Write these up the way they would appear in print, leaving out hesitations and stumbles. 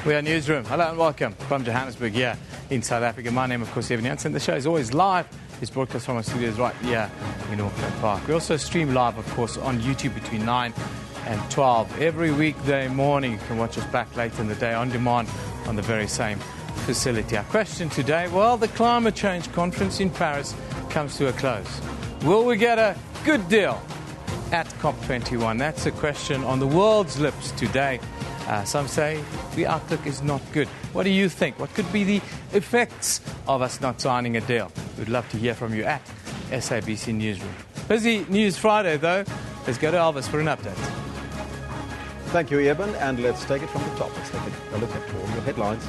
We are Newsroom. Hello and welcome from Johannesburg here in South Africa. My name, of course, Evan Jansen. The show is always live. It's broadcast from our studios right here in Auckland Park. We also stream live, of course, on YouTube between 9 and 12. Every weekday morning, you can watch us back later in the day on demand on the very same facility. Our question today, well, the climate change conference in Paris comes to a close. Will we get a good deal at COP21? That's a question on the world's lips today. Some say the outlook is not good. What do you think? What could be the effects of us not signing a deal? We'd love to hear from you at SABC Newsroom. Busy News Friday, though. Let's go to Elvis for an update. Thank you, Eben, and let's take it from the top. Let's take a look at all your headlines.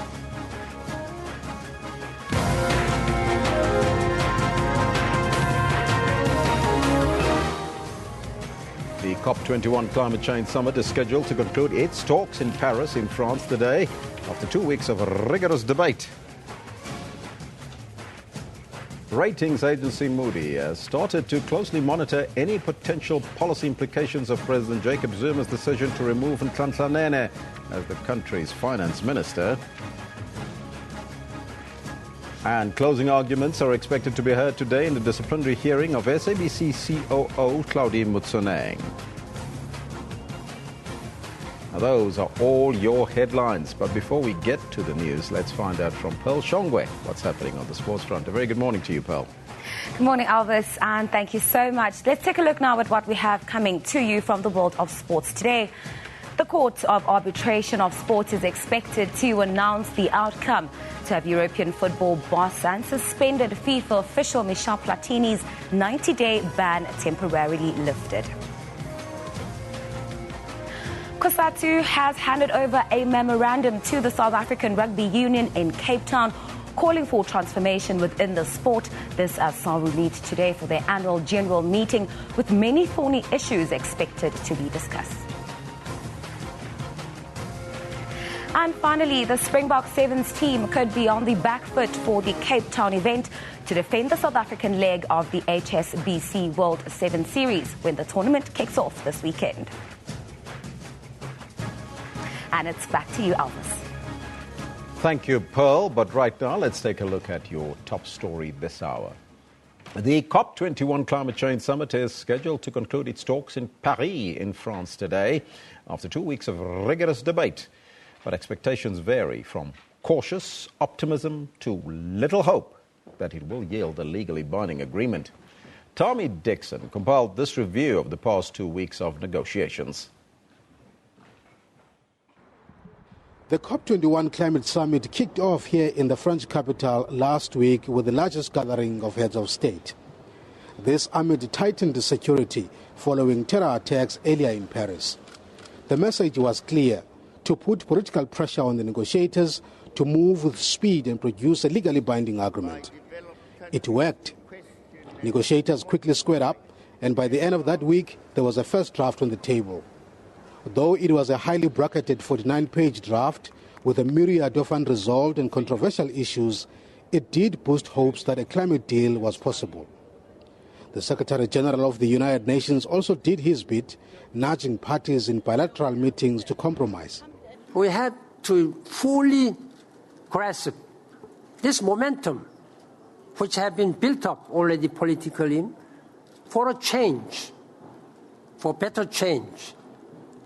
The COP21 Climate Change Summit is scheduled to conclude its talks in Paris in France today after 2 weeks of rigorous debate. Ratings agency Moody has started to closely monitor any potential policy implications of President Jacob Zuma's decision to remove Nhlanhla Nene as the country's finance minister. And closing arguments are expected to be heard today in the disciplinary hearing of SABC COO Claudie Motsoeneng. Now, those are all your headlines. But before we get to the news, let's find out from Pearl Shongwe what's happening on the sports front. A very good morning to you, Pearl. Good morning, Elvis, and thank you so much. Let's take a look now at what we have coming to you from the world of sports today. The Court of Arbitration of Sport is expected to announce the outcome to have European football boss and suspended FIFA official Michel Platini's 90-day ban temporarily lifted. COSATU has handed over a memorandum to the South African Rugby Union in Cape Town, calling for transformation within the sport. This as SARU meet today for their annual general meeting, with many thorny issues expected to be discussed. And finally, the Springbok Sevens team could be on the back foot for the Cape Town event to defend the South African leg of the HSBC World 7 Series when the tournament kicks off this weekend. And it's back to you, Elvis. Thank you, Pearl. But right now, let's take a look at your top story this hour. The COP21 Climate Change Summit is scheduled to conclude its talks in Paris in France today after 2 weeks of rigorous debate. But expectations vary from cautious optimism to little hope that it will yield a legally binding agreement. Tommy Dixon compiled this review of the past 2 weeks of negotiations. The COP21 Climate Summit kicked off here in the French capital last week with the largest gathering of heads of state. This amid tightened security following terror attacks earlier in Paris. The message was clear: to put political pressure on the negotiators to move with speed and produce a legally binding agreement. It worked. Negotiators quickly squared up, and by the end of that week, there was a first draft on the table. Though it was a highly bracketed 49-page draft with a myriad of unresolved and controversial issues, it did boost hopes that a climate deal was possible. The Secretary General of the United Nations also did his bit, nudging parties in bilateral meetings to compromise. We had to fully grasp this momentum, which had been built up already politically, for a change, for better change,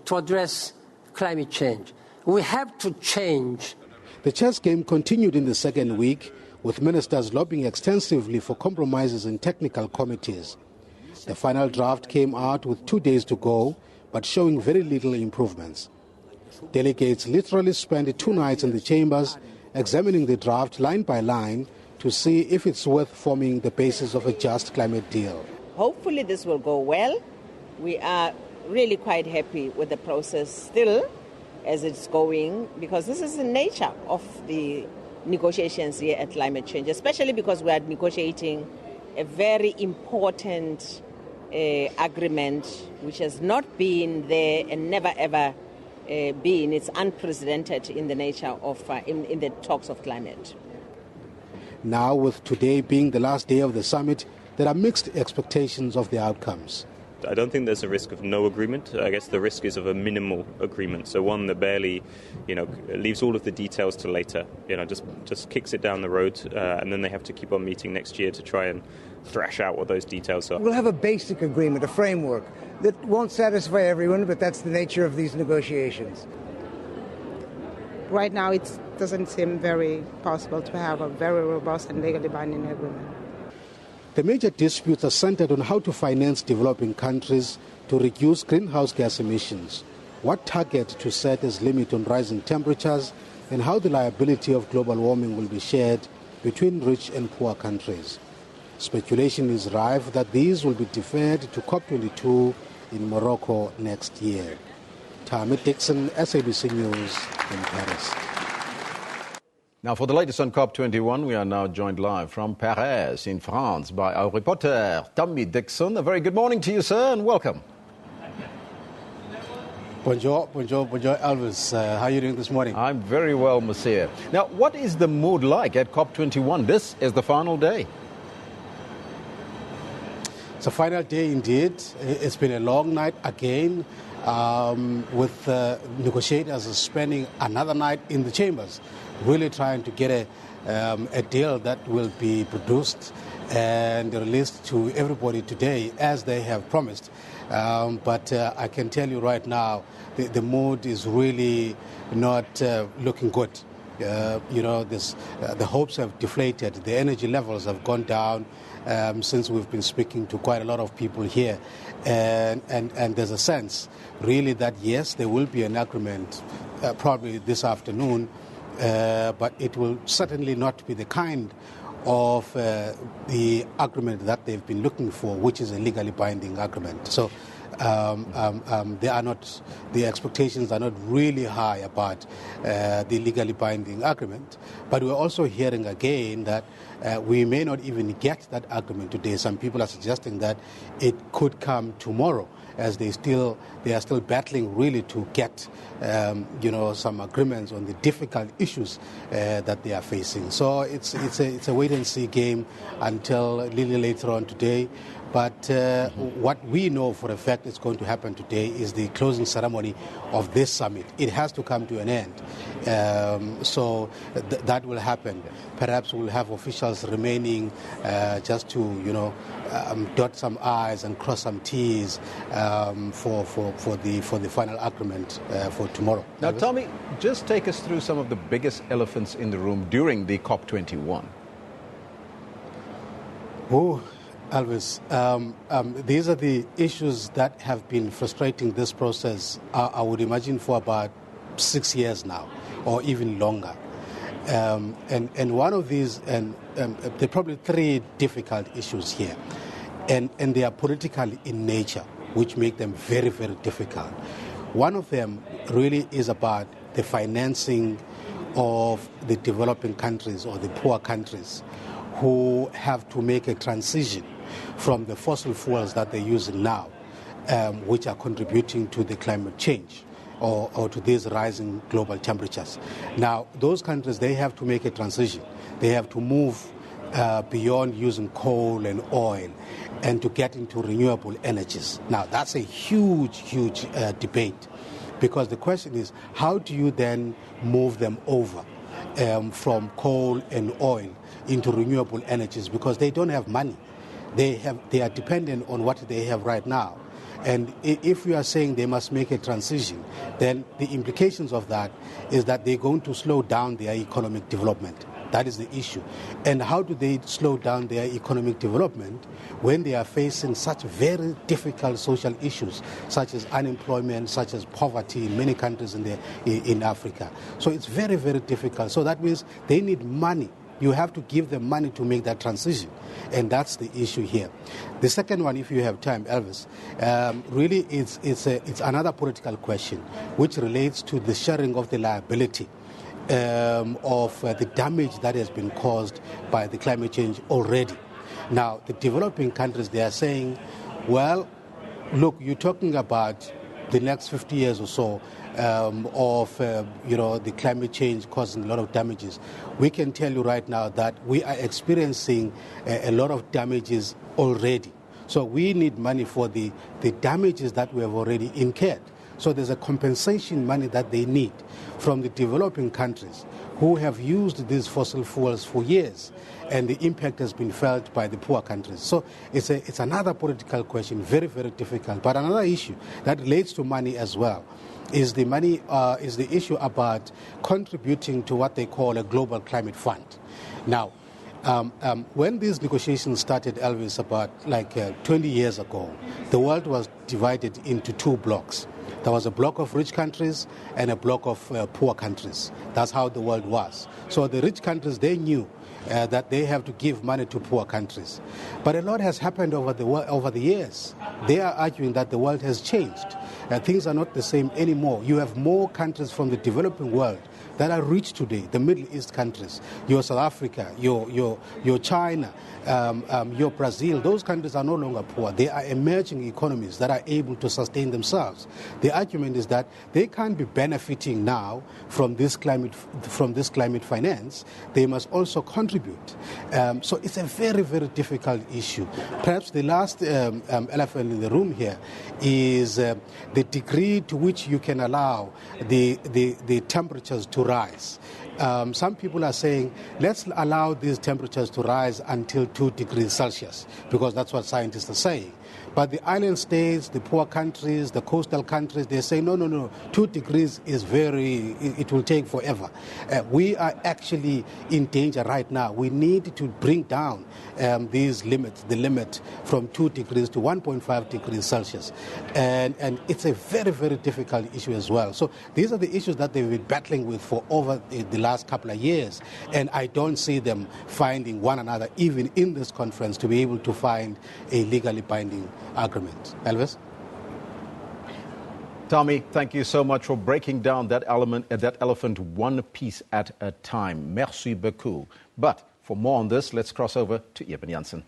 to address climate change. We have to change. The chess game continued in the second week, with ministers lobbying extensively for compromises in technical committees. The final draft came out with 2 days to go, but showing very little improvements. Delegates literally spent 2 nights in the chambers examining the draft line by line to see if it's worth forming the basis of a just climate deal. Hopefully this will go well. We are really quite happy with the process still as it's going, because this is the nature of the negotiations here at climate change, especially because we are negotiating a very important agreement which has not been there and never ever been. It's unprecedented in the nature of in the talks of climate. Now, with today being the last day of the summit, there are mixed expectations of the outcomes. I don't think there's a risk of no agreement. I guess the risk is of a minimal agreement. So one that barely, leaves all of the details to later. Just kicks it down the road, and then they have to keep on meeting next year to try and thrash out what those details are. We'll have a basic agreement, a framework that won't satisfy everyone, but that's the nature of these negotiations. Right now, it doesn't seem very possible to have a very robust and legally binding agreement. The major disputes are centered on how to finance developing countries to reduce greenhouse gas emissions, what target to set as limit on rising temperatures, and how the liability of global warming will be shared between rich and poor countries. Speculation is rife that these will be deferred to COP22 in Morocco next year. Tammy Dixon, SABC News in Paris. Now, for the latest on COP21, we are now joined live from Paris in France by our reporter, Tammy Dixon. A very good morning to you, sir, and welcome. Bonjour, Elvis. How are you doing this morning? I'm very well, monsieur. Now, what is the mood like at COP21? This is the final day. It's a final day indeed. It's been a long night again, with negotiators spending another night in the chambers, really trying to get a deal that will be produced and released to everybody today, as they have promised. But I can tell you right now, the mood is really not looking good. The hopes have deflated. The energy levels have gone down since we've been speaking to quite a lot of people here. And there's a sense, really, that yes, there will be an agreement probably this afternoon, but it will certainly not be the kind of the agreement that they've been looking for, which is a legally binding agreement. So the expectations are not really high about the legally binding agreement. But we're also hearing again that we may not even get that agreement today. Some people are suggesting that it could come tomorrow, as they are still battling really to get some agreements on the difficult issues that they are facing. So it's a wait and see game until a little later on today. But what we know for a fact is going to happen today is the closing ceremony of this summit. It has to come to an end. So that will happen. Perhaps we'll have officials remaining just to, dot some I's and cross some T's for the final agreement for tomorrow. Now, Tommy, just take us through some of the biggest elephants in the room during the COP21. Oh, Elvis, these are the issues that have been frustrating this process, I would imagine, for about 6 years now, or even longer. And one of these, and there are probably three difficult issues here, and they are political in nature, which make them very, very difficult. One of them really is about the financing of the developing countries or the poor countries who have to make a transition from the fossil fuels that they're using now, which are contributing to the climate change or to these rising global temperatures. Now, those countries, they have to make a transition. They have to move beyond using coal and oil and to get into renewable energies. Now, that's a huge debate, because the question is, how do you then move them over from coal and oil into renewable energies, because they don't have money. They are dependent on what they have right now. And if we are saying they must make a transition, then the implications of that is that they're going to slow down their economic development. That is the issue. And how do they slow down their economic development when they are facing such very difficult social issues, such as unemployment, such as poverty in many countries in Africa? So it's very, very difficult. So that means they need money. You have to give them money to make that transition. And that's the issue here. The second one, if you have time, Elvis, really it's another political question, which relates to the sharing of the liability of the damage that has been caused by the climate change already. Now, the developing countries, they are saying, well, look, you're talking about the next 50 years or so of the climate change causing a lot of damages. We can tell you right now that we are experiencing a lot of damages already. So we need money for the damages that we have already incurred. So there's a compensation money that they need from the developing countries who have used these fossil fuels for years, and the impact has been felt by the poor countries. So it's another political question, very, very difficult. But another issue that relates to money as well is the issue about contributing to what they call a global climate fund. Now, when these negotiations started, Elvis, about 20 years ago, the world was divided into two blocks. There was a block of rich countries and a block of poor countries. That's how the world was. So the rich countries, they knew that they have to give money to poor countries. But a lot has happened over the years. They are arguing that the world has changed. Things are not the same anymore. You have more countries from the developing world that are rich today, the Middle East countries, your South Africa, your China, your Brazil. Those countries are no longer poor. They are emerging economies that are able to sustain themselves. The argument is that they can't be benefiting now from this climate finance. They must also contribute. So it's a very, very difficult issue. Perhaps the last elephant in the room here is the degree to which you can allow the temperatures to rise. Some people are saying, let's allow these temperatures to rise until 2 degrees Celsius, because that's what scientists are saying. But the island states, the poor countries, the coastal countries, they say, no, 2 degrees is it will take forever. We are actually in danger right now. We need to bring down the limit from 2 degrees to 1.5 degrees Celsius. And it's a very, very difficult issue as well. So these are the issues that they've been battling with for over the last couple of years. And I don't see them finding one another, even in this conference, to be able to find a legally binding agreement. Elvis? Tommy, thank you so much for breaking down that elephant one piece at a time. Merci beaucoup. But for more on this, let's cross over to Eben Jansen.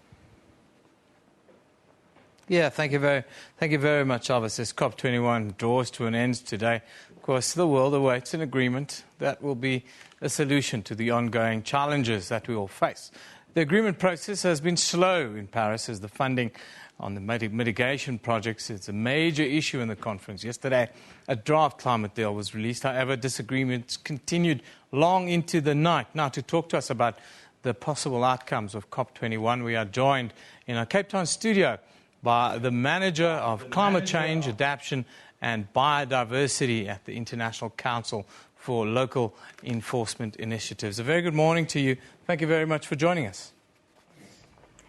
Yeah, thank you very much, Elvis. This COP21 draws to an end today. Of course, the world awaits an agreement that will be a solution to the ongoing challenges that we all face. The agreement process has been slow in Paris as the funding on the mitigation projects is a major issue in the conference. Yesterday, a draft climate deal was released. However, disagreements continued long into the night. Now, to talk to us about the possible outcomes of COP21, we are joined in our Cape Town studio by the Manager of Climate Change, Adaptation and Biodiversity at the International Council for Local Enforcement Initiatives. A very good morning to you. Thank you very much for joining us.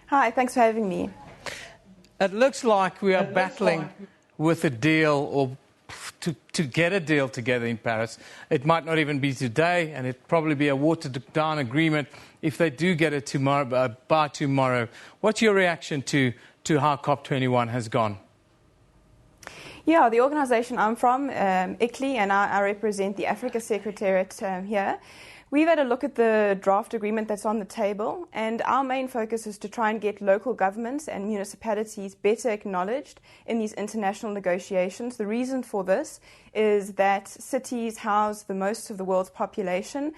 Hi, thanks for having me. It looks like we are battling with a deal or to get a deal together in Paris. It might not even be today, and it'd probably be a watered-down agreement if they do get it by tomorrow. What's your reaction to how COP21 has gone? Yeah, the organisation I'm from, ICLEI, and I represent the Africa Secretariat here. We've had a look at the draft agreement that's on the table, and our main focus is to try and get local governments and municipalities better acknowledged in these international negotiations. The reason for this is that cities house the most of the world's population.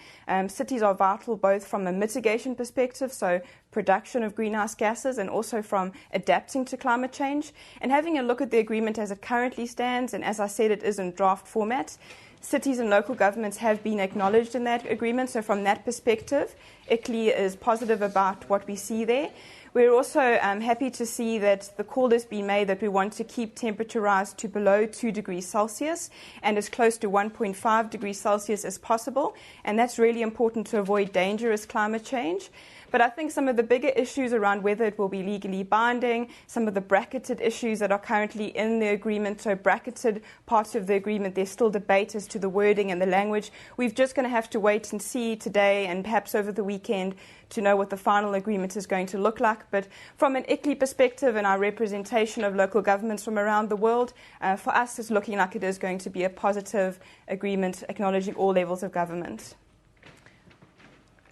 Cities are vital both from a mitigation perspective, so production of greenhouse gases, and also from adapting to climate change. And having a look at the agreement as it currently stands, and as I said, it is in draft format, cities and local governments have been acknowledged in that agreement. So from that perspective, ICLEI is positive about what we see there. We're also happy to see that the call has been made that we want to keep temperature rise to below 2 degrees Celsius and as close to 1.5 degrees Celsius as possible. And that's really important to avoid dangerous climate change. But I think some of the bigger issues around whether it will be legally binding, some of the bracketed issues that are currently in the agreement, so bracketed parts of the agreement, there's still debate as to the wording and the language. We're just going to have to wait and see today and perhaps over the weekend to know what the final agreement is going to look like. But from an ICLEI perspective and our representation of local governments from around the world, for us it's looking like it is going to be a positive agreement acknowledging all levels of government.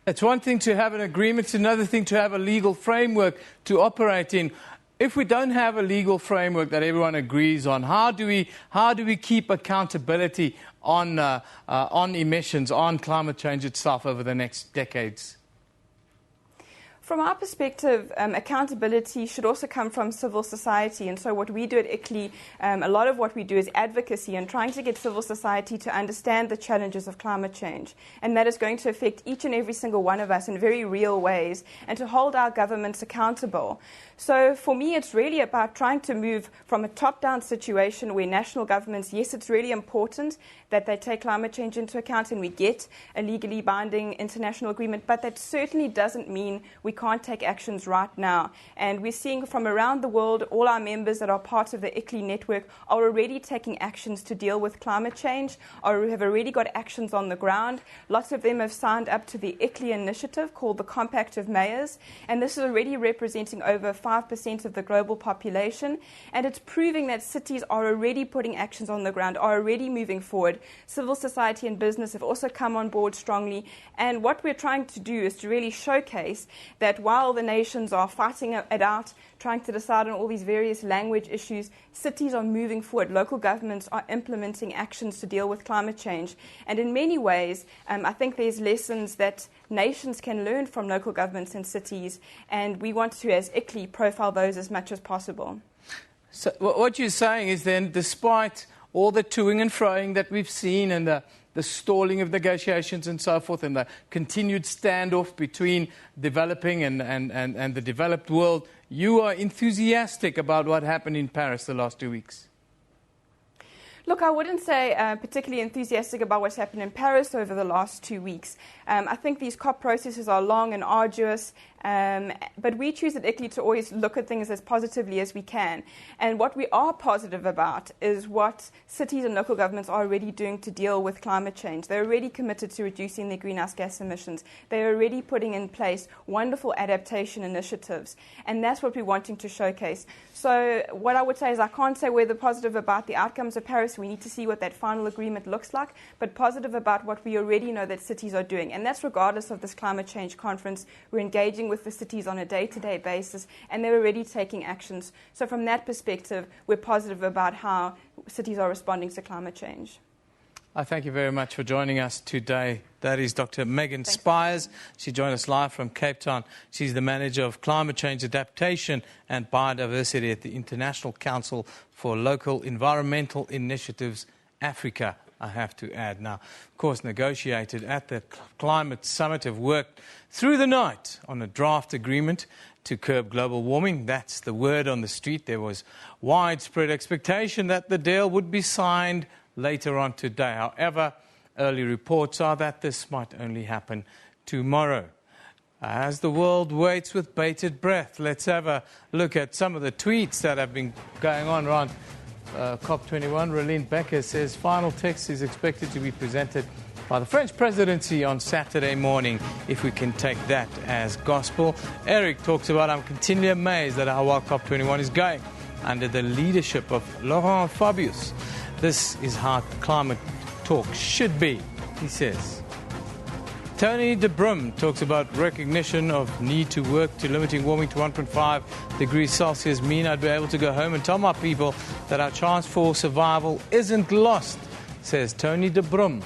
It's one thing to have an agreement, it's another thing to have a legal framework to operate in. If we don't have a legal framework that everyone agrees on, how do we keep accountability on emissions, on climate change itself over the next decades? From our perspective, accountability should also come from civil society. And so what we do at ICLEI, a lot of what we do is advocacy and trying to get civil society to understand the challenges of climate change. And that is going to affect each and every single one of us in very real ways and to hold our governments accountable. So for me, it's really about trying to move from a top-down situation where national governments, yes, it's really important that they take climate change into account and we get a legally binding international agreement, but that certainly doesn't mean we can't take actions right now. And we're seeing from around the world, all our members that are part of the ICLEI network are already taking actions to deal with climate change, or have already got actions on the ground. Lots of them have signed up to the ICLEI initiative called the Compact of Mayors, and this is already representing over 5% of the global population, and it's proving that cities are already putting actions on the ground, are already moving forward. Civil society and business have also come on board strongly, and what we're trying to do is to really showcase that while the nations are fighting it out, trying to decide on all these various language issues, cities are moving forward. Local governments are implementing actions to deal with climate change. And in many ways, I think there's lessons that nations can learn from local governments and cities, and we want to, as ICLEI, profile those as much as possible. So what you're saying is then, despite all the toing and froing that we've seen and the stalling of negotiations and so forth, and the continued standoff between developing and the developed world, you are enthusiastic about what happened in Paris the last 2 weeks. Look, I wouldn't say particularly enthusiastic about what's happened in Paris over the last 2 weeks. I think these COP processes are long and arduous, but we choose at ICLEI to always look at things as positively as we can. And what we are positive about is what cities and local governments are already doing to deal with climate change. They're already committed to reducing their greenhouse gas emissions. They're already putting in place wonderful adaptation initiatives, and that's what we're wanting to showcase. So what I would say is I can't say whether positive about the outcomes of Paris. We need to see what that final agreement looks like, but positive about what we already know that cities are doing. And that's regardless of this climate change conference. We're engaging with the cities on a day-to-day basis, and they're already taking actions. So from that perspective, we're positive about how cities are responding to climate change. I thank you very much for joining us today. That is Dr. Megan Spires. She joined us live from Cape Town. She's the Manager of Climate Change Adaptation and Biodiversity at the International Council for Local Environmental Initiatives, Africa, I have to add. Now, of course, negotiated at the Climate Summit, have worked through the night on a draft agreement to curb global warming. That's the word on the street. There was widespread expectation that the deal would be signed later on today. However, early reports are that this might only happen tomorrow. As the world waits with bated breath, let's have a look at some of the tweets that have been going on around COP21. Relene Becker says final text is expected to be presented by the French presidency on Saturday morning, if we can take that as gospel. Eric talks about, I'm continually amazed at how well COP21 is going under the leadership of Laurent Fabius. This is how climate talk should be, he says. Tony de Brum talks about recognition of need to work to limiting warming to 1.5 degrees Celsius mean I'd be able to go home and tell my people that our chance for survival isn't lost, says Tony de Brum.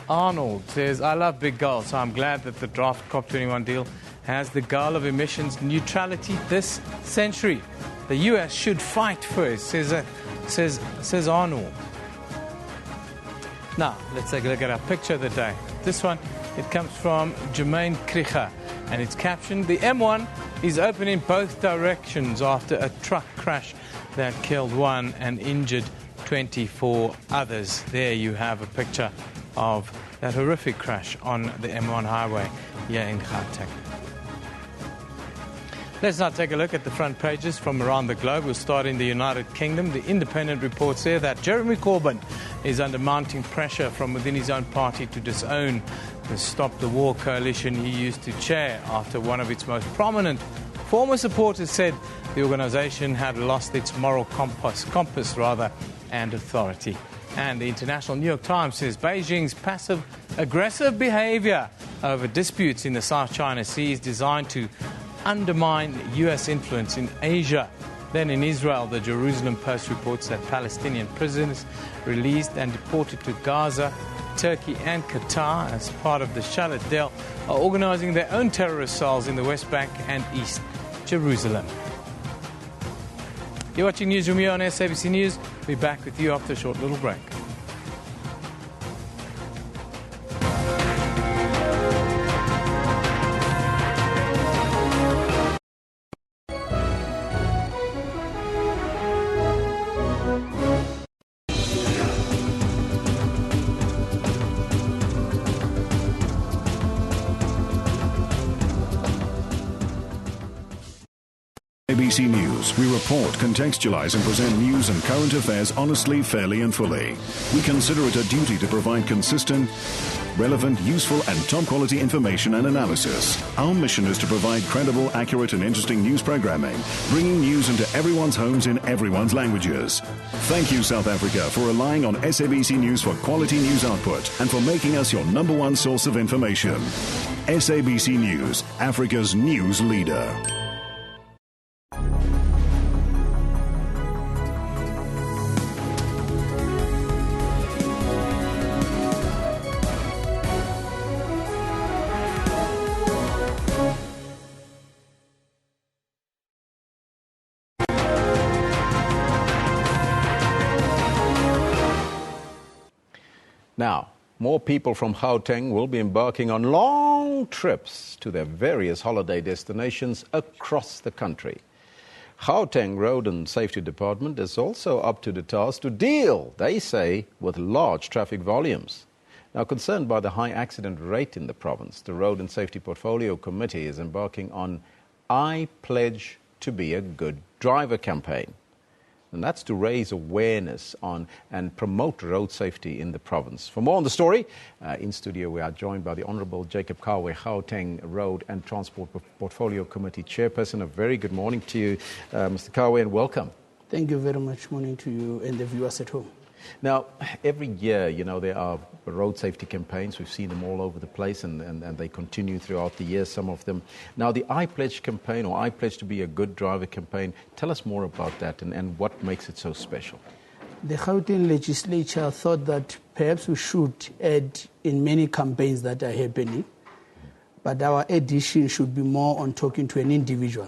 Arnold says, I love big goals, so I'm glad that the draft COP21 deal has the goal of emissions neutrality this century. The US should fight first, says Arnold. Now, let's take a look at our picture of the day. This one, it comes from Jermaine Kricher, and it's captioned, the M1 is open in both directions after a truck crash that killed one and injured 24 others. There you have a picture of that horrific crash on the M1 highway here in Gauteng. Let's now take a look at the front pages from around the globe. We'll start in the United Kingdom. The Independent reports there that Jeremy Corbyn is under mounting pressure from within his own party to disown the Stop the War coalition he used to chair after one of its most prominent former supporters said the organisation had lost its moral compass and authority. And the International New York Times says Beijing's passive-aggressive behaviour over disputes in the South China Sea is designed to undermine U.S. influence in Asia. Then in Israel, the Jerusalem Post reports that Palestinian prisoners released and deported to Gaza Turkey and Qatar, as part of the Shalit deal, are organising their own terrorist cells in the West Bank and East Jerusalem. You're watching Newsroom here on SABC News. We'll be back with you after a short little break. SABC News. We report, contextualize and present news and current affairs honestly, fairly and fully. We consider it a duty to provide consistent, relevant, useful and top-quality information and analysis. Our mission is to provide credible, accurate and interesting news programming, bringing news into everyone's homes in everyone's languages. Thank you, South Africa, for relying on SABC News for quality news output and for making us your #1 source of information. SABC News, Africa's news leader. Now, more people from Gauteng will be embarking on long trips to their various holiday destinations across the country. Gauteng Road and Safety Department is also up to the task to deal, they say, with large traffic volumes. Now, concerned by the high accident rate in the province, the Road and Safety Portfolio Committee is embarking on I Pledge to be a Good Driver campaign. And that's to raise awareness on and promote road safety in the province. For more on the story, in studio we are joined by the Honourable Jacob Kawe, Gauteng Road and Transport Portfolio Committee Chairperson. A very good morning to you, Mr. Kawe, and welcome. Thank you very much. Morning to you and the viewers at home. Now, every year, there are road safety campaigns. We've seen them all over the place, and they continue throughout the year, some of them. Now, the I Pledge campaign, or I Pledge to be a Good Driver campaign, tell us more about that and what makes it so special. The Gauteng legislature thought that perhaps we should add in many campaigns that are happening, but our addition should be more on talking to an individual,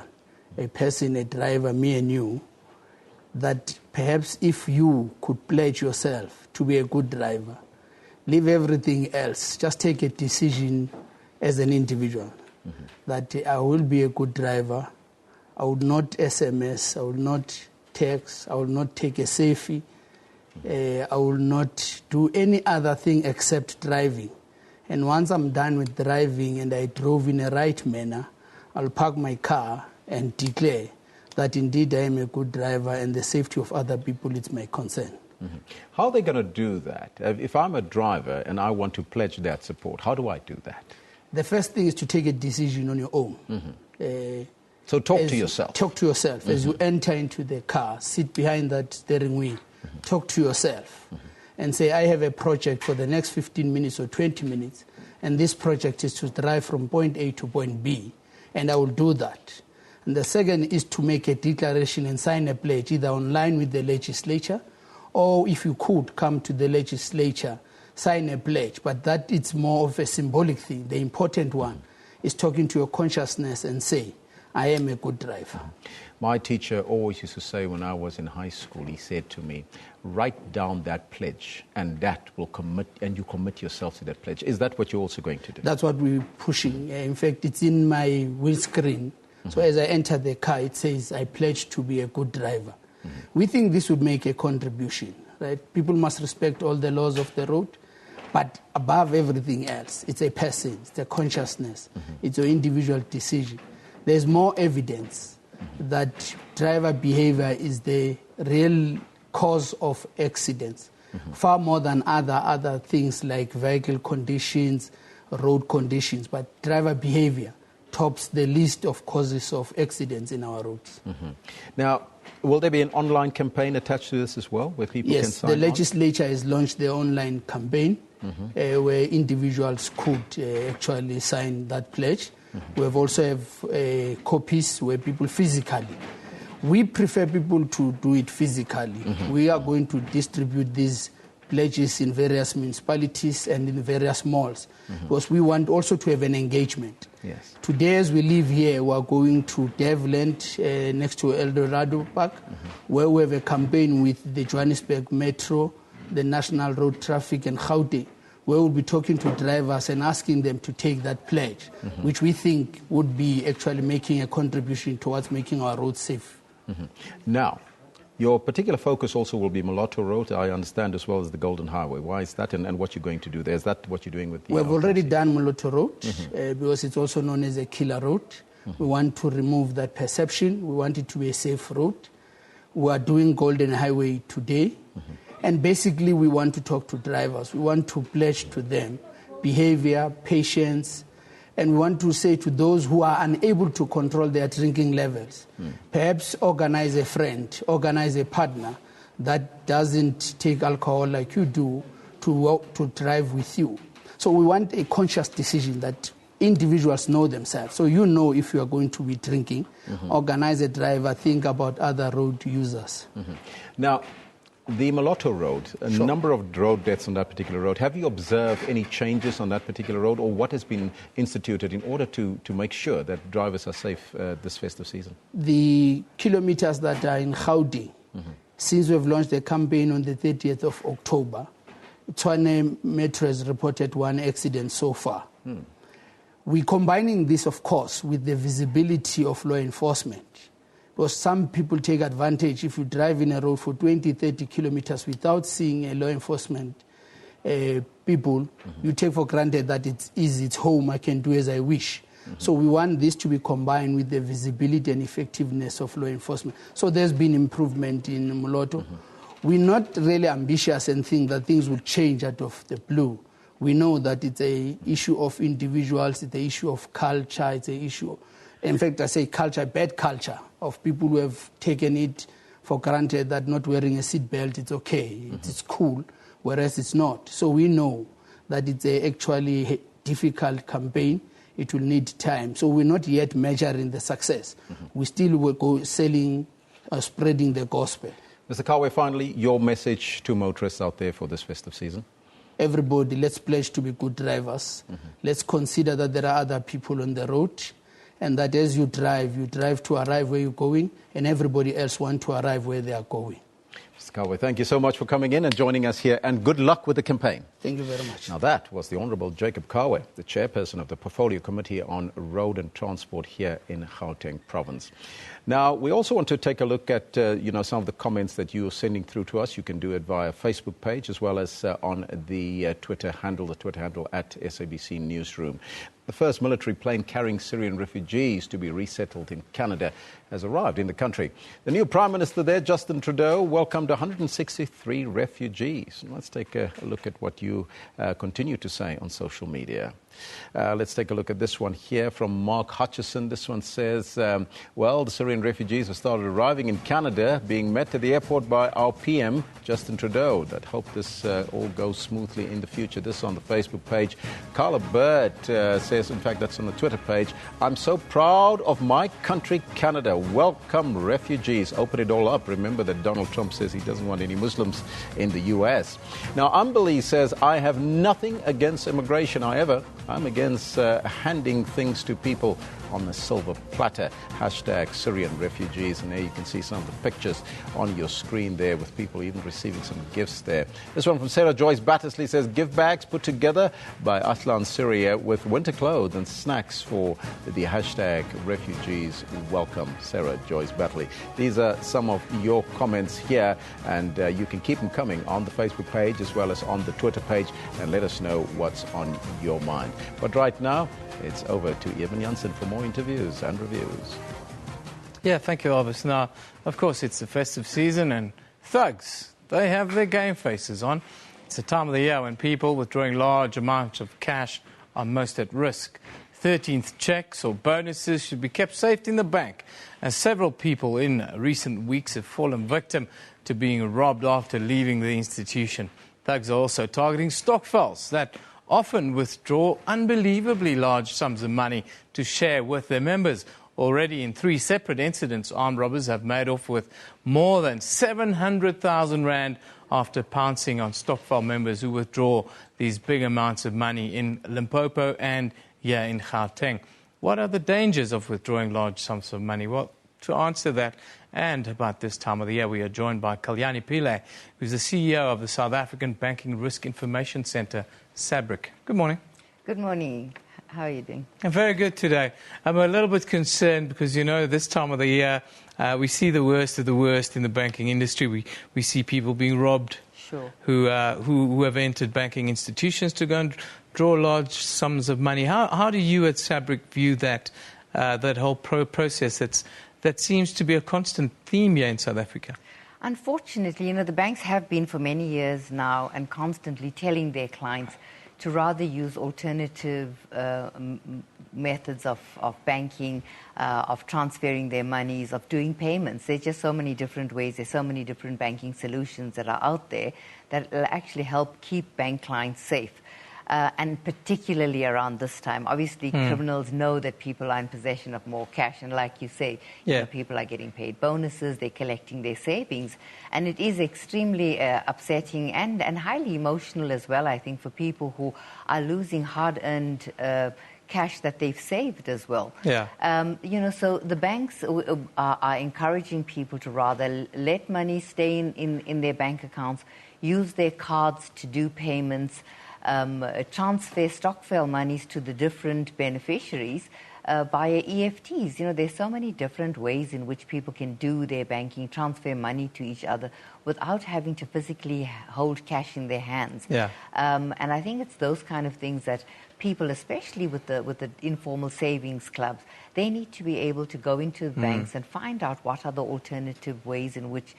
a person, a driver, me and you, that perhaps if you could pledge yourself to be a good driver, leave everything else, just take a decision as an individual, that I will be a good driver, I would not SMS, I will not text, I will not take a selfie, I will not do any other thing except driving. And once I'm done with driving and I drove in a right manner, I'll park my car and declare that indeed I am a good driver and the safety of other people is my concern. How are they going to do that? If I'm a driver and I want to pledge that support, how do I do that? The first thing is to take a decision on your own. So talk to yourself. Talk to yourself. As you enter into the car, sit behind that steering wheel, talk to yourself and say, I have a project for the next 15 minutes or 20 minutes, and this project is to drive from point A to point B, and I will do that. And the second is to make a declaration and sign a pledge, either online with the legislature, or if you could come to the legislature, sign a pledge. But that it's more of a symbolic thing. The important one is talking to your consciousness and say, I am a good driver. My teacher always used to say when I was in high school, he said to me, write down that pledge and that will commit, and you commit yourself to that pledge. Is that what you're also going to do? That's what we're pushing. In fact, it's in my windscreen. So as I enter the car, it says, I pledge to be a good driver. We think this would make a contribution, right? People must respect all the laws of the road, but above everything else, it's a person, it's a consciousness, it's an individual decision. There's more evidence that driver behavior is the real cause of accidents, far more than other things like vehicle conditions, road conditions, but driver behavior tops the list of causes of accidents in our roads. Now, will there be an online campaign attached to this as well, where people can sign on? Yes, the legislature has launched the online campaign where individuals could actually sign that pledge. We have also have copies where people physically. We prefer people to do it physically. We are going to distribute these pledges in various municipalities and in various malls, because we want also to have an engagement. Yes. Today, as we live here, we are going to Devland next to El Dorado Park, where we have a campaign with the Johannesburg Metro, the National Road Traffic and Gauteng, where we'll be talking to drivers and asking them to take that pledge, which we think would be actually making a contribution towards making our roads safe. Now, your particular focus also will be Moloto Road, I understand, as well as the Golden Highway. Why is that, and what you're going to do there? Is that what you're doing with the... We've already done Moloto Road, because it's also known as a killer road. We want to remove that perception. We want it to be a safe road. We are doing Golden Highway today. And basically, we want to talk to drivers. We want to pledge to them behavior, patience, and we want to say to those who are unable to control their drinking levels, perhaps organize a friend, organize a partner that doesn't take alcohol like you do to drive with you. So we want a conscious decision that individuals know themselves. So you know if you are going to be drinking, organize a driver, think about other road users. Now, the Moloto Road, a number of road deaths on that particular road. Have you observed any changes on that particular road, or what has been instituted in order to make sure that drivers are safe this festive season? The kilometers that are in Gauteng, since we've launched the campaign on the 30th of October, Tshwane Metro has reported one accident so far. We're combining this, of course, with the visibility of law enforcement. Because some people take advantage if you drive in a road for 20, 30 kilometers without seeing a law enforcement people, you take for granted that it's easy, it's home, I can do as I wish. So we want this to be combined with the visibility and effectiveness of law enforcement. So there's been improvement in Moloto. We're not really ambitious and think that things will change out of the blue. We know that it's an issue of individuals, it's an issue of culture, it's an issue, in fact, I say culture, bad culture, of people who have taken it for granted that not wearing a seatbelt, it's okay, it's cool, whereas it's not. So we know that it's actually a difficult campaign. It will need time. So we're not yet measuring the success. We still will go selling, spreading the gospel. Mr. Kawe, finally, your message to motorists out there for this festive season? Everybody, let's pledge to be good drivers. Let's consider that there are other people on the road, and that as you drive to arrive where you're going, and everybody else want to arrive where they are going. Mr. Kawe, thank you so much for coming in and joining us here, and good luck with the campaign. Thank you very much. Now that was the Honourable Jacob Kawe, the chairperson of the Portfolio Committee on Road and Transport here in Gauteng Province. Now, we also want to take a look at some of the comments that you are sending through to us. You can do it via Facebook page as well as on the Twitter handle at SABC Newsroom. The first military plane carrying Syrian refugees to be resettled in Canada has arrived in the country. The new Prime Minister there, Justin Trudeau, welcomed 163 refugees. Let's take a look at what you continue to say on social media. Let's take a look at this one here from Mark Hutchison. This one says, the Syrian refugees have started arriving in Canada, being met at the airport by our PM, Justin Trudeau. That hope this all goes smoothly in the future. This on the Facebook page. Carla Bird says, in fact, that's on the Twitter page, I'm so proud of my country, Canada. Welcome refugees. Open it all up. Remember that Donald Trump says he doesn't want any Muslims in the U.S. Now, Umbali says, I have nothing against immigration. However, I'm against handing things to people on a silver platter. Hashtag Syrian refugees. And there you can see some of the pictures on your screen there with people even receiving some gifts there. This one from Sarah Joyce Battersley says, gift bags put together by Aslan Syria with winter clothes and snacks for the hashtag refugees welcome. Sarah Joyce Battersley. These are some of your comments here, and you can keep them coming on the Facebook page as well as on the Twitter page, and let us know what's on your mind. But right now, it's over to Evan Janssen for more interviews and reviews. Yeah, thank you, Elvis. Now, of course, it's the festive season, and thugs, they have their game faces on. It's the time of the year when people withdrawing large amounts of cash are most at risk. 13th checks or bonuses should be kept safe in the bank, as several people in recent weeks have fallen victim to being robbed after leaving the institution. Thugs are also targeting stokvels that often withdraw unbelievably large sums of money to share with their members. Already in 3 separate incidents, armed robbers have made off with more than 700,000 rand after pouncing on Stokvel members who withdraw these big amounts of money in Limpopo and here in Gauteng. What are the dangers of withdrawing large sums of money? Well, to answer that and about this time of the year, we are joined by Kalyani Pillay, who's the CEO of the South African Banking Risk Information Centre, SABC. Good morning. Good morning. How are you doing? I'm very good today. I'm a little bit concerned because, you know, this time of the year, we see the worst of the worst in the banking industry. We see people being robbed. Sure. Who have entered banking institutions to go and draw large sums of money. How do you at SABC view that whole process that seems to be a constant theme here in South Africa? Unfortunately, you know, the banks have been for many years now and constantly telling their clients to rather use alternative methods of banking, of transferring their monies, of doing payments. There's just so many different ways. There's so many different banking solutions that are out there that will actually help keep bank clients safe. And particularly around this time. Obviously, criminals know that people are in possession of more cash. And like you say, you know, people are getting paid bonuses, they're collecting their savings. And it is extremely upsetting and highly emotional as well, I think, for people who are losing hard-earned cash that they've saved as well. Yeah. You know, so the banks are encouraging people to rather let money stay in their bank accounts, use their cards to do payments, transfer Stokvel monies to the different beneficiaries via EFTs. You know, there's so many different ways in which people can do their banking, transfer money to each other without having to physically hold cash in their hands. Yeah. And I think it's those kind of things that people, especially with the informal savings clubs, they need to be able to go into the banks and find out what are the alternative ways in which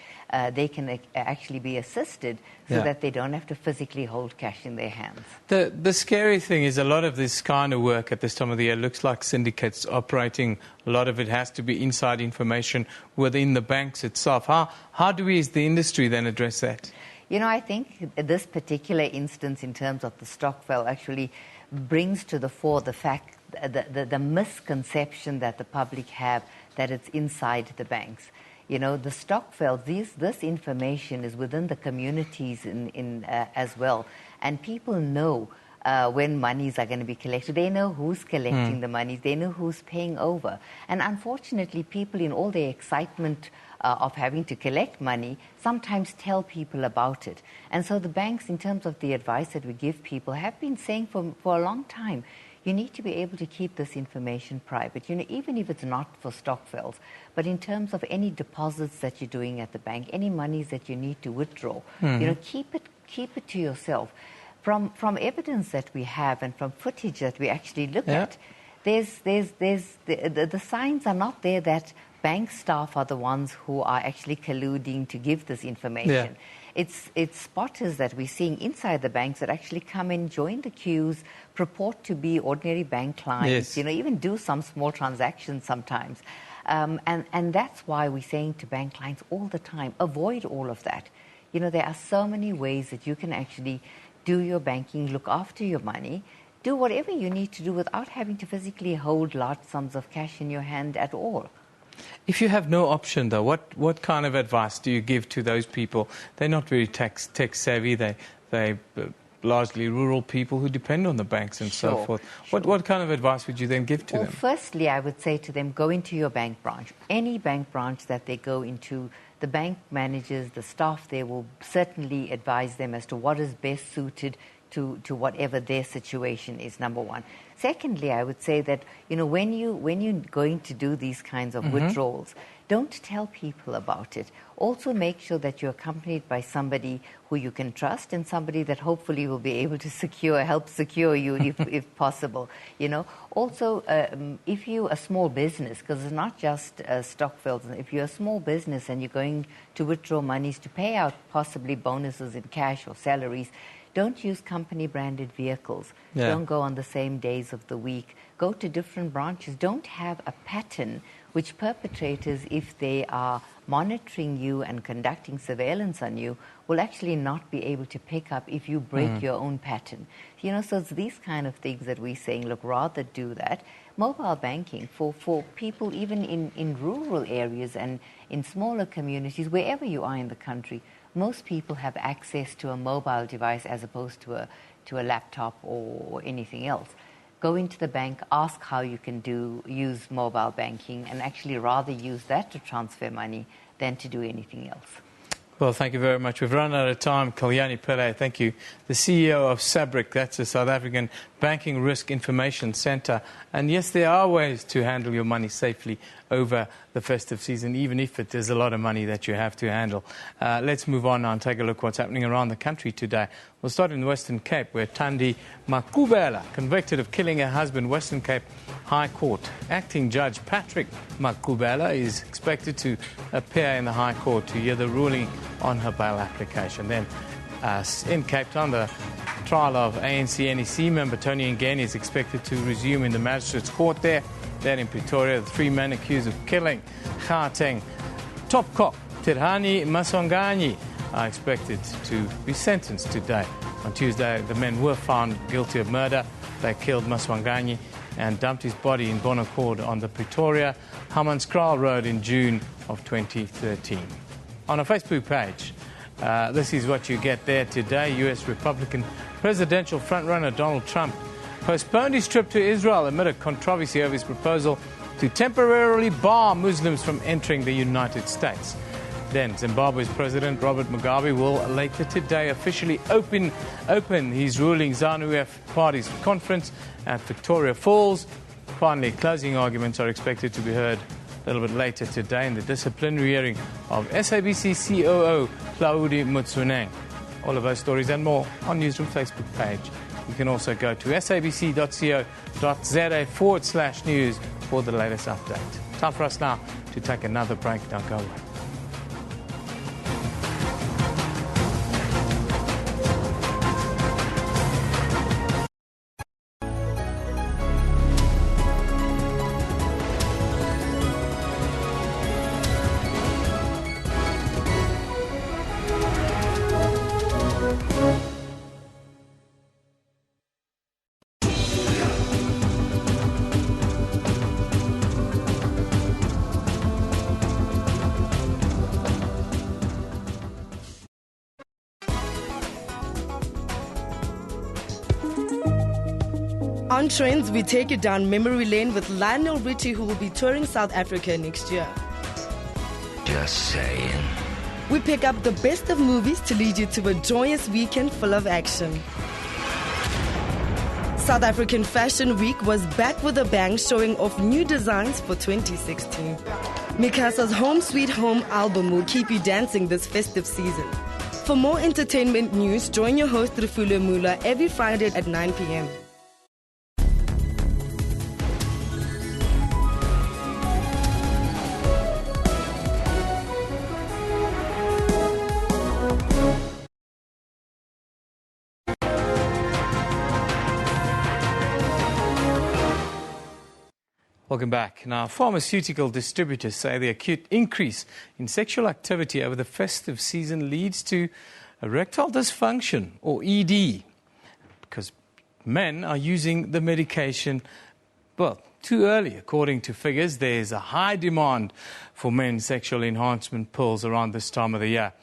they can actually be assisted so that they don't have to physically hold cash in their hands. The scary thing is a lot of this kind of work at this time of the year looks like syndicates operating. A lot of it has to be inside information within the banks itself. How do we as the industry then address that? You know, I think this particular instance in terms of the Stokvel actually brings to the fore the fact, the misconception that the public have that it's inside the banks. You know, the Stokvel, this information is within the communities as well. And people know when monies are going to be collected. They know who's collecting the monies. They know who's paying over. And unfortunately, people in all their excitement of having to collect money sometimes tell people about it. And so the banks, in terms of the advice that we give people, have been saying for a long time, you need to be able to keep this information private, you know, even if it's not for Stokvels. But in terms of any deposits that you're doing at the bank, any monies that you need to withdraw, you know, keep it to yourself. From evidence that we have and from footage that we actually look at, the signs are not there that bank staff are the ones who are actually colluding to give this information. It's spotters that we're seeing inside the banks that actually come in, join the queues, purport to be ordinary bank clients, you know, even do some small transactions sometimes. And that's why we're saying to bank clients all the time, avoid all of that. You know, there are so many ways that you can actually do your banking, look after your money, do whatever you need to do without having to physically hold large sums of cash in your hand at all. If you have no option, though, what kind of advice do you give to those people? They're not very tech savvy. They largely rural people who depend on the banks and so forth. What kind of advice would you then give to them? Firstly, I would say to them, go into your bank branch. Any bank branch that they go into, the bank managers, the staff there will certainly advise them as to what is best suited to whatever their situation is, number one. Secondly, I would say that, you know, when you're going to do these kinds of withdrawals, don't tell people about it. Also make sure that you're accompanied by somebody who you can trust and somebody that hopefully will be able to help secure you if possible. You know, also if you're a small business, because it's not just Stokvels, if you're a small business and you're going to withdraw monies to pay out possibly bonuses in cash or salaries, don't use company-branded vehicles. Don't go on the same days of the week. Go to different branches. Don't have a pattern which perpetrators, if they are monitoring you and conducting surveillance on you, will actually not be able to pick up if you break your own pattern. So it's these kind of things that we're saying, look, rather do that. Mobile banking for people even in rural areas and in smaller communities, wherever you are in the country, most people have access to a mobile device as opposed to a laptop or anything else. Go into the bank, ask how you can use mobile banking, and actually rather use that to transfer money than to do anything else. Well, thank you very much. We've run out of time. Kalyani Pillay, thank you. The CEO of SABC, that's the South African Banking Risk Information Centre. And yes, there are ways to handle your money safely over the festive season, even if it is a lot of money that you have to handle. Let's move on now and take a look at what's happening around the country today. We'll start in the Western Cape, where Thandi Makubela, convicted of killing her husband, Western Cape High Court. Acting Judge Patrick Makubela is expected to appear in the High Court to hear the ruling on her bail application. Then in Cape Town, the trial of ANC-NEC member Tony Ngeni is expected to resume in the Magistrates Court there. Then in Pretoria, the 3 men accused of killing Gauteng top cop Tirhani Maswanganyi are expected to be sentenced today. On Tuesday, the men were found guilty of murder. They killed Maswanganyi and dumped his body in Bonaccord on the Pretoria Hammanskraal Road in June of 2013. On our Facebook page, this is what you get there today. U.S. Republican presidential frontrunner Donald Trump postponed his trip to Israel amid a controversy over his proposal to temporarily bar Muslims from entering the United States. Then Zimbabwe's President Robert Mugabe will later today officially open his ruling ZANU-PF Party's conference at Victoria Falls. Finally, closing arguments are expected to be heard a little bit later today in the disciplinary hearing of SABC COO Claudi Mutsuneng. All of those stories and more on Newsroom Facebook page. You can also go to sabc.co.za/news for the latest update. Time for us now to take another break. Don't go away. On Trends, we take you down memory lane with Lionel Richie, who will be touring South Africa next year. Just saying. We pick up the best of movies to lead you to a joyous weekend full of action. South African Fashion Week was back with a bang, showing off new designs for 2016. Mikasa's Home Sweet Home album will keep you dancing this festive season. For more entertainment news, join your host Refulo Mula every Friday at 9 p.m. Welcome back. Now, pharmaceutical distributors say the acute increase in sexual activity over the festive season leads to erectile dysfunction, or ED, because men are using the medication, well, too early. According to figures, there's a high demand for men's sexual enhancement pills around this time of the year.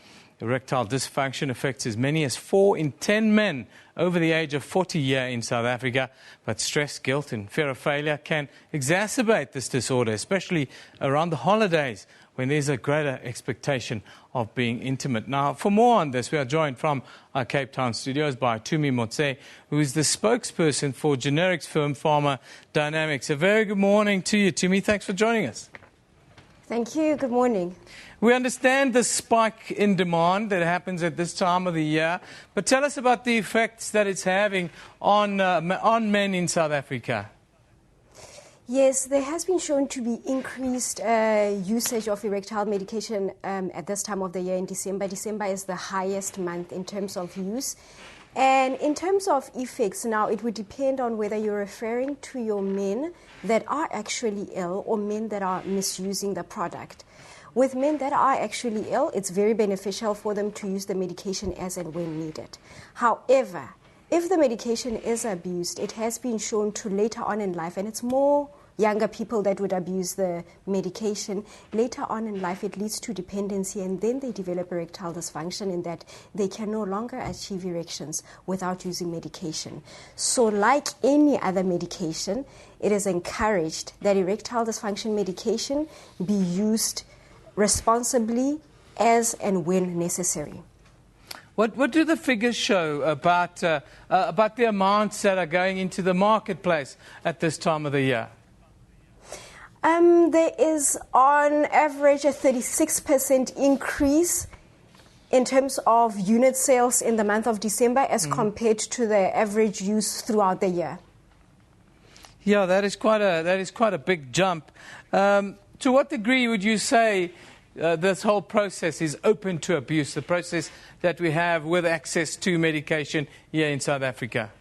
Erectile dysfunction affects as many as 4 in 10 men over the age of 40 here in South Africa. But stress, guilt and fear of failure can exacerbate this disorder, especially around the holidays when there's a greater expectation of being intimate. Now, for more on this, we are joined from our Cape Town studios by Tumi Motse, who is the spokesperson for generics firm Pharma Dynamics. A very good morning to you, Tumi. Thanks for joining us. Thank you. Good morning. We understand the spike in demand that happens at this time of the year, but tell us about the effects that it's having on men in South Africa. Yes, there has been shown to be increased usage of erectile medication at this time of the year in December. December is the highest month in terms of use. And in terms of effects, now it would depend on whether you're referring to your men that are actually ill or men that are misusing the product. With men that are actually ill, it's very beneficial for them to use the medication as and when needed. However, if the medication is abused, it has been shown to later on in life, and it's more younger people that would abuse the medication. Later on in life, it leads to dependency, and then they develop erectile dysfunction in that they can no longer achieve erections without using medication. So like any other medication, it is encouraged that erectile dysfunction medication be used responsibly as and when necessary. What do the figures show about the amounts that are going into the marketplace at this time of the year? There is on average a 36% increase in terms of unit sales in the month of December as compared to the average use throughout the year. Yeah, that is quite a big jump. To what degree would you say this whole process is open to abuse, the process that we have with access to medication here in South Africa?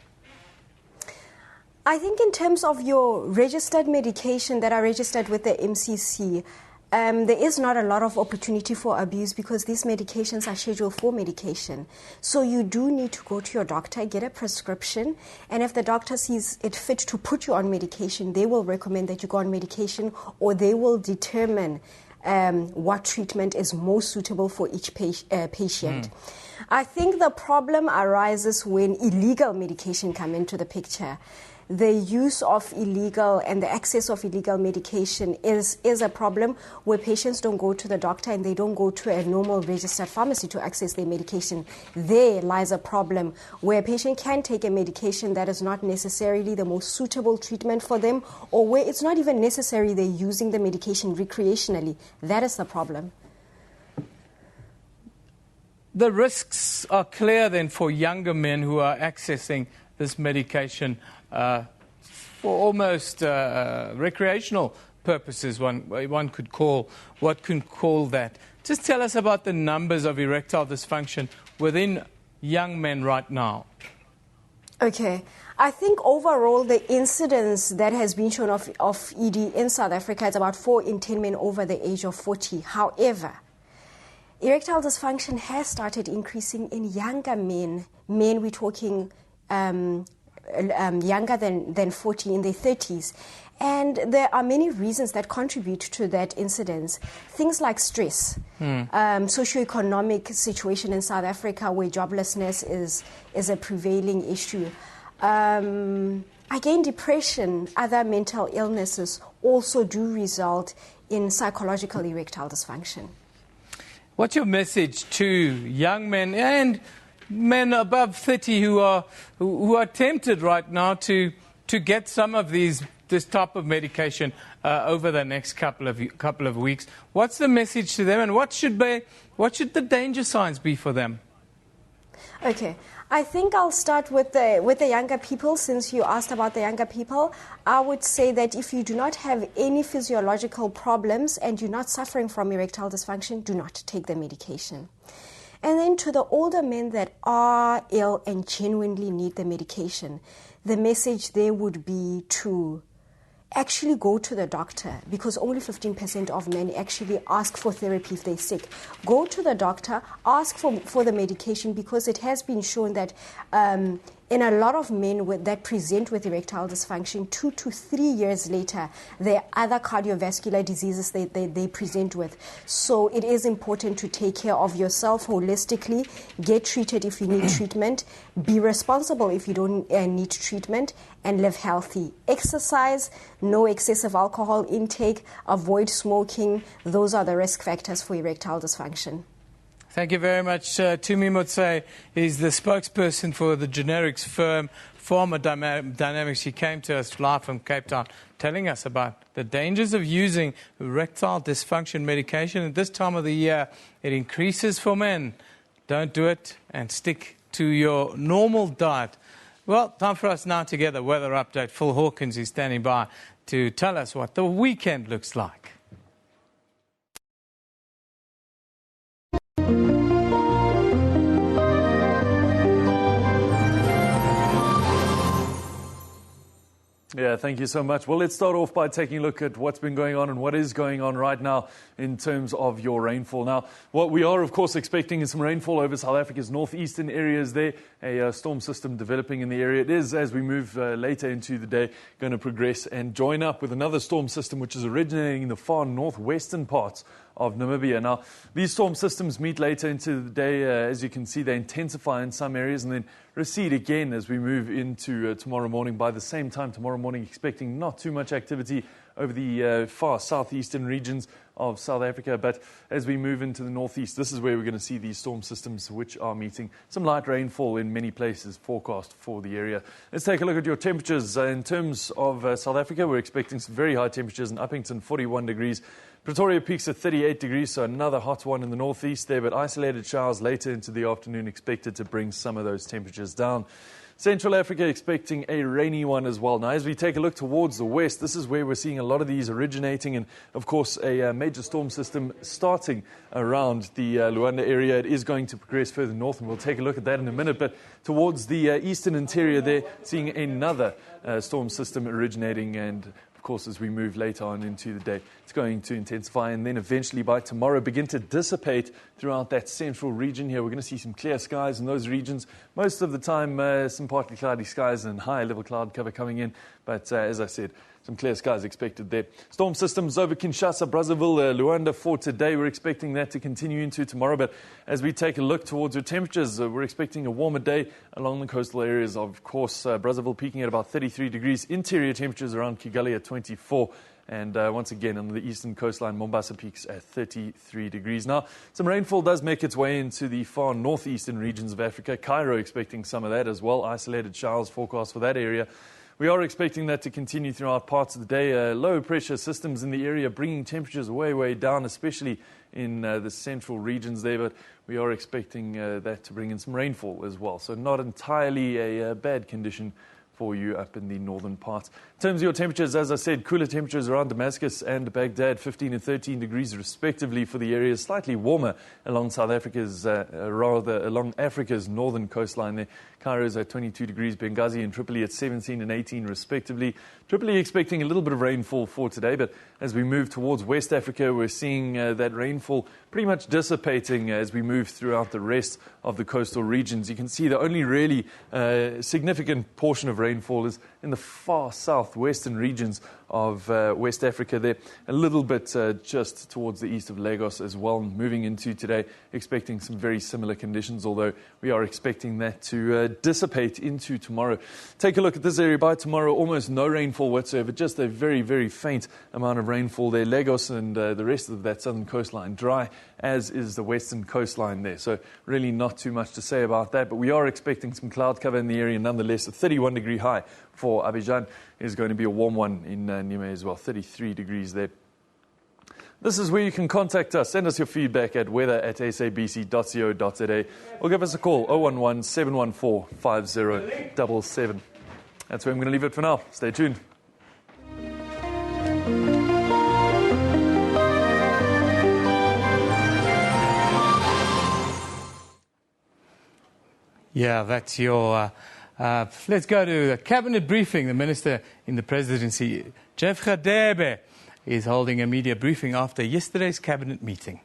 I think in terms of your registered medication that are registered with the MCC, there is not a lot of opportunity for abuse because these medications are Schedule 4 medication. So you do need to go to your doctor, get a prescription, and if the doctor sees it fit to put you on medication, they will recommend that you go on medication, or they will determine what treatment is most suitable for each patient. I think the problem arises when illegal medication come into the picture. The use of illegal and the access of illegal medication is a problem where patients don't go to the doctor and they don't go to a normal registered pharmacy to access their medication. There lies a problem where a patient can take a medication that is not necessarily the most suitable treatment for them, or where it's not even necessary they're using the medication recreationally. That is the problem. The risks are clear then for younger men who are accessing this medication for almost recreational purposes, one could call that. Just tell us about the numbers of erectile dysfunction within young men right now. Okay. I think overall the incidence that has been shown of ED in South Africa is about 4 in 10 men over the age of 40. However, erectile dysfunction has started increasing in younger men. Men, we're talking younger than 40, in their 30s. And there are many reasons that contribute to that incidence. Things like stress, socioeconomic situation in South Africa where joblessness is a prevailing issue. Again, depression, other mental illnesses also do result in psychological erectile dysfunction. What's your message to young men and men above 30 who are tempted right now to get some of this type of medication over the next couple of weeks? What's the message to them, and what should the danger signs be for them? Okay, I think I'll start with the younger people. Since you asked about the younger people, I would say that if you do not have any physiological problems and you're not suffering from erectile dysfunction, do not take the medication. And then to the older men that are ill and genuinely need the medication, the message there would be to actually go to the doctor, because only 15% of men actually ask for therapy if they're sick. Go to the doctor, ask for the medication, because it has been shown that in a lot of men that present with erectile dysfunction, 2 to 3 years later, there are other cardiovascular diseases they present with. So it is important to take care of yourself holistically, get treated if you need treatment, be responsible if you don't need treatment, and live healthy. Exercise, no excessive alcohol intake, avoid smoking. Those are the risk factors for erectile dysfunction. Thank you very much. Tumi Motse is the spokesperson for the generics firm Pharmacodynamics. She came to us live from Cape Town telling us about the dangers of using erectile dysfunction medication. At this time of the year, it increases for men. Don't do it, and stick to your normal diet. Well, time for us now to get the weather update. Phil Hawkins is standing by to tell us what the weekend looks like. Yeah, thank you so much. Well, let's start off by taking a look at what's been going on and what is going on right now in terms of your rainfall. Now, what we are, of course, expecting is some rainfall over South Africa's northeastern areas there, a storm system developing in the area. It is, as we move later into the day, going to progress and join up with another storm system which is originating in the far northwestern parts of Namibia. Now, these storm systems meet later into the day. As you can see, they intensify in some areas and then recede again as we move into tomorrow morning. By the same time, tomorrow morning, expecting not too much activity over the far southeastern regions of South Africa. But as we move into the northeast, this is where we're going to see these storm systems which are meeting some light rainfall in many places forecast for the area. Let's take a look at your temperatures. In terms of South Africa, we're expecting some very high temperatures in Uppington, 41 degrees. Pretoria peaks at 38 degrees, so another hot one in the northeast there, but isolated showers later into the afternoon expected to bring some of those temperatures down. Central Africa expecting a rainy one as well. Now, as we take a look towards the west, this is where we're seeing a lot of these originating and, of course, a major storm system starting around the Luanda area. It is going to progress further north, and we'll take a look at that in a minute. But towards the eastern interior there, seeing another storm system originating, and of course, as we move later on into the day, it's going to intensify and then eventually by tomorrow begin to dissipate throughout that central region here. We're going to see some clear skies in those regions. Most of the time, some partly cloudy skies and high level cloud cover coming in. But as I said, some clear skies expected there. Storm systems over Kinshasa, Brazzaville, Luanda for today. We're expecting that to continue into tomorrow. But as we take a look towards your temperatures, we're expecting a warmer day along the coastal areas. Of course, Brazzaville peaking at about 33 degrees. Interior temperatures around Kigali at 24. And once again, on the eastern coastline, Mombasa peaks at 33 degrees. Now, some rainfall does make its way into the far northeastern regions of Africa. Cairo expecting some of that as well. Isolated showers forecast for that area. We are expecting that to continue throughout parts of the day. Low pressure systems in the area bringing temperatures way, way down, especially in the central regions there. But we are expecting that to bring in some rainfall as well. So not entirely a bad condition for you up in the northern parts. In terms of your temperatures, as I said, cooler temperatures around Damascus and Baghdad, 15 and 13 degrees respectively for the areas. Slightly warmer along South Africa's, along Africa's northern coastline there. Cairo's at 22 degrees, Benghazi and Tripoli at 17 and 18 respectively. Tripoli expecting a little bit of rainfall for today, but as we move towards West Africa, we're seeing that rainfall pretty much dissipating as we move throughout the rest of the coastal regions. You can see the only really significant portion of rainfall is in the far southwestern regions of West Africa there. A little bit just towards the east of Lagos as well. Moving into today, expecting some very similar conditions, although we are expecting that to dissipate into tomorrow. Take a look at this area. By tomorrow, almost no rainfall whatsoever, just a very, very faint amount of rainfall there. Lagos and the rest of that southern coastline dry, as is the western coastline there. So really not too much to say about that, but we are expecting some cloud cover in the area nonetheless. A 31-degree high for Abidjan is going to be a warm one in Niamey as well, 33 degrees there. This is where you can contact us. Send us your feedback at weather@sabc.co.za or give us a call, 011-714-5077. That's where I'm going to leave it for now. Stay tuned. Yeah, that's your... let's go to a cabinet briefing. The minister in the presidency, Jeff Radebe, is holding a media briefing after yesterday's cabinet meeting.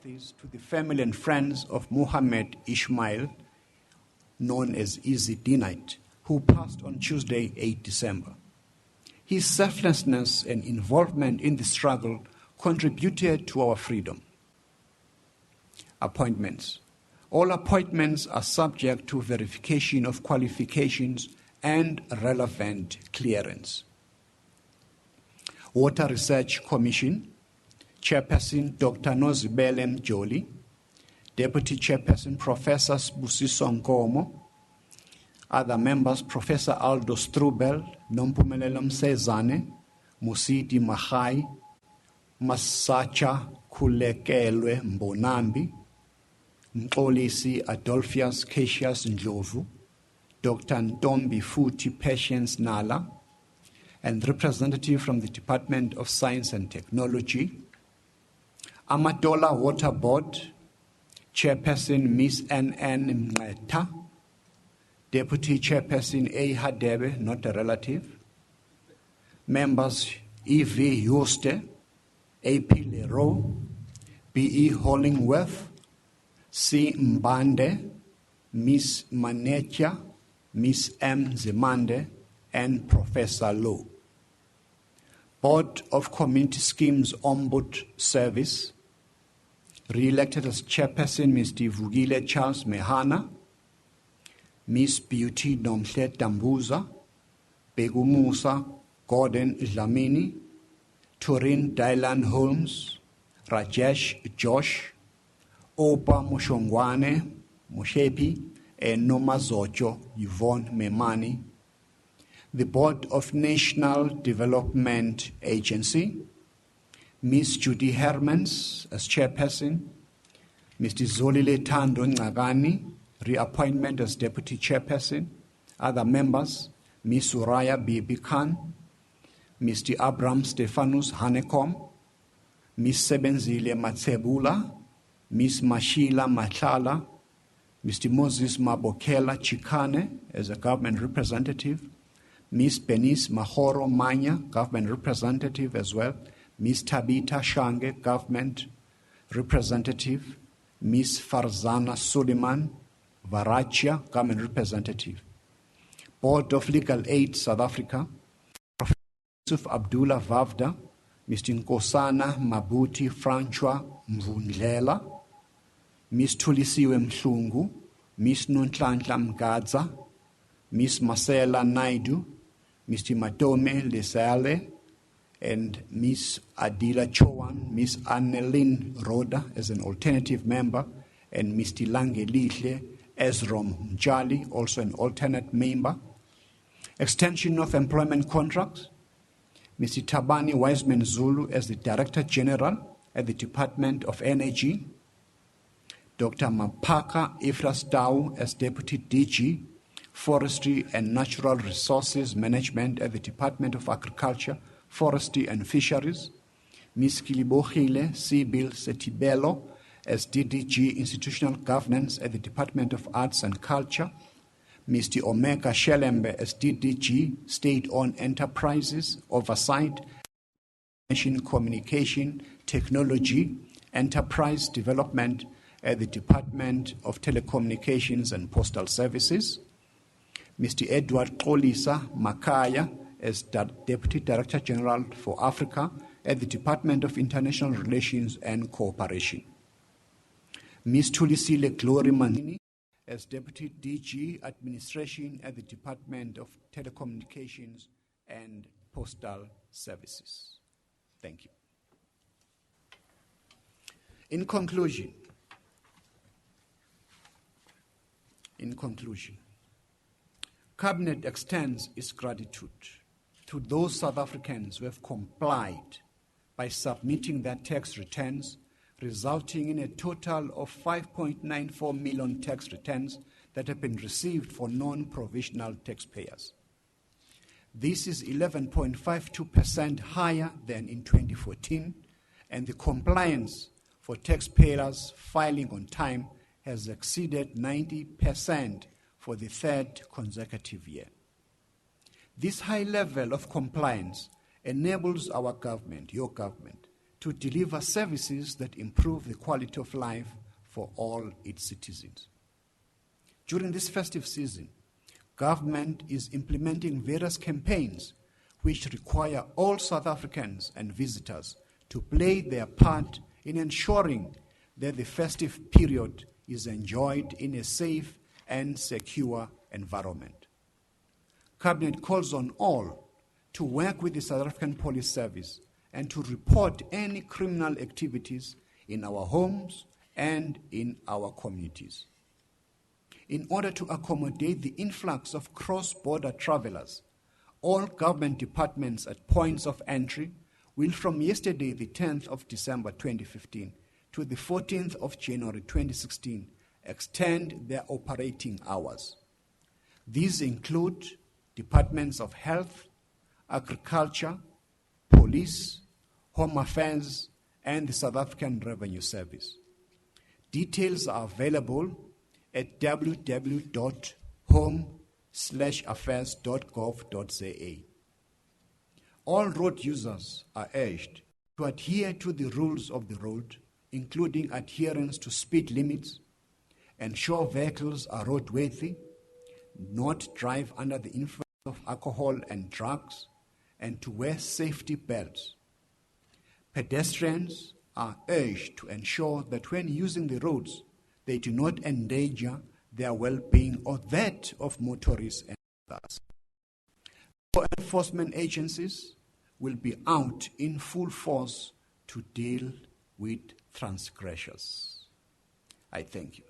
To the family and friends of Mohammed Ismail, known as Izzydinite, who passed on Tuesday, 8 December. His selflessness and involvement in the struggle contributed to our freedom. Appointments. All appointments are subject to verification of qualifications and relevant clearance. Water Research Commission, Chairperson Dr. Nozibele Mjoli, Deputy Chairperson Professor Sibusiso Nkomo, other members Professor Aldo Strubel, Nompumelelo Msezane, Musidi Mahai, Masacha Kulekelwe Mbonambi, Mxolisi Adolphius Cassius Ndlovu, Dr. Ntombi Futi Patience Nala, and representative from the Department of Science and Technology, Amadola Water Board, Chairperson Miss N.N. Mngeta, Deputy Chairperson A. Hadebe, not a relative, Members E.V. Yuste, A.P. Leroux, B.E. Hollingworth, C. Mbande, Ms. Manecha, Ms. M. Zimande, and Professor Low. Board of Community Schemes Ombud Service, re-elected as chairperson Mr. Vugile Charles Mehana, Miss Beauty Nomhle Dambuza, Begumusa Gordon Dlamini, Turin Dylan Holmes, Rajesh Josh, Opa Mushongwane Mushepi, and Noma Zocho Yvonne Memani. The Board of National Development Agency, Miss Judy Hermans as chairperson, Mr. Zolile Tando Ngagani, reappointment as deputy chairperson. Other members, Miss Uraya Bibi Khan, Mr. Abraham Stephanus Hanekom, Miss Sebenzile Matsebula, Miss Mashila Matala, Mr. Moses Mabokela Chikane as a government representative, Miss Benis Mahoro Manya, government representative as well, Miss Tabita Shange, government representative, Miss Farzana Suleiman Varachia, government representative. Board of Legal Aid South Africa, Professor Yusuf Abdullah Vavda, Mr. Nkosana Mabuti Francois Mvundlela, Miss Tulisiwe Mhlungu, Miss Nonhlanhla Mgadza, Miss Marcela Naidu, Mr. Matome Lesale, and Miss Adila Chowan, Miss Annelyn Roda as an alternative member, and Mr. Lange Lihle Ezrom Mjali, also an alternate member. Extension of employment contracts, Mr. Tabani Wiseman Zulu as the Director General at the Department of Energy, Dr. Mapaka Ifras Dau as Deputy DG, Forestry and Natural Resources Management at the Department of Agriculture, Forestry and Fisheries, Ms. Kilibohile Sibyl Setibelo as DDG Institutional Governance at the Department of Arts and Culture, Mr. Omeka Shelembe as DDG State-Owned Enterprises, Oversight, Communication, Technology, Enterprise Development at the Department of Telecommunications and Postal Services, Mr. Edward Kolisa Makaya as Deputy Director General for Africa at the Department of International Relations and Cooperation, Ms. Tulisile Glory Manini as Deputy DG Administration at the Department of Telecommunications and Postal Services. Thank you. In conclusion, Cabinet extends its gratitude to those South Africans who have complied by submitting their tax returns, resulting in a total of 5.94 million tax returns that have been received for non-provisional taxpayers. This is 11.52% higher than in 2014, and the compliance for taxpayers filing on time has exceeded 90% for the third consecutive year. This high level of compliance enables our government, your government, to deliver services that improve the quality of life for all its citizens. During this festive season, government is implementing various campaigns which require all South Africans and visitors to play their part in ensuring that the festive period is enjoyed in a safe and secure environment. Cabinet calls on all to work with the South African Police Service and to report any criminal activities in our homes and in our communities. In order to accommodate the influx of cross-border travelers, all government departments at points of entry will from yesterday, the 10th of December 2015, to the 14th of January 2016, extend their operating hours. These include Departments of Health, Agriculture, Police, Home Affairs, and the South African Revenue Service. Details are available at www.home/affairs.gov.za. all road users are urged to adhere to the rules of the road, including adherence to speed limits, ensure vehicles are roadworthy, not drive under the influence of alcohol and drugs, and to wear safety belts. Pedestrians are urged to ensure that when using the roads, they do not endanger their well-being or that of motorists and others. Law enforcement agencies will be out in full force to deal with transgressors. I thank you.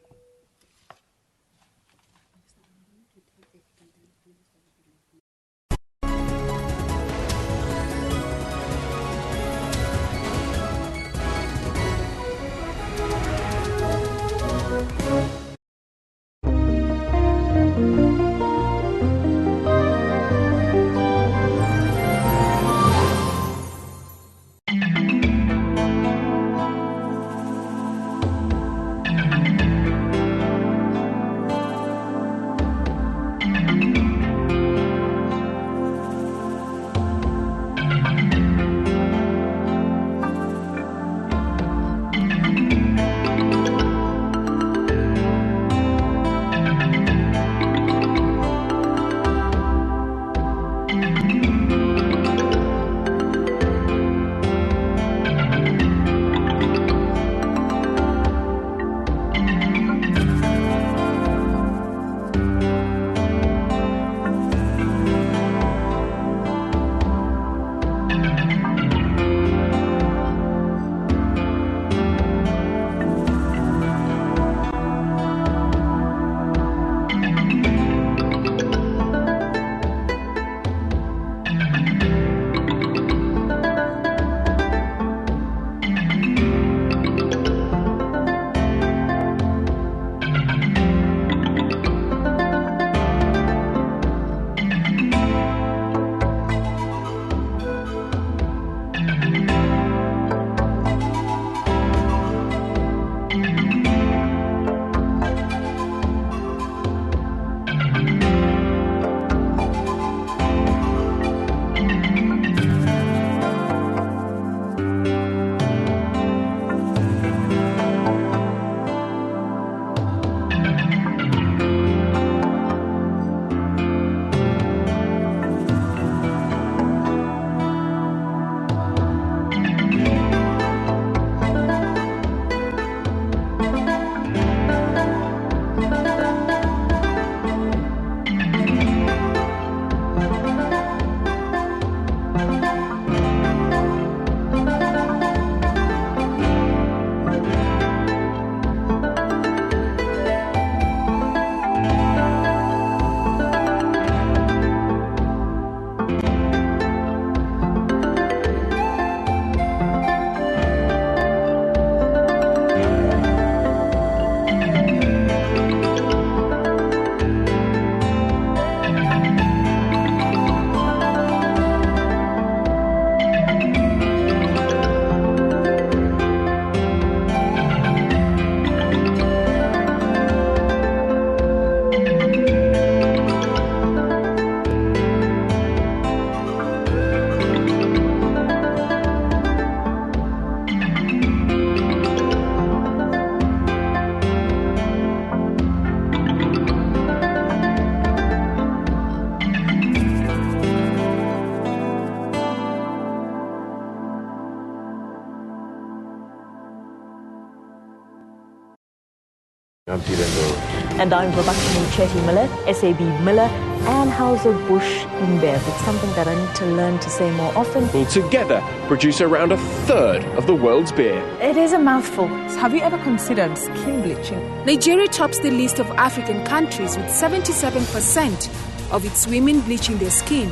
I'm Peter Ndoro. And I'm Babakini Chetty Miller, SAB Miller, and Hauser-Busch InBev. It's something that I need to learn to say more often. Will together produce around a third of the world's beer. It is a mouthful. Have you ever considered skin bleaching? Nigeria tops the list of African countries with 77% of its women bleaching their skin.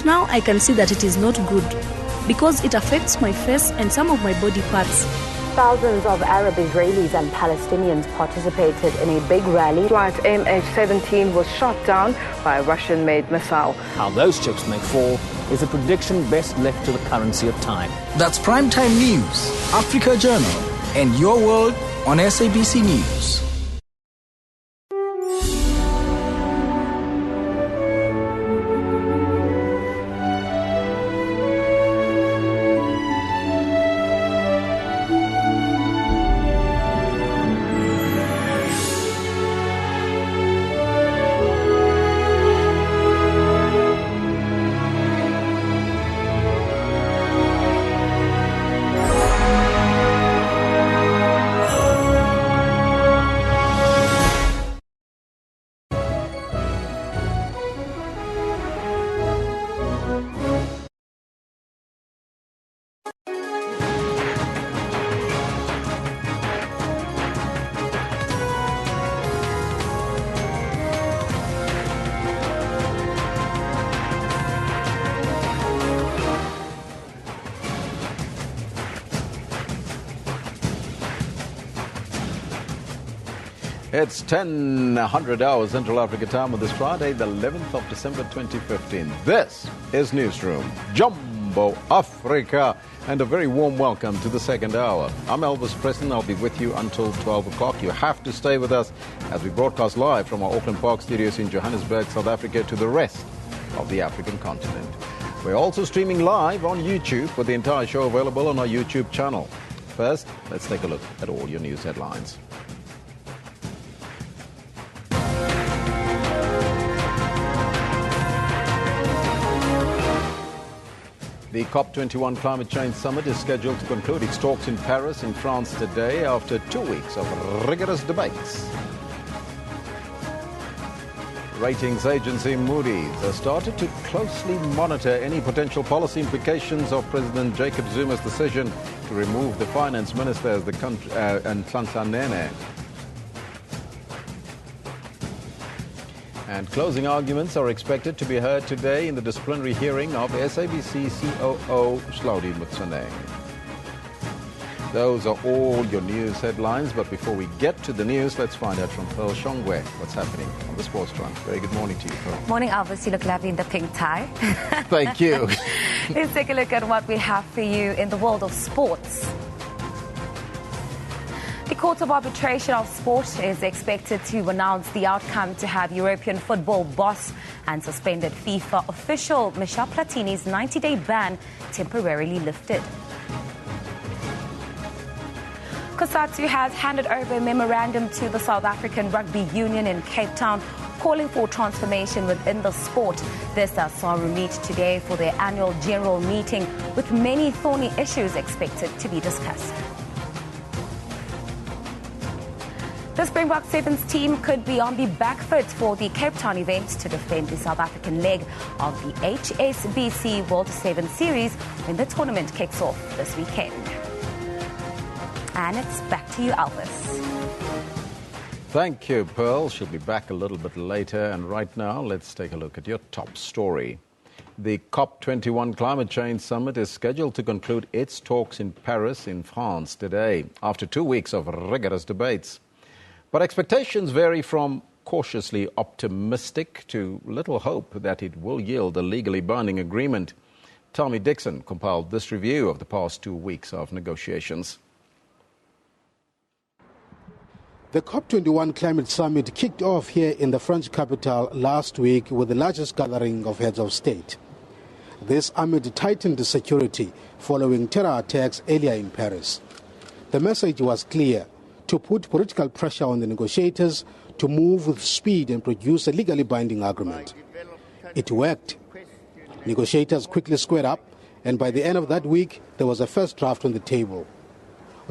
Now I can see that it is not good because it affects my face and some of my body parts. Thousands of Arab Israelis and Palestinians participated in a big rally. Flight MH17 was shot down by a Russian-made missile. How those chips may fall is a prediction best left to the currency of time. That's Primetime News, Africa Journal, and Your World on SABC News. It's 10:00 hours Central Africa time on this Friday, the 11th of December 2015. This is Newsroom, Jumbo Africa, and a very warm welcome to the second hour. I'm Elvis Preston. I'll be with you until 12 o'clock. You have to stay with us as we broadcast live from our Auckland Park studios in Johannesburg, South Africa, to the rest of the African continent. We're also streaming live on YouTube with the entire show available on our YouTube channel. First, let's take a look at all your news headlines. The COP21 Climate Change Summit is scheduled to conclude its talks in Paris in France today after 2 weeks of rigorous debates. Ratings agency Moody's has started to closely monitor any potential policy implications of President Jacob Zuma's decision to remove the finance minister as the country and Nhlanhla. And closing arguments are expected to be heard today in the disciplinary hearing of SABC COO Hlaudi Motsoeneng. Those are all your news headlines, but before we get to the news, let's find out from Pearl Shongwe what's happening on the sports front. Very good morning to you, Pearl. Morning, Elvis. You look lovely in the pink tie. Thank you. Let's take a look at what we have for you in the world of sports. The Court of Arbitration of Sport is expected to announce the outcome to have European football boss and suspended FIFA official Michel Platini's 90-day ban temporarily lifted. COSATU has handed over a memorandum to the South African Rugby Union in Cape Town calling for transformation within the sport. This as SARU meet today for their annual general meeting with many thorny issues expected to be discussed. The Springbok Sevens team could be on the back foot for the Cape Town event to defend the South African leg of the HSBC World Sevens Series when the tournament kicks off this weekend. And it's back to you, Elvis. Thank you, Pearl. She'll be back a little bit later. And right now, let's take a look at your top story. The COP21 Climate Change Summit is scheduled to conclude its talks in Paris in France today, after 2 weeks of rigorous debates. But expectations vary from cautiously optimistic to little hope that it will yield a legally binding agreement. Tommy Dixon compiled this review of the past 2 weeks of negotiations. The COP21 Climate Summit kicked off here in the French capital last week with the largest gathering of heads of state. This amid tightened security following terror attacks earlier in Paris. The message was clear: to put political pressure on the negotiators to move with speed and produce a legally binding agreement. It worked. Negotiators quickly squared up, and by the end of that week, there was a first draft on the table.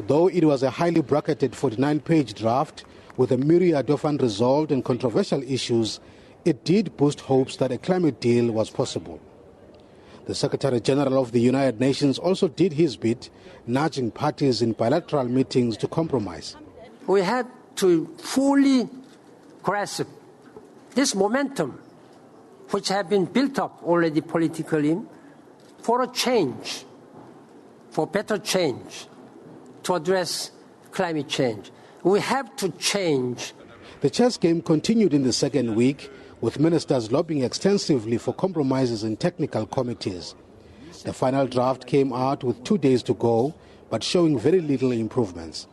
Though it was a highly bracketed 49-page draft with a myriad of unresolved and controversial issues, it did boost hopes that a climate deal was possible. The Secretary General of the United Nations also did his bit, nudging parties in bilateral meetings to compromise. We had to fully grasp this momentum, which had been built up already politically, for a change, for better change, to address climate change. We have to change. The chess game continued in the second week, with ministers lobbying extensively for compromises in technical committees. The final draft came out with 2 days to go, but showing very little improvements.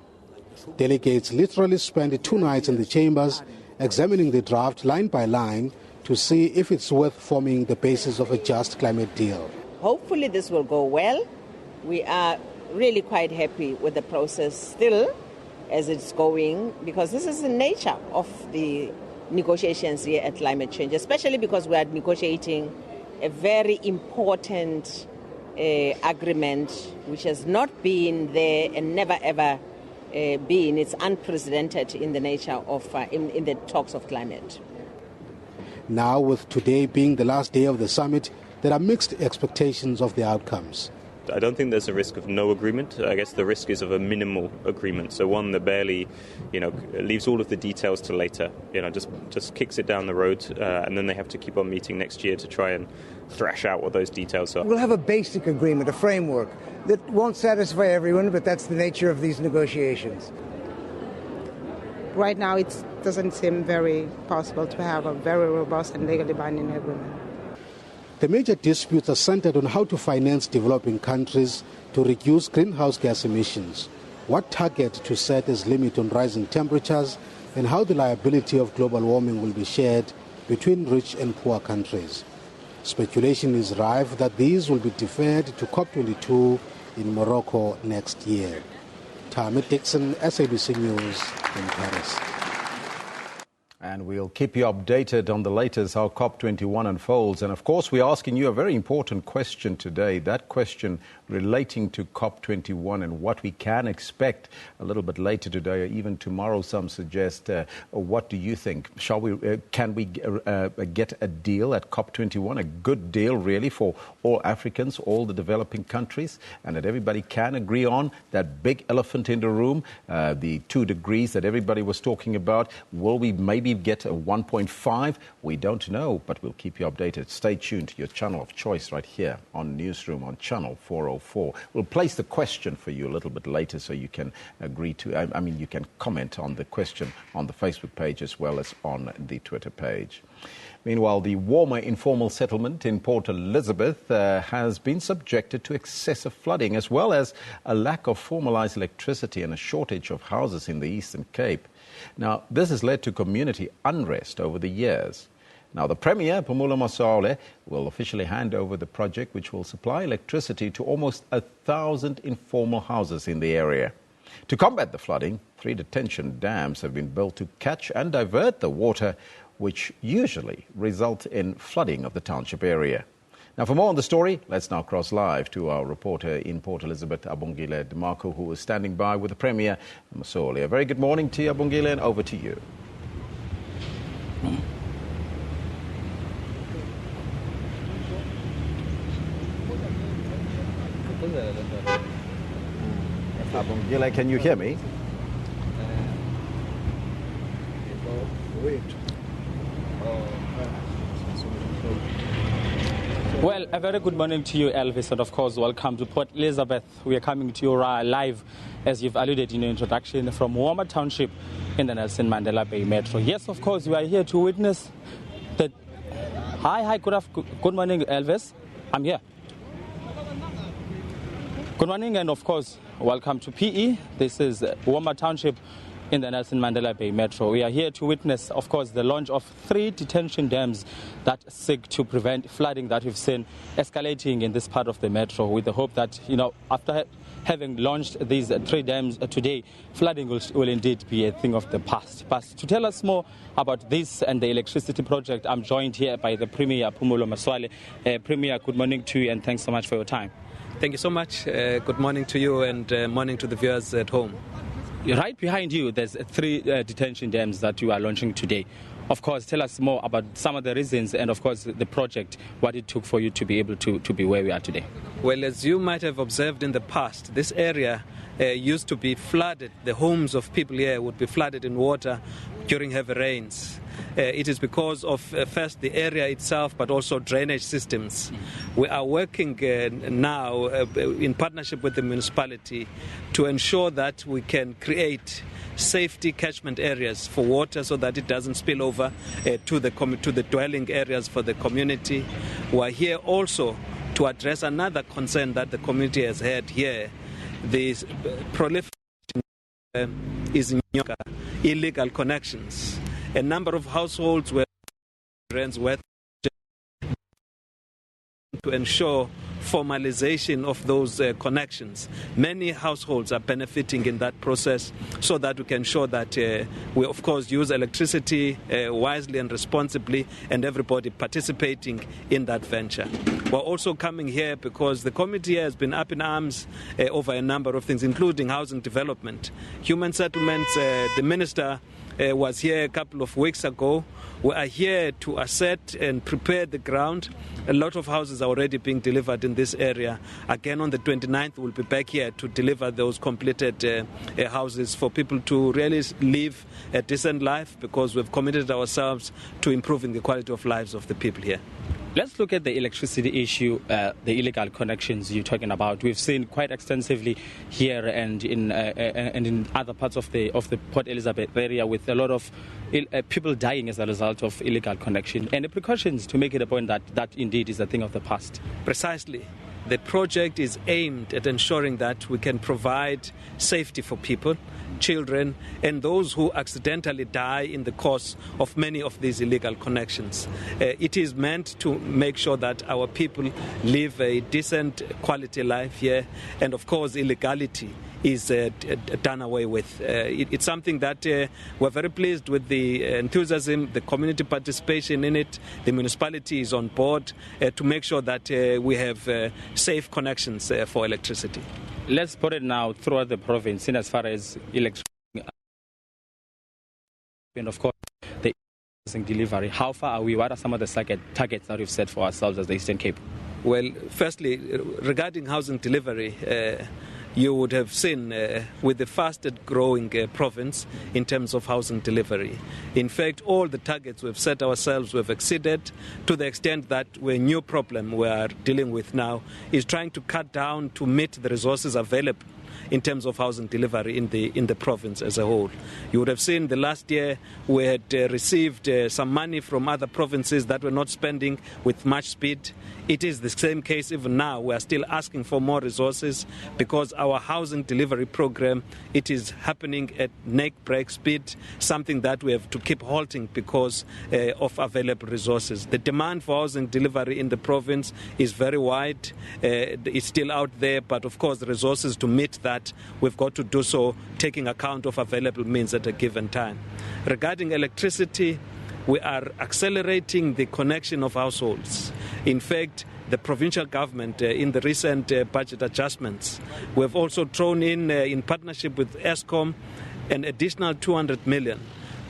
Delegates literally spent 2 nights in the chambers examining the draft line by line to see if it's worth forming the basis of a just climate deal. Hopefully this will go well. We are really quite happy with the process still as it's going, because this is the nature of the negotiations here at climate change, especially because we are negotiating a very important agreement which has not been there and never ever been. It's unprecedented in the nature of in the talks of climate. Now, with today being the last day of the summit, there are mixed expectations of the outcomes. I don't think there's a risk of no agreement. I guess the risk is of a minimal agreement. So one that barely, leaves all of the details to later. Just kicks it down the road, and then they have to keep on meeting next year to try and thrash out what those details are. We'll have a basic agreement, a framework that won't satisfy everyone, but that's the nature of these negotiations. right now it doesn't seem very possible to have a very robust and legally binding agreement. The major disputes are centered on how to finance developing countries to reduce greenhouse gas emissions, what target to set as limit on rising temperatures, and how the liability of global warming will be shared between rich and poor countries. Speculation is rife that these will be deferred to COP22 in Morocco next year. Tammy Dixon, SABC News in Paris. And we'll keep you updated on the latest, how COP21 unfolds. And of course, we're asking you a very important question today, that question relating to COP21 and what we can expect a little bit later today or even tomorrow. Some suggest, what do you think? Can we get a deal at COP21, a good deal really for all Africans, all the developing countries, and that everybody can agree on that big elephant in the room, the 2 degrees that everybody was talking about? Will we maybe get a 1.5? We don't know, but we'll keep you updated. Stay tuned to your channel of choice right here on Newsroom on channel 404. We'll place the question for you a little bit later so you can agree to, you can comment on the question on the Facebook page as well as on the Twitter page. Meanwhile, the warmer informal settlement in Port Elizabeth has been subjected to excessive flooding as well as a lack of formalized electricity and a shortage of houses in the Eastern Cape. Now, this has led to community unrest over the years. Now, the Premier, Phumulo Masualle, will officially hand over the project, which will supply electricity to almost 1,000 informal houses in the area. To combat the flooding, 3 detention dams have been built to catch and divert the water, which usually result in flooding of the township area. Now, for more on the story, let's now cross live to our reporter in Port Elizabeth, Abongile DeMarco, who is standing by with the Premier, Masualle. A very good morning to you, Abongile, and over to you. Abongile, can you hear me? Well, a very good morning to you, Elvis, and of course, welcome to Port Elizabeth. We are coming to you live, as you've alluded in your introduction, from Warmer Township in the Nelson Mandela Bay Metro. Yes, of course, we are here to witness the... Hi, good morning, Elvis. I'm here. Good morning, and of course, welcome to PE. This is Warmer Township in the Nelson Mandela Bay Metro. We are here to witness, of course, the launch of 3 detention dams that seek to prevent flooding that we've seen escalating in this part of the metro, with the hope that, after having launched these 3 dams today, flooding will indeed be a thing of the past. But to tell us more about this and the electricity project, I'm joined here by the Premier, Phumulo Masualle. Premier, good morning to you, and thanks so much for your time. Thank you so much. Good morning to you, and morning to the viewers at home. Right behind you, there's 3 detention dams that you are launching today. Of course, tell us more about some of the reasons and, of course, the project, what it took for you to be able to be where we are today. Well, as you might have observed in the past, this area used to be flooded. The homes of people here would be flooded in water during heavy rains. It is because of, first, the area itself, but also drainage systems. We are working now in partnership with the municipality to ensure that we can create safety catchment areas for water so that it doesn't spill over to the dwelling areas for the community. We are here also to address another concern that the community has had here. This proliferation is illegal connections. A number of households were to ensure formalization of those connections. Many households are benefiting in that process so that we can ensure that we, of course, use electricity wisely and responsibly, and everybody participating in that venture. We're also coming here because the committee has been up in arms over a number of things, including housing development, human settlements. The minister was here a couple of weeks ago. We are here to assess and prepare the ground. A lot of houses are already being delivered in this area. Again, on the 29th, we'll be back here to deliver those completed houses for people to really live a decent life, because we've committed ourselves to improving the quality of lives of the people here. Let's look at the electricity issue, the illegal connections you're talking about. We've seen quite extensively here and in other parts of the Port Elizabeth area, with a lot of people dying as a result of illegal connection. And the precautions to make it a point that indeed is a thing of the past. Precisely. The project is aimed at ensuring that we can provide safety for people, children, and those who accidentally die in the course of many of these illegal connections. It is meant to make sure that our people live a decent quality life here, and of course illegality is done away with. It's something that we're very pleased with the enthusiasm, the community participation in it. The municipality is on board to make sure that we have safe connections for electricity. Let's put it now throughout the province in as far as electricity and of course the delivery. How far are we? What are some of the targets that we've set for ourselves as the Eastern Cape? Well, firstly, regarding housing delivery, you would have seen with the fastest growing province in terms of housing delivery. In fact, all the targets we've set ourselves, we've exceeded, to the extent that a new problem we are dealing with now is trying to cut down to meet the resources available in terms of housing delivery in the province as a whole. You would have seen the last year we had received some money from other provinces that were not spending with much speed. It is the same case even now. We are still asking for more resources because our housing delivery program, it is happening at neck-break speed, something that we have to keep halting because of available resources. The demand for housing delivery in the province is very wide. It's still out there, but of course the resources to meet that, we've got to do so taking account of available means at a given time. Regarding electricity, we are accelerating the connection of households. In fact, the provincial government, in the recent budget adjustments, we have also thrown in partnership with Eskom, an additional 200 million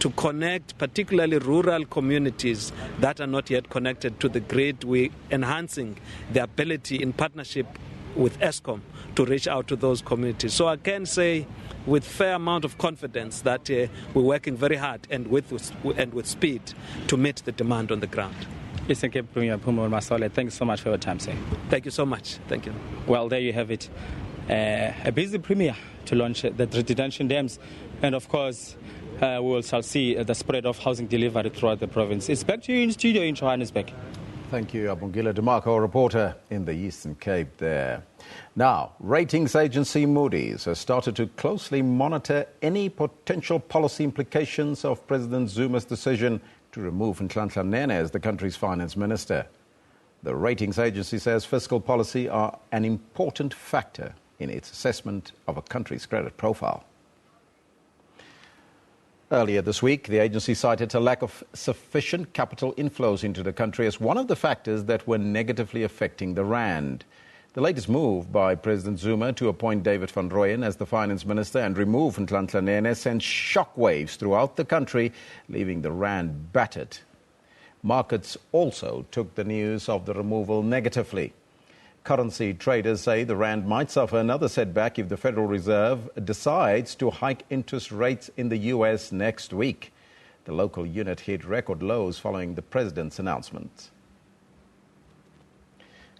to connect particularly rural communities that are not yet connected to the grid. We're enhancing the ability in partnership with Eskom to reach out to those communities. So I can say with fair amount of confidence that we're working very hard and with speed to meet the demand on the ground. Eastern Cape Premier Phumulo Masole, thanks so much for your time, sir. Thank you so much. Thank you. Well, there you have it. A busy premier to launch the detention dams, and of course we shall see the spread of housing delivery throughout the province. It's back to you in studio in Johannesburg. Thank you, Abongile DeMarco, reporter in the Eastern Cape there. Now, ratings agency Moody's has started to closely monitor any potential policy implications of President Zuma's decision to remove Nhlanhla Nene as the country's finance minister. The ratings agency says fiscal policy are an important factor in its assessment of a country's credit profile. Earlier this week, the agency cited a lack of sufficient capital inflows into the country as one of the factors that were negatively affecting the rand. The latest move by President Zuma to appoint David van Rooyen as the finance minister and remove Nhlanhla Nene sent shockwaves throughout the country, leaving the rand battered. Markets also took the news of the removal negatively. Currency traders say the rand might suffer another setback if the Federal Reserve decides to hike interest rates in the US next week. The local unit hit record lows following the president's announcement.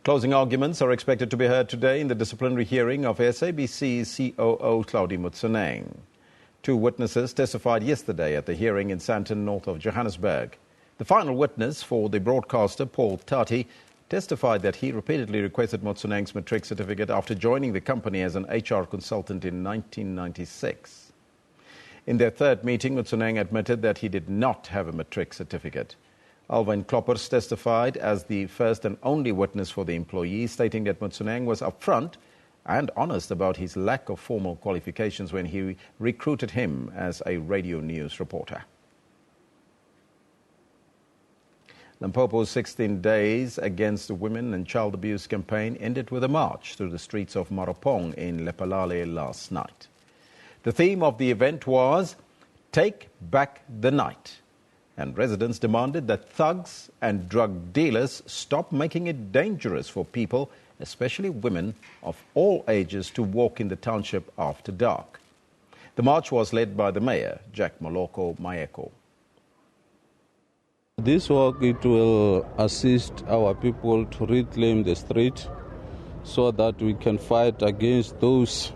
Closing arguments are expected to be heard today in the disciplinary hearing of SABC's COO Claudie Motsoeneng. Two witnesses testified yesterday at the hearing in Sandton, north of Johannesburg. The final witness for the broadcaster, Paul Tati, testified that he repeatedly requested Motsoeneng's matric certificate after joining the company as an HR consultant in 1996. In their third meeting, Motsoeneng admitted that he did not have a matric certificate. Alwyn Kloppers testified as the first and only witness for the employee, stating that Motsoeneng was upfront and honest about his lack of formal qualifications when he recruited him as a radio news reporter. Limpopo's 16 Days Against Women and Child Abuse campaign ended with a march through the streets of Maropong in Lephalale last night. The theme of the event was Take Back the Night, and residents demanded that thugs and drug dealers stop making it dangerous for people, especially women of all ages, to walk in the township after dark. The march was led by the mayor, Jack Moloko Mayeko. This work, it will assist our people to reclaim the street so that we can fight against those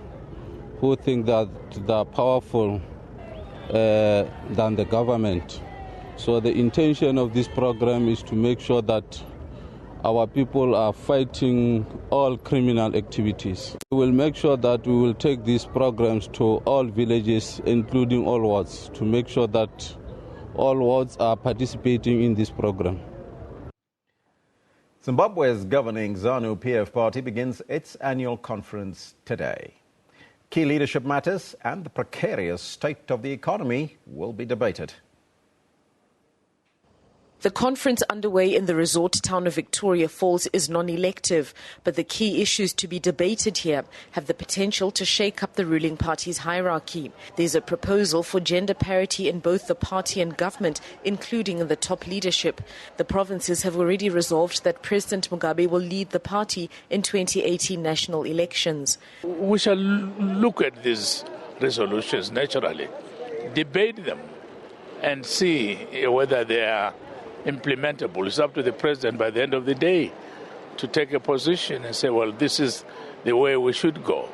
who think that they are powerful than the government. So the intention of this program is to make sure that our people are fighting all criminal activities. We will make sure that we will take these programs to all villages, including all wards, to make sure that all wards are participating in this program. Zimbabwe's governing ZANU-PF party begins its annual conference today. Key leadership matters and the precarious state of the economy will be debated. The conference underway in the resort town of Victoria Falls is non-elective, but the key issues to be debated here have the potential to shake up the ruling party's hierarchy. There's a proposal for gender parity in both the party and government, including in the top leadership. The provinces have already resolved that President Mugabe will lead the party in 2018 national elections. We shall look at these resolutions naturally, debate them, and see whether they are implementable. It's up to the president by the end of the day to take a position and say, well, this is the way we should go.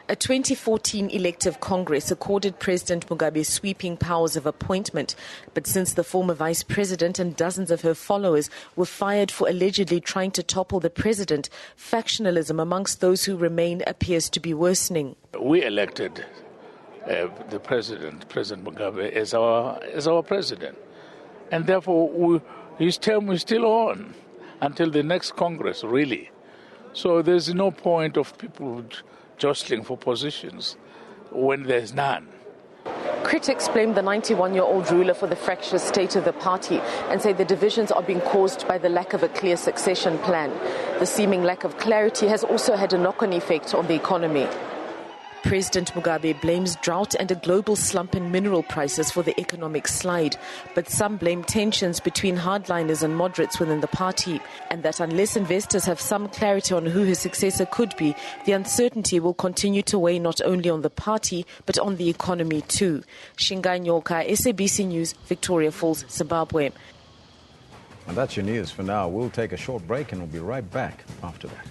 A 2014 elective Congress accorded President Mugabe sweeping powers of appointment, but since the former vice president and dozens of her followers were fired for allegedly trying to topple the president, factionalism amongst those who remain appears to be worsening. We elected the President Mugabe, as our president. And therefore, his term is still on until the next Congress, really. So there's no point of people jostling for positions when there's none. Critics blame the 91-year-old ruler for the fractious state of the party and say the divisions are being caused by the lack of a clear succession plan. The seeming lack of clarity has also had a knock-on effect on the economy. President Mugabe blames drought and a global slump in mineral prices for the economic slide, but some blame tensions between hardliners and moderates within the party, and that unless investors have some clarity on who his successor could be, the uncertainty will continue to weigh not only on the party, but on the economy too. Shingai Nyoka, SABC News, Victoria Falls, Zimbabwe. And that's your news for now. We'll take a short break and we'll be right back after that.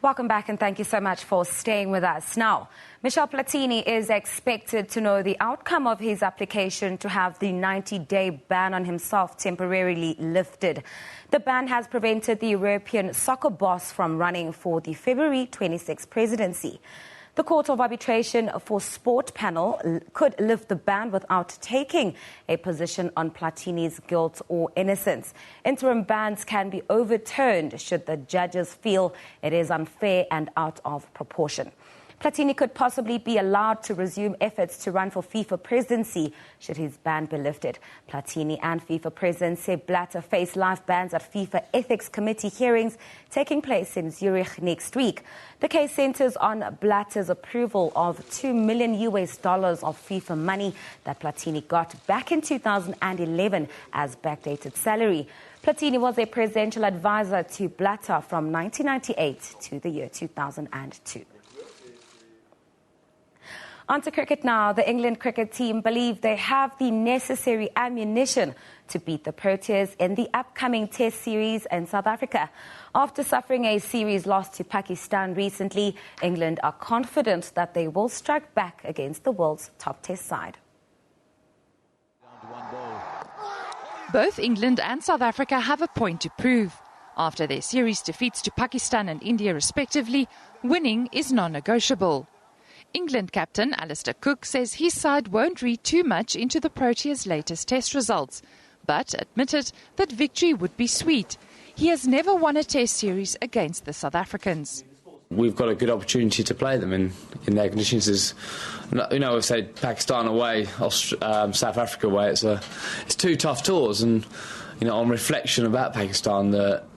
Welcome back and thank you so much for staying with us. Now, Michel Platini is expected to know the outcome of his application to have the 90-day ban on himself temporarily lifted. The ban has prevented the European soccer boss from running for the February 26 presidency. The Court of Arbitration for Sport panel could lift the ban without taking a position on Platini's guilt or innocence. Interim bans can be overturned should the judges feel it is unfair and out of proportion. Platini could possibly be allowed to resume efforts to run for FIFA presidency should his ban be lifted. Platini and FIFA President Sepp Blatter face life bans at FIFA Ethics Committee hearings taking place in Zurich next week. The case centers on Blatter's approval of $2 million of FIFA money that Platini got back in 2011 as backdated salary. Platini was a presidential advisor to Blatter from 1998 to the year 2002. On to cricket now. The England cricket team believe they have the necessary ammunition to beat the Proteas in the upcoming Test series in South Africa. After suffering a series loss to Pakistan recently, England are confident that they will strike back against the world's top Test side. Both England and South Africa have a point to prove. After their series defeats to Pakistan and India respectively, winning is non-negotiable. England captain Alistair Cook says his side won't read too much into the Proteas' latest Test results, but admitted that victory would be sweet. He has never won a Test series against the South Africans. We've got a good opportunity to play them in their conditions. We've said Pakistan away, South Africa away. It's two tough tours, and on reflection about Pakistan,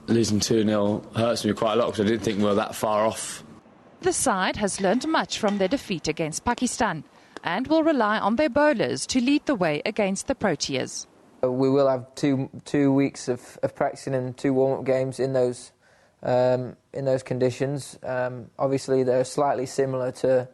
losing 2-0 hurts me quite a lot because I didn't think we were that far off. The side has learned much from their defeat against Pakistan and will rely on their bowlers to lead the way against the Proteas. We will have two weeks of practicing and 2 warm-up games in those conditions. Obviously, they're slightly similar to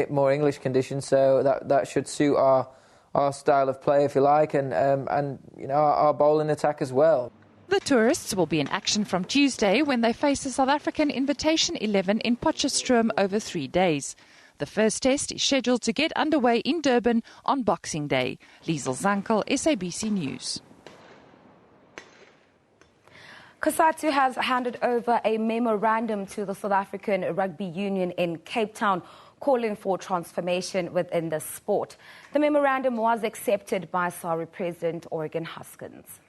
more English conditions, so that should suit our style of play, if you like, and our bowling attack as well. The tourists will be in action from Tuesday when they face the South African Invitation 11 in Potchefstroom over 3 days. The first test is scheduled to get underway in Durban on Boxing Day. Liesel Zankel, SABC News. COSATU has handed over a memorandum to the South African Rugby Union in Cape Town, calling for transformation within the sport. The memorandum was accepted by SARU President Oregon Hoskins.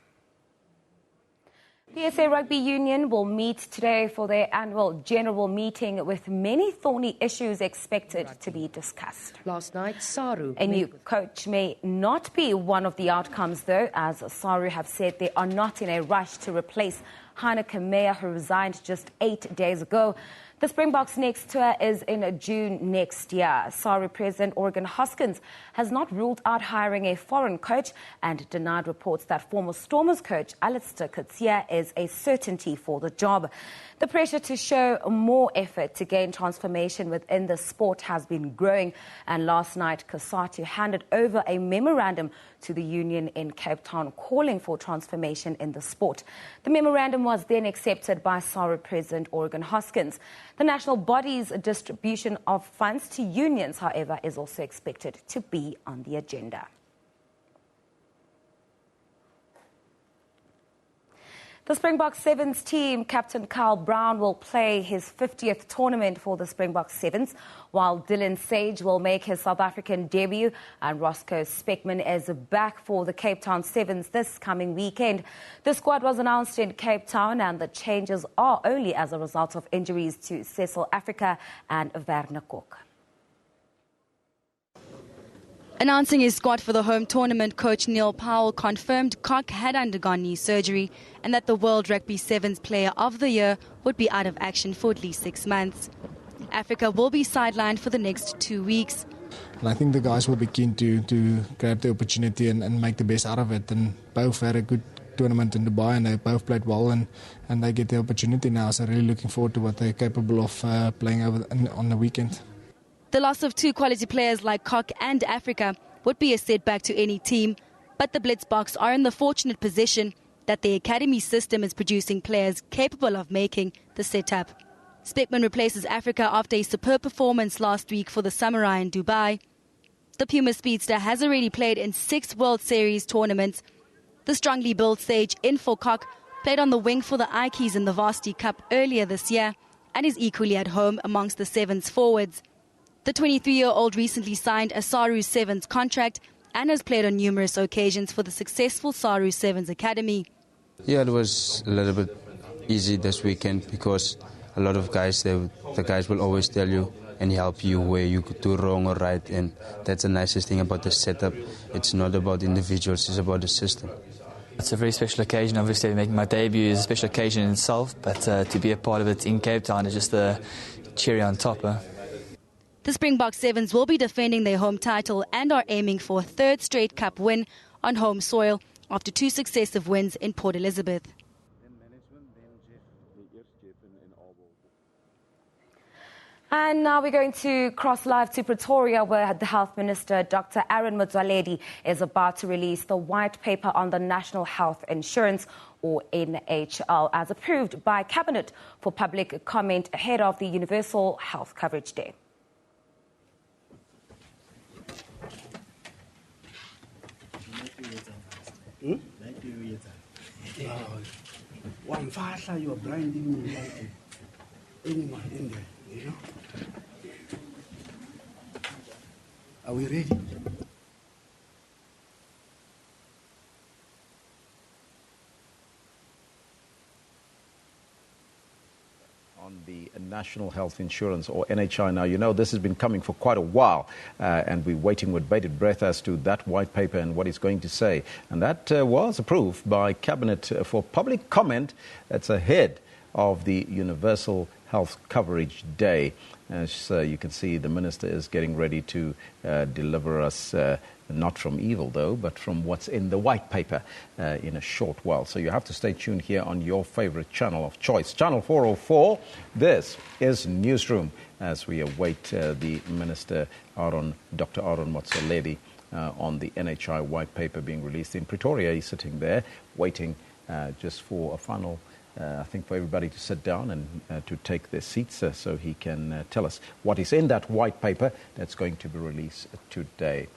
The SA Rugby Union will meet today for their annual general meeting with many thorny issues expected to be discussed. Last night, SARU... A new coach may not be one of the outcomes, though, as SARU have said they are not in a rush to replace Heineke Meyer, who resigned just 8 days ago. The Springboks' next tour is in June next year. SARU President Oregon Hoskins has not ruled out hiring a foreign coach and denied reports that former Stormers coach Alistair Coetzee is a certainty for the job. The pressure to show more effort to gain transformation within the sport has been growing, and last night COSATU handed over a memorandum to the union in Cape Town calling for transformation in the sport. The memorandum was then accepted by SARU President Oregon Hoskins. The national body's distribution of funds to unions, however, is also expected to be on the agenda. The Springbok Sevens team, Captain Kyle Brown, will play his 50th tournament for the Springbok Sevens, while Dylan Sage will make his South African debut, and Roscoe Speckman is back for the Cape Town Sevens this coming weekend. The squad was announced in Cape Town, and the changes are only as a result of injuries to Cecil Africa and Werner Kok. Announcing his squad for the home tournament, coach Neil Powell confirmed Kok had undergone knee surgery and that the World Rugby Sevens Player of the Year would be out of action for at least 6 months. Africa will be sidelined for the next 2 weeks. And I think the guys will be keen to grab the opportunity and make the best out of it. And both had a good tournament in Dubai and they both played well and they get the opportunity now. So really looking forward to what they're capable of playing on the weekend. The loss of 2 quality players like Kok and Africa would be a setback to any team, but the Blitzboks are in the fortunate position that the academy system is producing players capable of making the setup. Speckman replaces Africa after a superb performance last week for the Samurai in Dubai. The Puma Speedster has already played in 6 World Series tournaments. The strongly built Sage in for Kok played on the wing for the Ikeys in the Varsity Cup earlier this year and is equally at home amongst the Sevens forwards. The 23-year-old recently signed a SARU Sevens contract and has played on numerous occasions for the successful SARU Sevens Academy. Yeah, it was a little bit easy this weekend because a lot of guys, the guys will always tell you and help you where you could do wrong or right, and that's the nicest thing about the setup. It's not about individuals, it's about the system. It's a very special occasion. Obviously, making my debut is a special occasion in itself, but to be a part of it in Cape Town is just the cherry on top. The Springbok Sevens will be defending their home title and are aiming for a 3rd straight cup win on home soil after 2 successive wins in Port And now we're going to cross live to Pretoria, where the Health Minister, Dr. Aaron Motsoaledi, is about to release the white paper on the National Health Insurance, or NHL, as approved by Cabinet for public comment ahead of the Universal Health Coverage Day. One fast, you are blinding me like anyone in there, you know. Are we ready? On the National Health Insurance, or NHI. Now, you know, this has been coming for quite a while, and we're waiting with bated breath as to that white paper and what it's going to say. And that was approved by Cabinet for public comment. That's ahead of the Universal Health Coverage Day. As you can see, the Minister is getting ready to deliver us not from evil, though, but from what's in the white paper in a short while. So you have to stay tuned here on your favorite channel of choice, Channel 404. This is Newsroom, as we await the Minister, Dr. Aaron Motsoaledi, on the NHI white paper being released in Pretoria. He's sitting there waiting just for a final, I think, for everybody to sit down and to take their seats so he can tell us what is in that white paper that's going to be released today.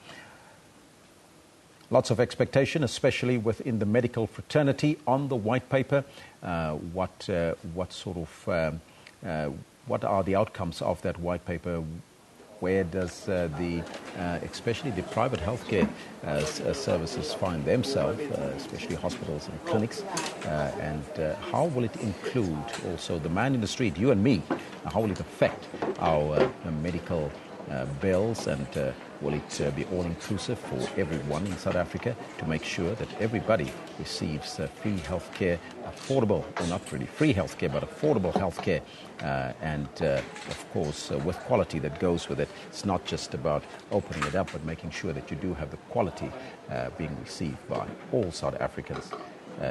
Lots of expectation, especially within the medical fraternity, on the white paper. What are the outcomes of that white paper? Where does especially the private healthcare services find themselves, especially hospitals and clinics? And how will it include also the man in the street, you and me? How will it affect our medical bills, and will it be all-inclusive for everyone in South Africa to make sure that everybody receives free healthcare, affordable, or not really free healthcare, but affordable healthcare, and of course with quality that goes with it. It's not just about opening it up, but making sure that you do have the quality being received by all South Africans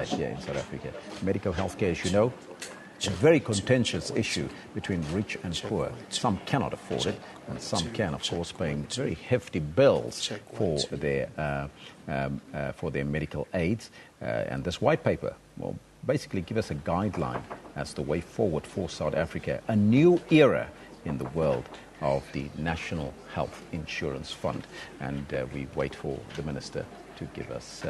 here in South Africa. Medical healthcare, as you know, it's a very contentious issue between rich and poor. Some cannot afford it, and some can, of course, paying very hefty bills for their medical aids. And this white paper will basically give us a guideline as the way forward for South Africa, a new era in the world of the National Health Insurance Fund. And we wait for the Minister to give us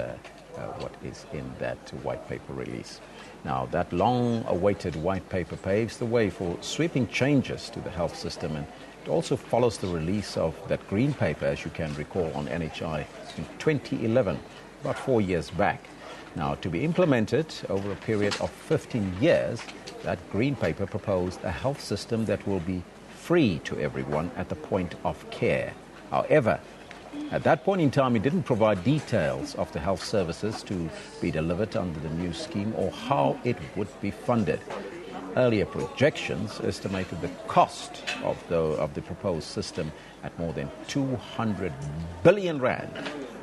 what is in that white paper release. Now, that long-awaited white paper paves the way for sweeping changes to the health system, and it also follows the release of that green paper, as you can recall, on NHI in 2011, about 4 years back. Now, to be implemented over a period of 15 years, that green paper proposed a health system that will be free to everyone at the point of care. However, at that point in time, it didn't provide details of the health services to be delivered under the new scheme or how it would be funded. Earlier projections estimated the cost of the proposed system at more than 200 billion rand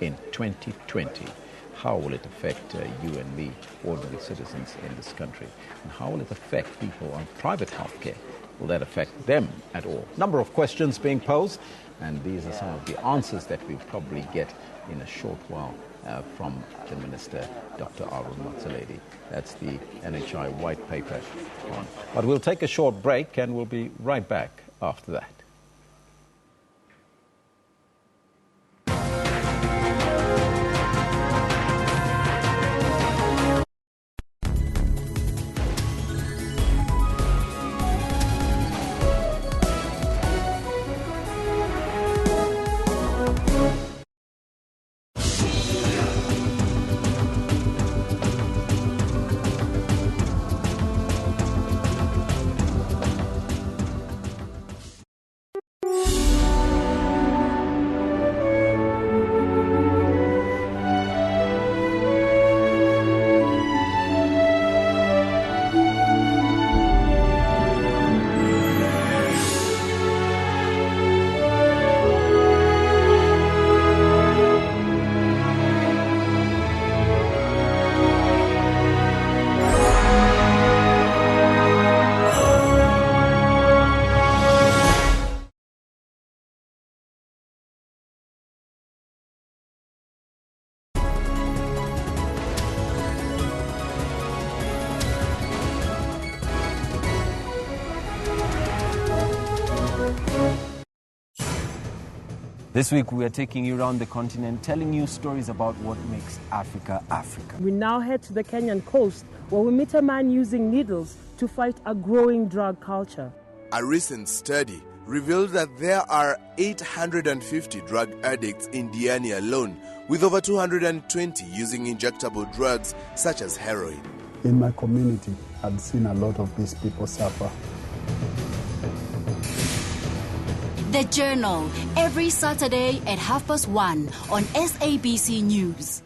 in 2020. How will it affect you and me, ordinary citizens in this country? And how will it affect people on private healthcare? Will that affect them at all? Number of questions being posed, and these are some of the answers that we'll probably get in a short while from the Minister, Dr. Aaron Motsoaledi. That's the NHI white paper on. But we'll take a short break, and we'll be right back after that. This week we are taking you around the continent, telling you stories about what makes Africa, Africa. We now head to the Kenyan coast, where we meet a man using needles to fight a growing drug culture. A recent study revealed that there are 850 drug addicts in Diani alone, with over 220 using injectable drugs such as heroin. In my community, I've seen a lot of these people suffer. The Journal, every Saturday at 1:30 on SABC News.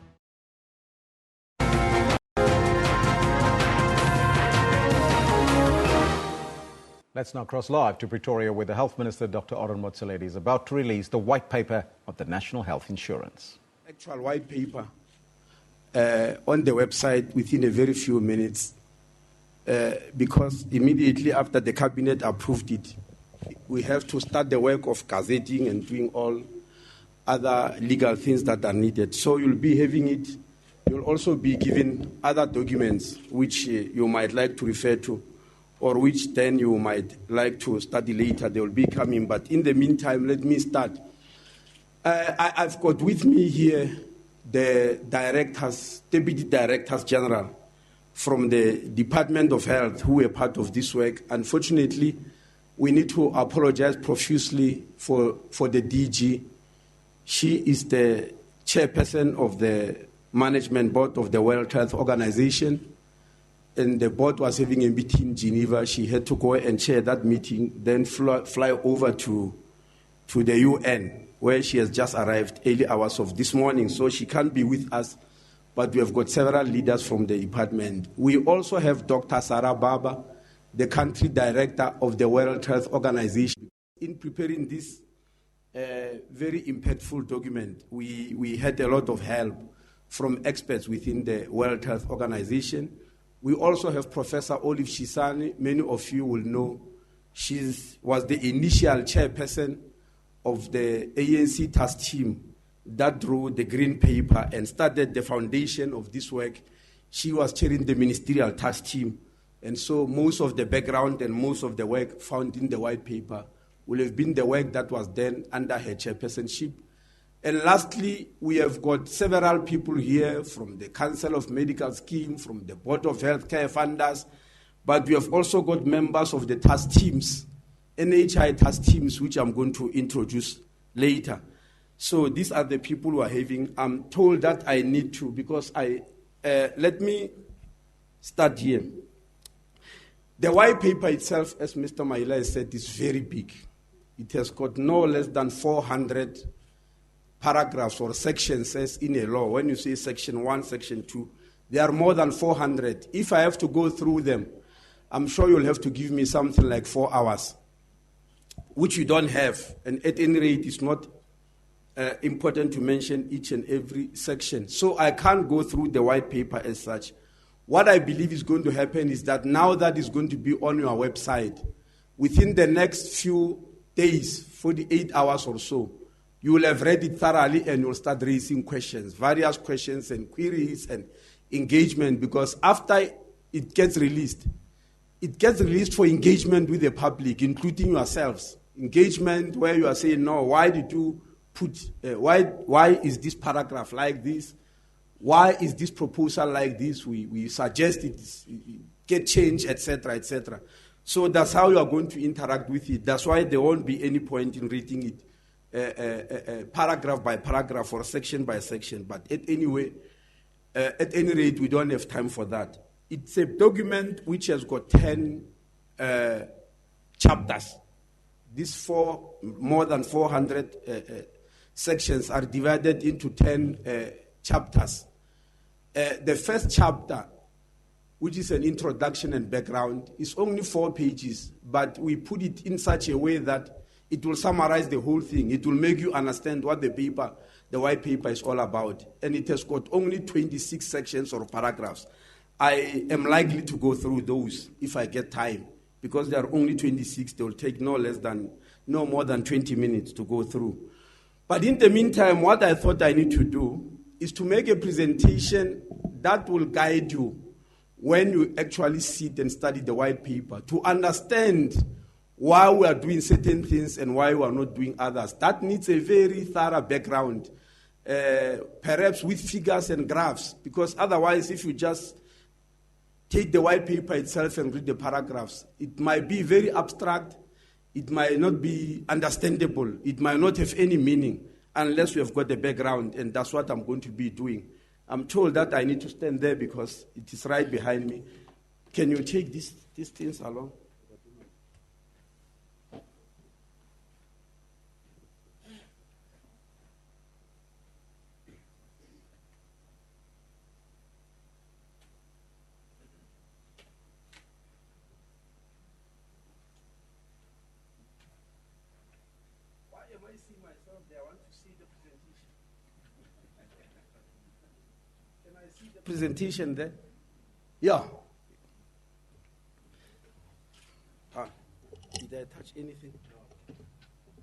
Let's now cross live to Pretoria, where the Health Minister, Dr. Oren Motsoaledi, is about to release the white paper of the National Health Insurance. Actual white paper on the website within a very few minutes, because immediately after the cabinet approved it, we have to start the work of gazetting and doing all other legal things that are needed. So you'll be having it. You'll also be given other documents which you might like to refer to, or which then you might like to study later. They will be coming. But in the meantime, let me start. I've got with me here the Deputy Directors General from the Department of Health who were part of this work. Unfortunately, we need to apologize profusely for the DG. She is the chairperson of the management board of the World Health Organization, and the board was having a meeting in Geneva. She had to go and chair that meeting, then fly over to the UN, where she has just arrived early hours of this morning, so she can't be with us, but we have got several leaders from the department. We also have Dr. Sarah Baba, the country director of the World Health Organization. In preparing this very impactful document, we had a lot of help from experts within the World Health Organization. We also have Professor Olive Shisani. Many of you will know she was the initial chairperson of the ANC task team that drew the green paper and started the foundation of this work. She was chairing the ministerial task team. And so most of the background and most of the work found in the white paper will have been the work that was done under her chairpersonship. And lastly, we have got several people here from the Council of Medical Scheme, from the Board of Healthcare Funders, but we have also got members of the task teams, NHI task teams, which I'm going to introduce later. So these are the people who are having. I'm told that I need to, because let me start here. The white paper itself, as Mr. Maila has said, is very big. It has got no less than 400 paragraphs or sections as in a law. When you say section 1, section 2, there are more than 400. If I have to go through them, I'm sure you'll have to give me something like 4 hours, which you don't have. And at any rate, it's not important to mention each and every section. So I can't go through the white paper as such. What I believe is going to happen is that now that is going to be on your website, within the next few days, 48 hours or so, you will have read it thoroughly and you'll start raising questions, various questions and queries and engagement, because after it gets released for engagement with the public, including yourselves. Engagement where you are saying, no, why did you put, why is this paragraph like this? Why is this proposal like this? We suggest it get changed, etc., etc. So that's how you are going to interact with it. That's why there won't be any point in reading it paragraph by paragraph or section by section. But at any rate, we don't have time for that. It's a document which has got 10 chapters. These more than 400 sections are divided into 10 chapters. The first chapter, which is an introduction and background, is only 4 pages, but we put it in such a way that it will summarize the whole thing. It will make you understand what the white paper is all about. And it has got only 26 sections or paragraphs. I am likely to go through those if I get time, because there are only 26. They will take no more than 20 minutes to go through. But in the meantime, what I thought I need to do is to make a presentation that will guide you when you actually sit and study the white paper, to understand why we are doing certain things and why we are not doing others. That needs a very thorough background, perhaps with figures and graphs, because otherwise if you just take the white paper itself and read the paragraphs, it might be very abstract, it might not be understandable, it might not have any meaning unless we have got the background, and that's what I'm going to be doing. I'm told that I need to stand there because it is right behind me. Can you take these things along? Presentation there? Yeah. Did I touch anything?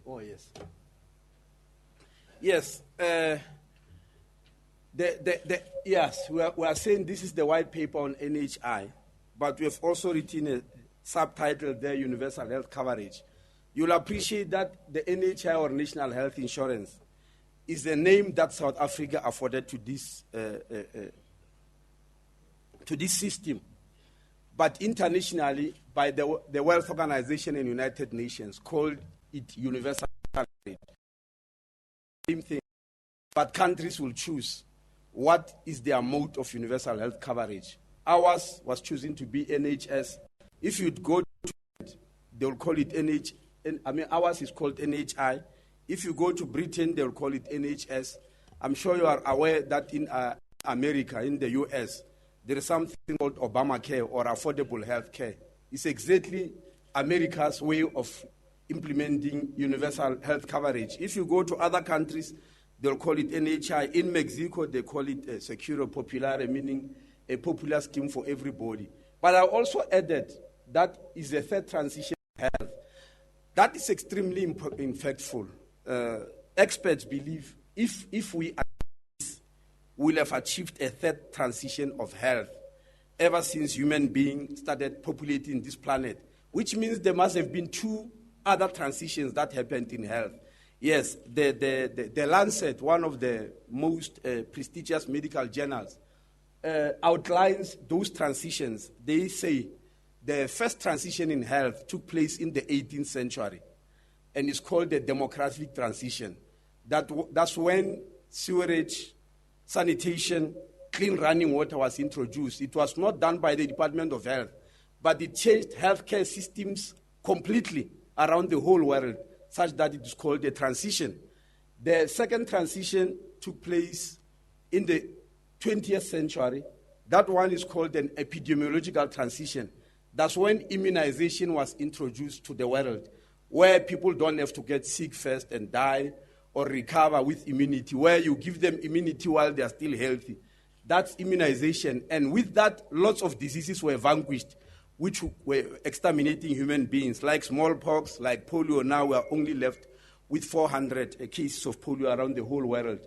Oh, yes. Yes. Yes, we are saying this is the white paper on NHI, but we have also written a subtitle there, Universal Health Coverage. You'll appreciate that the NHI, or National Health Insurance, is the name that South Africa afforded to this system. But internationally, by the Wealth Organization and United Nations, called it universal coverage. Same thing. But countries will choose what is their mode of universal health coverage. Ours was choosing to be NHS. If you'd go to it, they will call it ours is called NHI. If you go to Britain, they will call it NHS. I'm sure you are aware that in America, in the US, there is something called Obamacare, or affordable health care. It's exactly America's way of implementing universal health coverage. If you go to other countries, they'll call it NHI. In Mexico, they call it Seguro Popular, meaning a popular scheme for everybody. But I also added that is a third transition of health. That is extremely impactful. Experts believe if we will have achieved a third transition of health ever since human beings started populating this planet, which means there must have been two other transitions that happened in health. Yes, the Lancet, one of the most prestigious medical journals, outlines those transitions. They say the first transition in health took place in the 18th century, and it's called the democratic transition. That's when sewerage, sanitation, clean running water was introduced. It was not done by the Department of Health, but it changed healthcare systems completely around the whole world, such that it is called a transition. The second transition took place in the 20th century. That one is called an epidemiological transition. That's when immunization was introduced to the world, where people don't have to get sick first and die or recover with immunity, where you give them immunity while they are still healthy. That's immunization. And with that, lots of diseases were vanquished, which were exterminating human beings, like smallpox, like polio. Now we are only left with 400 cases of polio around the whole world.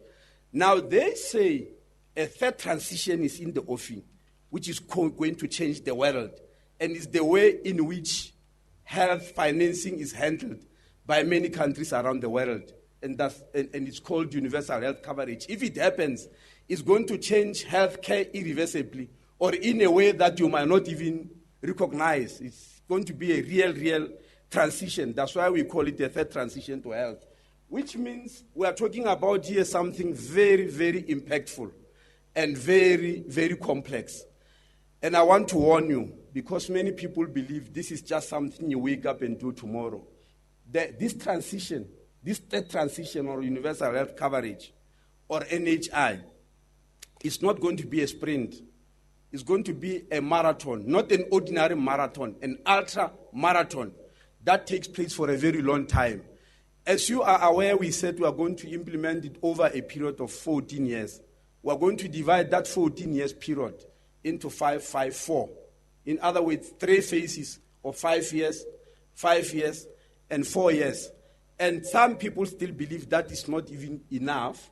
Now they say a third transition is in the offing, which is going to change the world, and is the way in which health financing is handled by many countries around the world. And it's called universal health coverage. If it happens, it's going to change healthcare irreversibly, or in a way that you might not even recognize. It's going to be a real transition. That's why we call it a third transition to health, which means we are talking about here something very, very impactful and very, very complex. And I want to warn you, because many people believe this is just something you wake up and do tomorrow. This transition, this third transition, or universal health coverage, or NHI, is not going to be a sprint. It's going to be a marathon, not an ordinary marathon, an ultra marathon that takes place for a very long time. As you are aware, we said we are going to implement it over a period of 14 years. We are going to divide that 14 years period into 5-5-4. In other words, 3 phases of 5 years, 5 years, and 4 years. And some people still believe that is not even enough.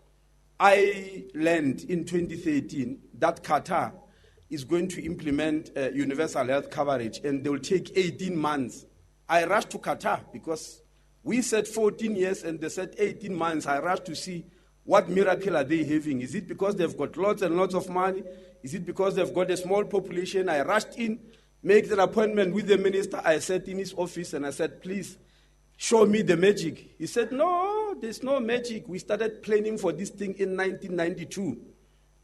I learned in 2013 that Qatar is going to implement universal health coverage, and they will take 18 months I rushed to Qatar because we said 14 years and they said 18 months. I rushed to see what miracle are they having. Is it because they've got lots and lots of money? Is it because they've got a small population? I rushed in, made an appointment with the minister. I sat in his office and I said, please, show me the magic. He said, no, there's no magic. We started planning for this thing in 1992.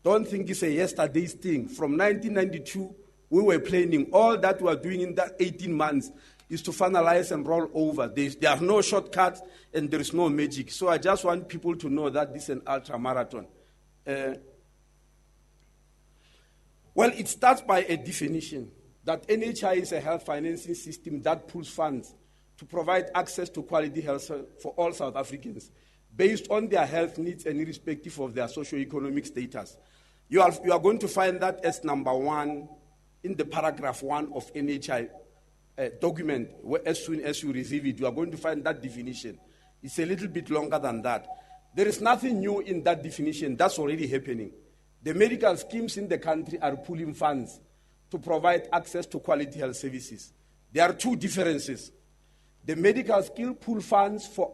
Don't think it's a yesterday's thing. From 1992, we were planning. All that we are doing in that 18 months is to finalize and roll over. There are no shortcuts and there is no magic. So I just want people to know that this is an ultra marathon. Well, it starts by a definition that NHI is a health financing system that pools funds to provide access to quality health for all South Africans based on their health needs and irrespective of their socio-economic status. You are going to find that as number 1 in the paragraph 1 of NHI document. As soon as you receive it, you are going to find that definition. It's a little bit longer than that. There is nothing new in that definition. That's already happening. The medical schemes in the country are pooling funds to provide access to quality health services. There are 2 differences. The medical skill pool funds for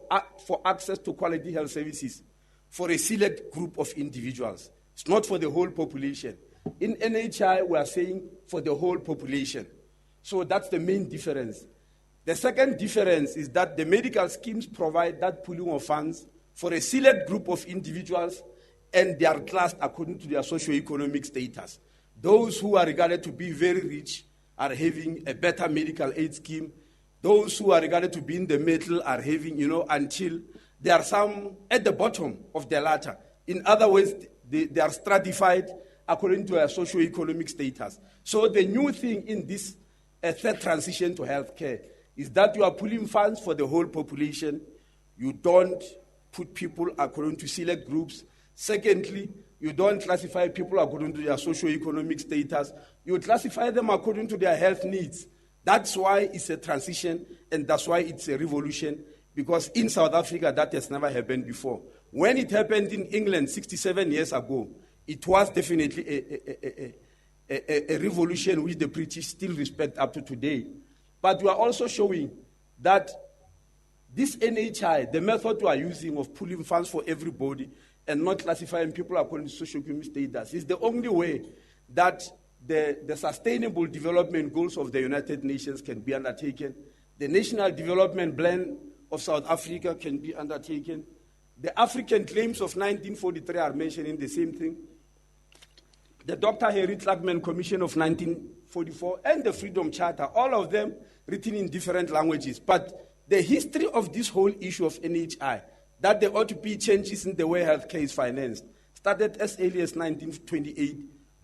access to quality health services for a select group of individuals. It's not for the whole population. In NHI, we are saying for the whole population. So that's the main difference. The second difference is that the medical schemes provide that pooling of funds for a select group of individuals and they are classed according to their socio-economic status. Those who are regarded to be very rich are having a better medical aid scheme. Those who are regarded to be in the middle are having, until there are some at the bottom of the ladder. In other words, they are stratified according to their socio-economic status. So the new thing in this third transition to healthcare is that you are pulling funds for the whole population. You don't put people according to select groups. Secondly, you don't classify people according to their socio-economic status. You classify them according to their health needs. That's why it's a transition, and that's why it's a revolution, because in South Africa, that has never happened before. When it happened in England 67 years ago, it was definitely a revolution which the British still respect up to today. But we are also showing that this NHI, the method we are using of pooling funds for everybody and not classifying people according to socio-economic status, is the only way that the sustainable development goals of the United Nations can be undertaken. The National Development Plan of South Africa can be undertaken. The African claims of 1943 are mentioning the same thing. The Dr. Harry Klagman Commission of 1944 and the Freedom Charter, all of them written in different languages. But the history of this whole issue of NHI, that there ought to be changes in the way healthcare is financed, started as early as 1928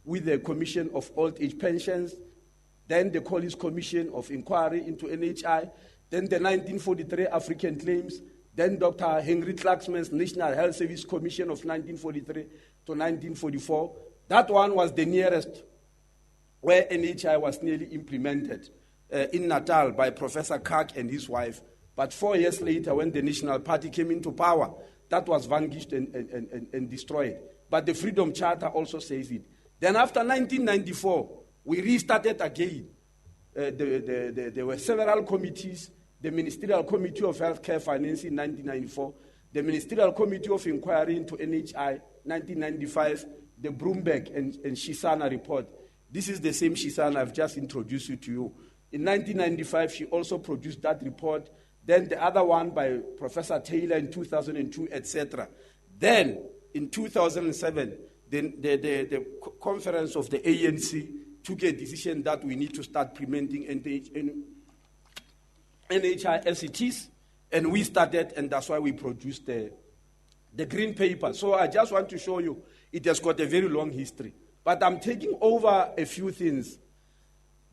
with the Commission of Old Age Pensions, then the Collins Commission of Inquiry into NHI, then the 1943 African Claims, then Dr. Henry Klagsman's National Health Service Commission of 1943 to 1944. That one was the nearest where NHI was nearly implemented in Natal by Professor Kak and his wife. But 4 years later, when the National Party came into power, that was vanquished and destroyed. But the Freedom Charter also says it. Then after 1994, we restarted again. There were several committees, the Ministerial Committee of Healthcare Finance in 1994, the Ministerial Committee of Inquiry into NHI, 1995, the Bloomberg and Shisana report. This is the same Shisana I've just introduced you to you. In 1995, she also produced that report. Then the other one by Professor Taylor in 2002, etc. Then, in 2007, the conference of the ANC took a decision that we need to start implementing NHI as it is, and we started, and that's why we produced the green paper. So I just want to show you, it has got a very long history. But I'm taking over a few things.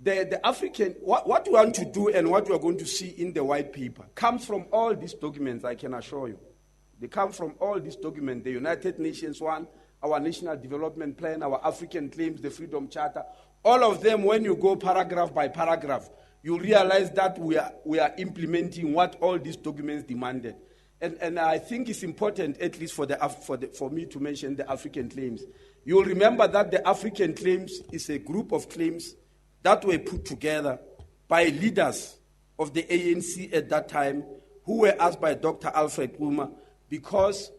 The African, what we want to do and what we are going to see in the white paper comes from all these documents, I can assure you. They come from all these documents, the United Nations one, our National Development Plan, our African Claims, the Freedom Charter. All of them, when you go paragraph by paragraph, you realize that we are implementing what all these documents demanded. And I think it's important, at least for me to mention the African claims. You'll remember that the African claims is a group of claims that were put together by leaders of the ANC at that time, who were asked by Dr. Alfred Puma, because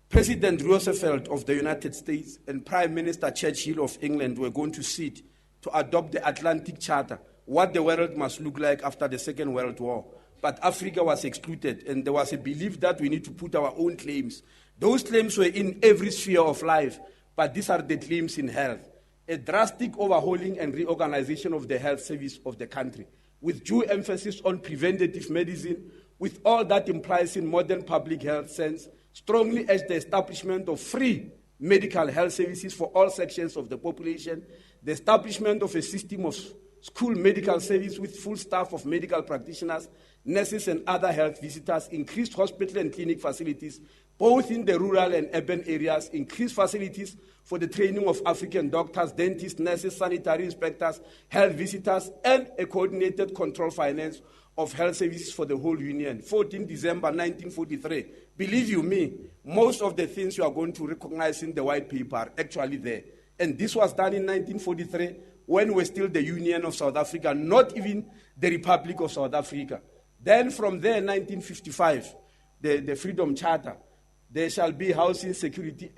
President Roosevelt of the United States and Prime Minister Churchill of England were going to sit to adopt the Atlantic Charter, what the world must look like after the Second World War. But Africa was excluded, and there was a belief that we need to put our own claims. Those claims were in every sphere of life, but these are the claims in health. A drastic overhauling and reorganization of the health service of the country, with due emphasis on preventative medicine, with all that implies in modern public health sense, strongly urge the establishment of free medical health services for all sections of the population, the establishment of a system of school medical service with full staff of medical practitioners, nurses and other health visitors, increased hospital and clinic facilities, both in the rural and urban areas, increased facilities for the training of African doctors, dentists, nurses, sanitary inspectors, health visitors, and a coordinated control finance of health services for the whole Union. 14 December 1943. Believe you me, most of the things you are going to recognize in the white paper are actually there. And this was done in 1943 when we're still the Union of South Africa, not even the Republic of South Africa. Then from there, 1955, the Freedom Charter, there shall be housing, security,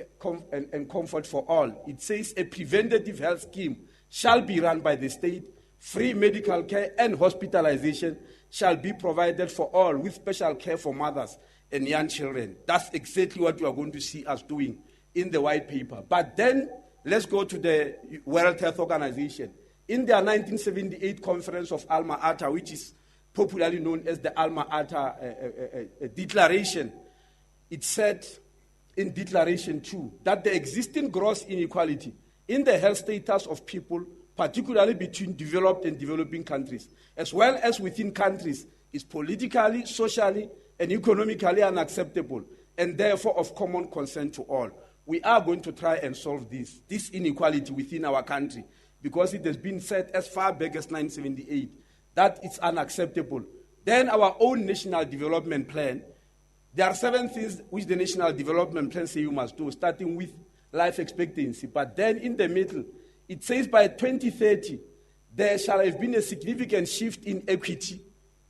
and comfort for all. It says a preventative health scheme shall be run by the state. Free medical care and hospitalization shall be provided for all, with special care for mothers and young children. That's exactly what we are going to see us doing in the white paper. But then let's go to the World Health Organization. In their 1978 conference of Alma Ata, which is popularly known as the Alma Ata Declaration, it said in Declaration 2 that the existing gross inequality in the health status of people, particularly between developed and developing countries, as well as within countries, is politically, socially, and economically unacceptable, and therefore of common concern to all. We are going to try and solve this inequality within our country, because it has been said as far back as 1978 that it's unacceptable. Then our own national development plan, there are 7 things which the national development plan say you must do, starting with life expectancy. But then in the middle, it says by 2030, there shall have been a significant shift in equity,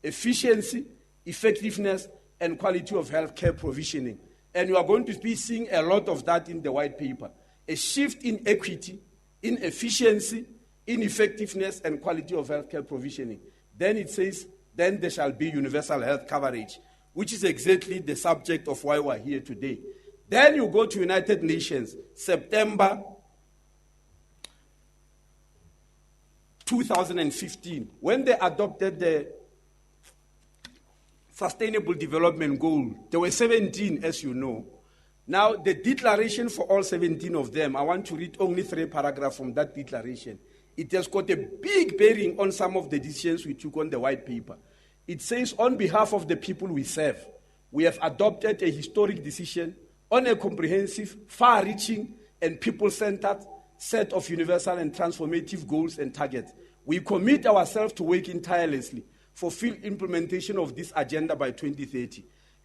efficiency, effectiveness, and quality of healthcare provisioning. And you are going to be seeing a lot of that in the white paper. A shift in equity, in efficiency, in effectiveness, and quality of healthcare provisioning. Then it says, then there shall be universal health coverage, which is exactly the subject of why we're here today. Then you go to United Nations, September 2015, when they adopted the Sustainable Development Goal. There were 17, as you know. Now, the declaration for all 17 of them, I want to read only 3 paragraphs from that declaration. It has got a big bearing on some of the decisions we took on the white paper. It says, on behalf of the people we serve, we have adopted a historic decision on a comprehensive, far-reaching, and people-centered set of universal and transformative goals and targets. We commit ourselves to working tirelessly for full implementation of this agenda by 2030.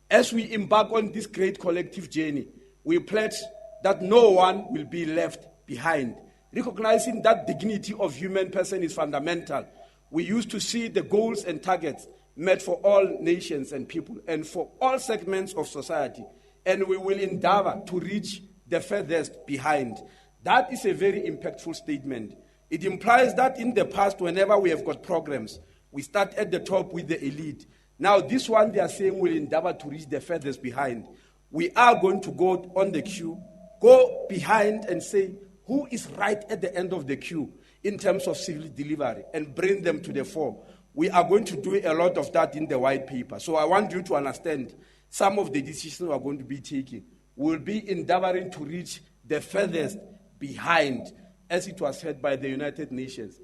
As we embark on this great collective journey, we pledge that no one will be left behind. Recognizing that dignity of human person is fundamental, we used to see the goals and targets met for all nations and people and for all segments of society, and we will endeavor to reach the furthest behind. That is a very impactful statement. It implies that in the past, whenever we have got programs, we start at the top with the elite. Now, this one, they are saying we'll endeavor to reach the furthest behind. We are going to go on the queue, go behind and say who is right at the end of the queue in terms of civil delivery and bring them to the fore. We are going to do a lot of that in the white paper. So I want you to understand some of the decisions we are going to be taking. We'll be endeavoring to reach the furthest behind, as it was said by the United Nations.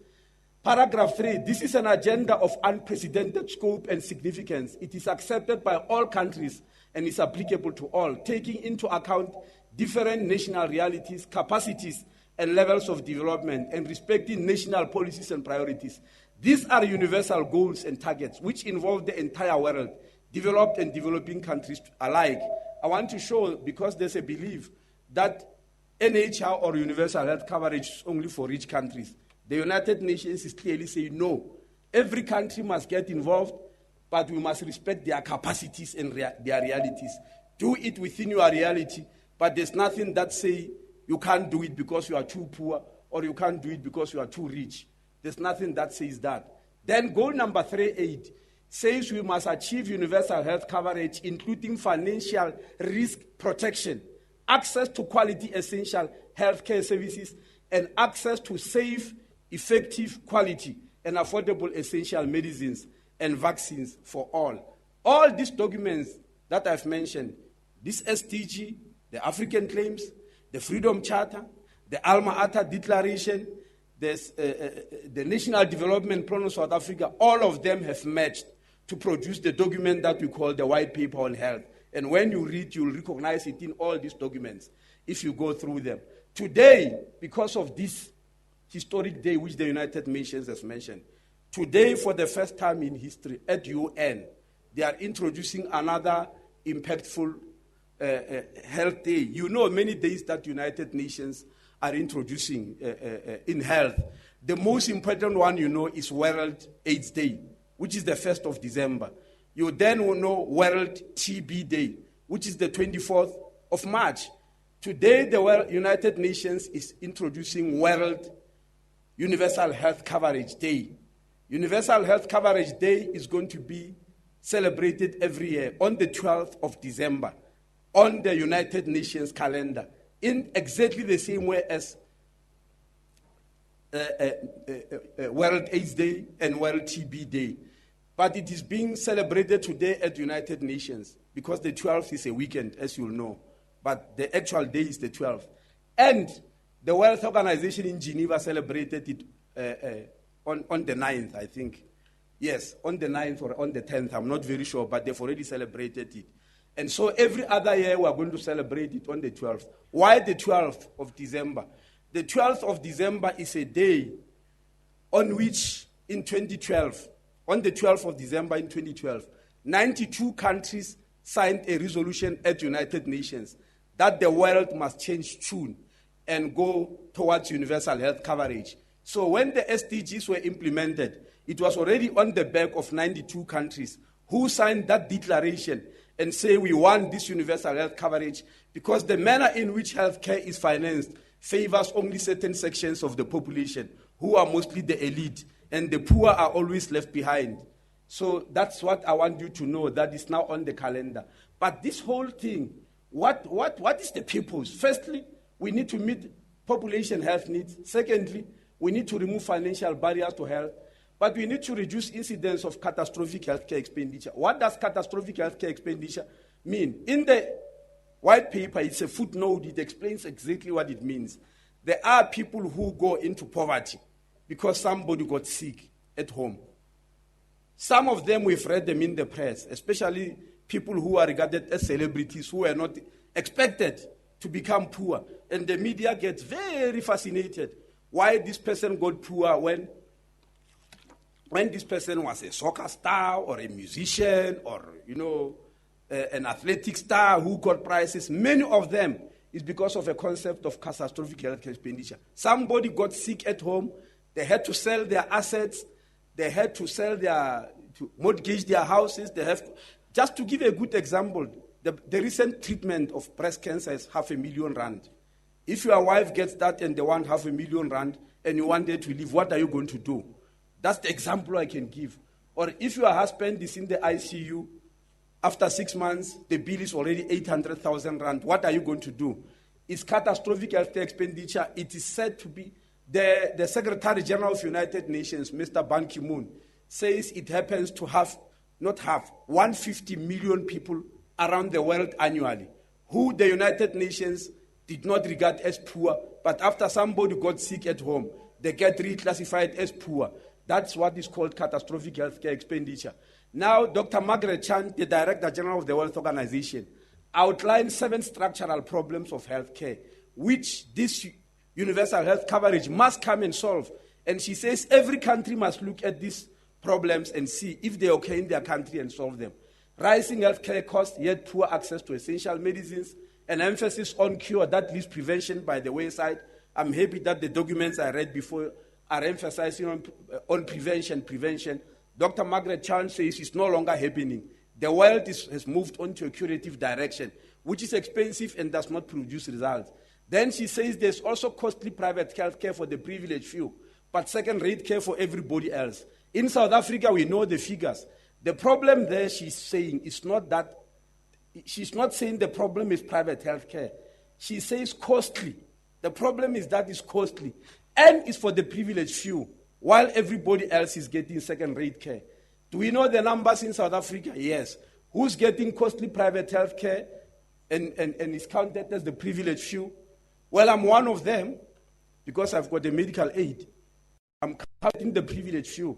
Paragraph 3, this is an agenda of unprecedented scope and significance. It is accepted by all countries and is applicable to all, taking into account different national realities, capacities, and levels of development, and respecting national policies and priorities. These are universal goals and targets which involve the entire world, developed and developing countries alike. I want to show, because there's a belief that NHR or universal health coverage is only for rich countries. The United Nations is clearly saying no. Every country must get involved, but we must respect their capacities and their realities. Do it within your reality, but there's nothing that say you can't do it because you are too poor or you can't do it because you are too rich. There's nothing that says that. Then goal number 3.8 says we must achieve universal health coverage, including financial risk protection, access to quality essential healthcare services, and access to safe, effective, quality, and affordable essential medicines and vaccines for all. All these documents that I've mentioned, this SDG, the African Claims, the Freedom Charter, the Alma Ata Declaration, the National Development Plan of South Africa, all of them have matched to produce the document that we call the White Paper on Health. And when you read, you'll recognize it in all these documents if you go through them. Today, because of this historic day which the United Nations has mentioned, today, for the first time in history, at UN, they are introducing another impactful health day. You know, many days that United Nations are introducing in health. The most important one, you know, is World AIDS Day, which is the 1st of December. You then will know World TB Day, which is the 24th of March. Today, the United Nations is introducing World Universal Health Coverage Day. Universal Health Coverage Day is going to be celebrated every year on the 12th of December on the United Nations calendar in exactly the same way as World AIDS Day and World TB Day. But it is being celebrated today at United Nations because the 12th is a weekend, as you'll know. But the actual day is the 12th. And the World Health Organization in Geneva celebrated it on the 9th, I think. Yes, on the 9th or on the 10th, I'm not very sure, but they've already celebrated it. And so every other year we are going to celebrate it on the 12th. Why the 12th of December? The 12th of December is a day on which in 2012, on the 12th of December in 2012, 92 countries signed a resolution at United Nations that the world must change tune and go towards universal health coverage. So when the SDGs were implemented, it was already on the back of 92 countries who signed that declaration and say we want this universal health coverage because the manner in which healthcare is financed favors only certain sections of the population who are mostly the elite, and the poor are always left behind. So that's what I want you to know, that is now on the calendar. But this whole thing, what is the purpose? Firstly, we need to meet population health needs. Secondly, we need to remove financial barriers to health. But we need to reduce incidence of catastrophic healthcare expenditure. What does catastrophic healthcare expenditure mean? In the white paper, it's a footnote. It explains exactly what it means. There are people who go into poverty because somebody got sick at home. Some of them, we've read them in the press, especially people who are regarded as celebrities who are not expected to become poor. And the media gets very fascinated why this person got poor when this person was a soccer star or a musician or, an athletic star who got prizes. Many of them is because of a concept of catastrophic health expenditure. Somebody got sick at home. They had to sell their assets. They had to to mortgage their houses. Just to give a good example, the recent treatment of breast cancer is R500,000. If your wife gets that and they want R500,000 and you want her to leave, what are you going to do? That's the example I can give. Or if your husband is in the ICU, after 6 months, the bill is already 800,000 rand. What are you going to do? It's catastrophic healthcare expenditure. It is said to be, the Secretary General of United Nations, Mr. Ban Ki-moon, says it happens to 150 million people around the world annually, who the United Nations did not regard as poor, but after somebody got sick at home, they get reclassified as poor. That's what is called catastrophic healthcare expenditure. Now, Dr. Margaret Chan, the Director General of the World Organization, outlined 7 structural problems of healthcare, which this universal health coverage must come and solve. And she says every country must look at these problems and see if they occur in their country and solve them. Rising healthcare costs, yet poor access to essential medicines, an emphasis on cure that leaves prevention by the wayside. I'm happy that the documents I read before are emphasizing on prevention. Dr. Margaret Chan says it's no longer happening. The world has moved on to a curative direction, which is expensive and does not produce results. Then she says there's also costly private health care for the privileged few, but second-rate care for everybody else. In South Africa, we know the figures. The problem there, she's saying, is not that. She's not saying the problem is private health care. She says costly. The problem is that it's costly and it's for the privileged few, while everybody else is getting second-rate care. Do we know the numbers in South Africa? Yes. Who's getting costly private health care and is counted as the privileged few? Well, I'm one of them because I've got a medical aid. I'm counting the privileged few.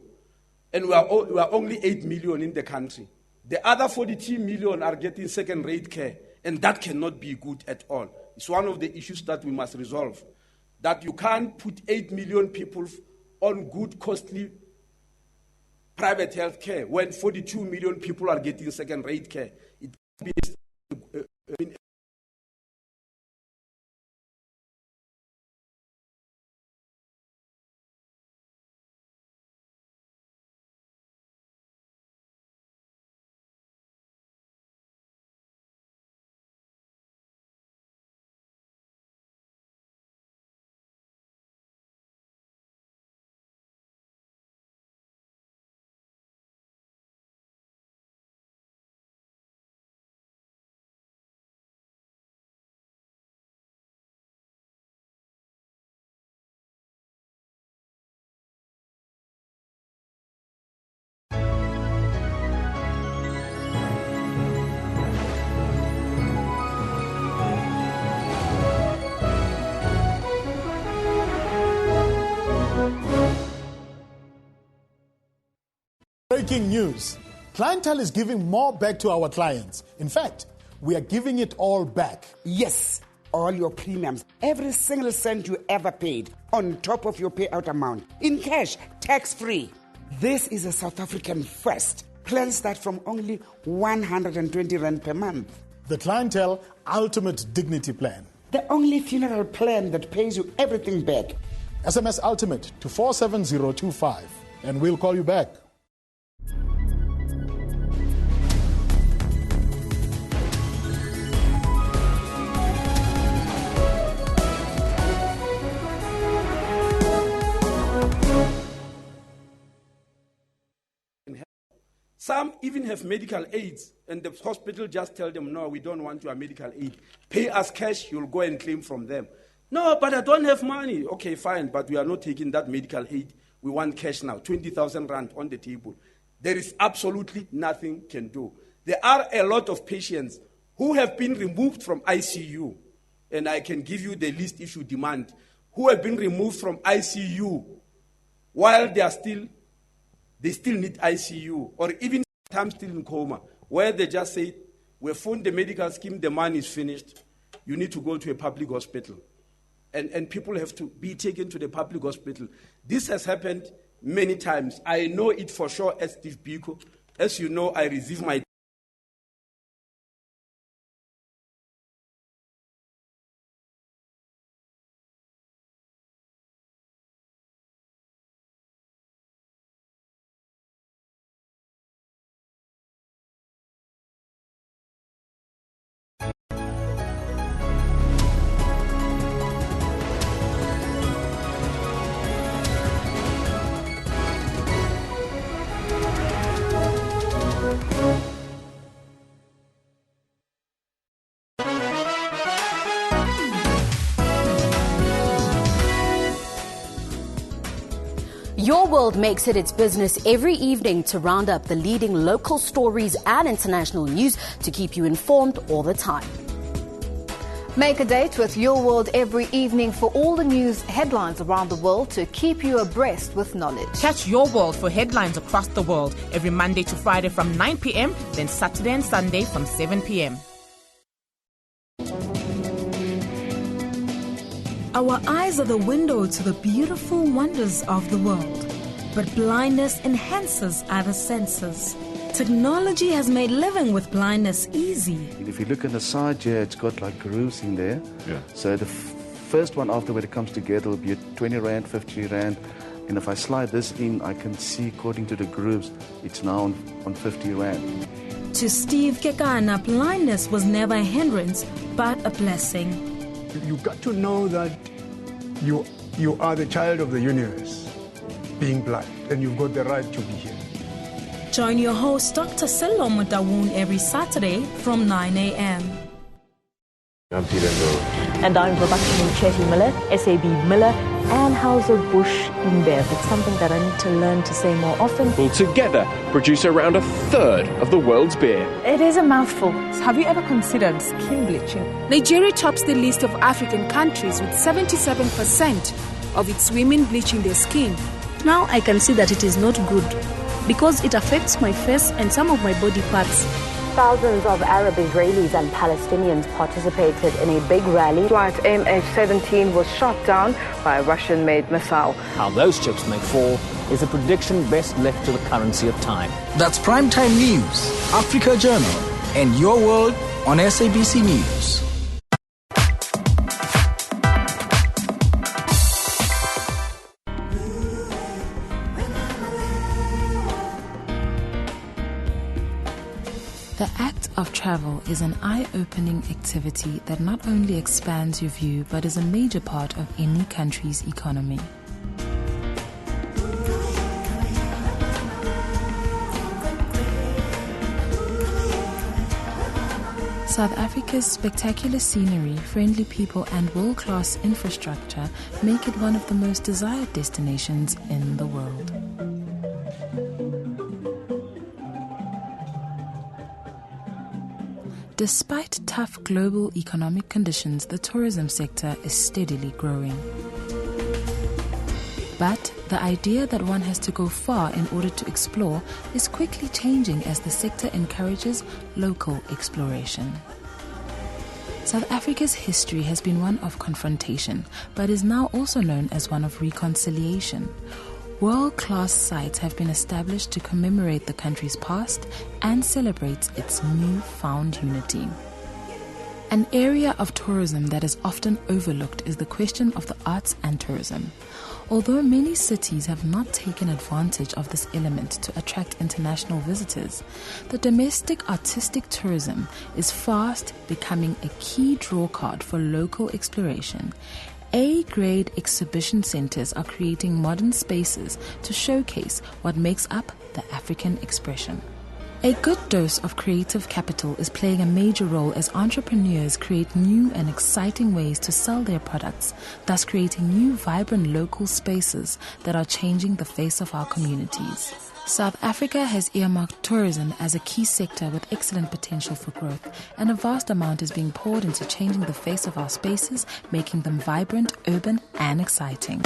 And we are only 8 million in the country. The other 42 million are getting second-rate care, and that cannot be good at all. It's one of the issues that we must resolve, that you can't put 8 million people on good, costly private health care when 42 million people are getting second-rate care. It can't be Breaking news. Clientele is giving more back to our clients. In fact, we are giving it all back. Yes, all your premiums, every single cent you ever paid, on top of your payout amount, in cash, tax-free. This is a South African first. Plans start from only 120 Rand per month. The Clientele Ultimate Dignity Plan. The only funeral plan that pays you everything back. SMS Ultimate to 47025 and we'll call you back. Some even have medical aids, and the hospital just tell them, no, we don't want your medical aid. Pay us cash, you'll go and claim from them. No, but I don't have money. Okay, fine, but we are not taking that medical aid. We want cash now, 20,000 Rand on the table. There is absolutely nothing can do. There are a lot of patients who have been removed from ICU, and I can give you the list if you demand, who have been removed from ICU while they still need ICU, or even sometimes still in coma, where they just say, we found the medical scheme, the money is finished, you need to go to a public hospital. And people have to be taken to the public hospital. This has happened many times. I know it for sure as Steve Biko. As you know, I receive my Your World makes it its business every evening to round up the leading local stories and international news to keep you informed all the time. Make a date with Your World every evening for all the news headlines around the world to keep you abreast with knowledge. Catch Your World for headlines across the world every Monday to Friday from 9 p.m, then Saturday and Sunday from 7 p.m. Our eyes are the window to the beautiful wonders of the world, but blindness enhances other senses. Technology has made living with blindness easy. If you look on the side here, it's got like grooves in there. Yeah. So the first one after when it comes together will be 20 Rand, 50 Rand, And if I slide this in, I can see, according to the groups, it's now on 50 Rand. To Steve Kekana, blindness was never a hindrance, but a blessing. You got to know that you are the child of the universe, being blind, and you've got the right to be here. Join your host, Dr. Sello Mutawun, every Saturday from 9 a.m. I'm Peter and I'm production Chetty Miller, SAB Miller, and Hauser Bush Imbev. It's something that I need to learn to say more often. Will together produce around a third of the world's beer. It is a mouthful. Have you ever considered skin bleaching? Nigeria tops the list of African countries with 77% of its women bleaching their skin. Now I can see that it is not good because it affects my face and some of my body parts. Thousands of Arab Israelis and Palestinians participated in a big rally. Flight MH17 was shot down by a Russian-made missile. How those chips may fall is a prediction best left to the currency of time. That's Primetime News, Africa Journal, and Your World on SABC News. The act of travel is an eye-opening activity that not only expands your view but is a major part of any country's economy. South Africa's spectacular scenery, friendly people and world-class infrastructure make it one of the most desired destinations in the world. Despite tough global economic conditions, the tourism sector is steadily growing. But the idea that one has to go far in order to explore is quickly changing as the sector encourages local exploration. South Africa's history has been one of confrontation, but is now also known as one of reconciliation. World-class sites have been established to commemorate the country's past and celebrate its newfound unity. An area of tourism that is often overlooked is the question of the arts and tourism. Although many cities have not taken advantage of this element to attract international visitors, the domestic artistic tourism is fast becoming a key drawcard for local exploration. A-grade exhibition centers are creating modern spaces to showcase what makes up the African expression. A good dose of creative capital is playing a major role as entrepreneurs create new and exciting ways to sell their products, thus creating new vibrant local spaces that are changing the face of our communities. South Africa has earmarked tourism as a key sector with excellent potential for growth, and a vast amount is being poured into changing the face of our spaces, making them vibrant, urban, and exciting.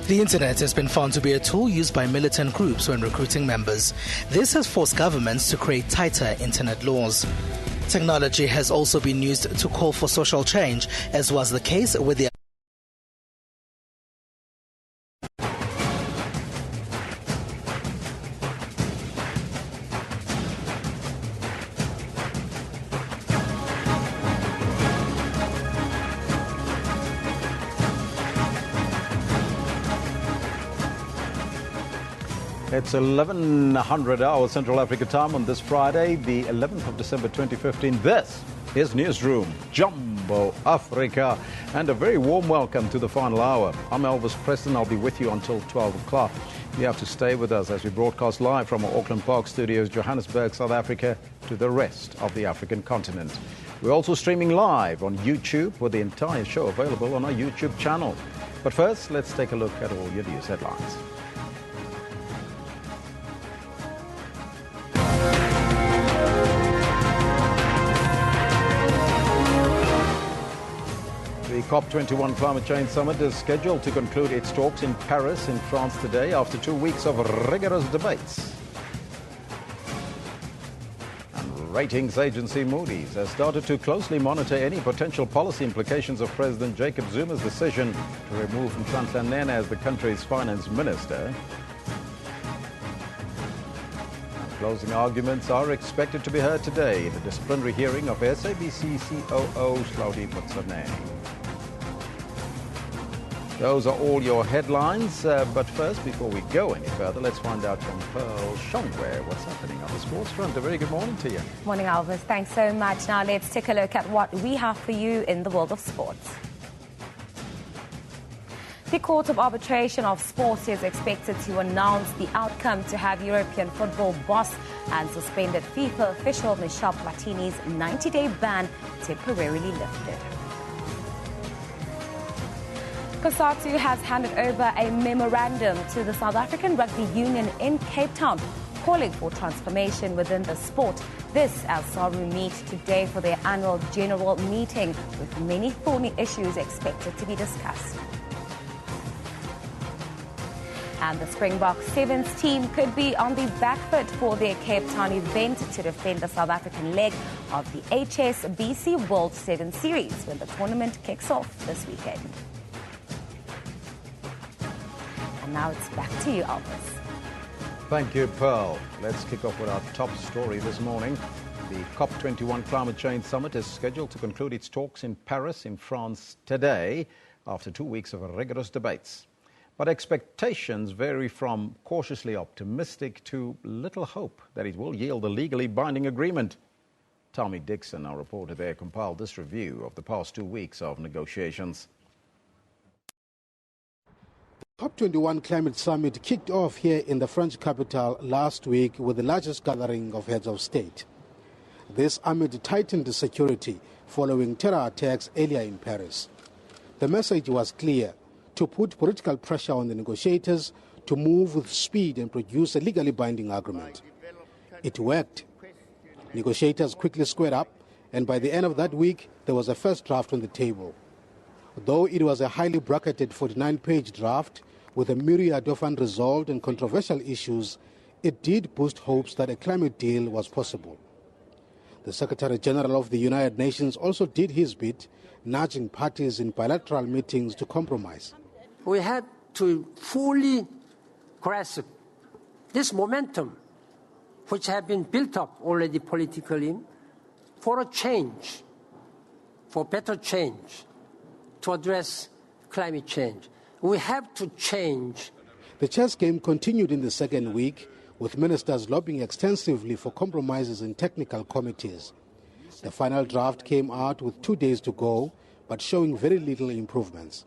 The internet has been found to be a tool used by militant groups when recruiting members. This has forced governments to create tighter internet laws. Technology has also been used to call for social change, as was the case with the It's 1100 hours Central Africa time on this Friday, the 11th of December 2015. This is Newsroom, Jumbo Africa, and a very warm welcome to the final hour. I'm Elvis Preston. I'll be with you until 12 o'clock. You have to stay with us as we broadcast live from our Auckland Park studios, Johannesburg, South Africa, to the rest of the African continent. We're also streaming live on YouTube with the entire show available on our YouTube channel. But first, let's take a look at all your news headlines. The COP21 Climate Change Summit is scheduled to conclude its talks in Paris in France today after 2 weeks of rigorous debates. Ratings agency Moody's has started to closely monitor any potential policy implications of President Jacob Zuma's decision to remove Nhlanhla Nene as the country's finance minister. Closing arguments are expected to be heard today in a disciplinary hearing of SABC COO Hlaudi Motsoeneng. Those are all your headlines, but first, before we go any further, let's find out from Pearl Shongwe what's happening on the sports front. A very good morning to you. Morning, Elvis. Thanks so much. Now let's take a look at what we have for you in the world of sports. The Court of Arbitration of Sports is expected to announce the outcome to have European football boss and suspended FIFA official Michel Platini's 90-day ban temporarily lifted. COSATU has handed over a memorandum to the South African Rugby Union in Cape Town, calling for transformation within the sport. This as SARU meet today for their annual general meeting, with many thorny issues expected to be discussed. And the Springboks Sevens team could be on the back foot for their Cape Town event to defend the South African leg of the SABC World 7 Series when the tournament kicks off this weekend. And now it's back to you, Elvis. Thank you, Pearl. Let's kick off with our top story this morning. The COP21 Climate Change Summit is scheduled to conclude its talks in Paris, in France, today, after 2 weeks of rigorous debates. But expectations vary from cautiously optimistic to little hope that it will yield a legally binding agreement. Tommy Dixon, our reporter there, compiled this review of the past 2 weeks of negotiations. COP21 Climate Summit kicked off here in the French capital last week with the largest gathering of heads of state. This amid tightened security following terror attacks earlier in Paris. The message was clear: to put political pressure on the negotiators to move with speed and produce a legally binding agreement. It worked. Negotiators quickly squared up, and by the end of that week, there was a first draft on the table. Though it was a highly bracketed 49-page draft with a myriad of unresolved and controversial issues, it did boost hopes that a climate deal was possible. The Secretary General of the United Nations also did his bit, nudging parties in bilateral meetings to compromise. We had to fully grasp this momentum, which had been built up already politically, for a change, for better change, to address climate change. We have to change. The chess game continued in the second week, with ministers lobbying extensively for compromises in technical committees. The final draft came out with 2 days to go, but showing very little improvements.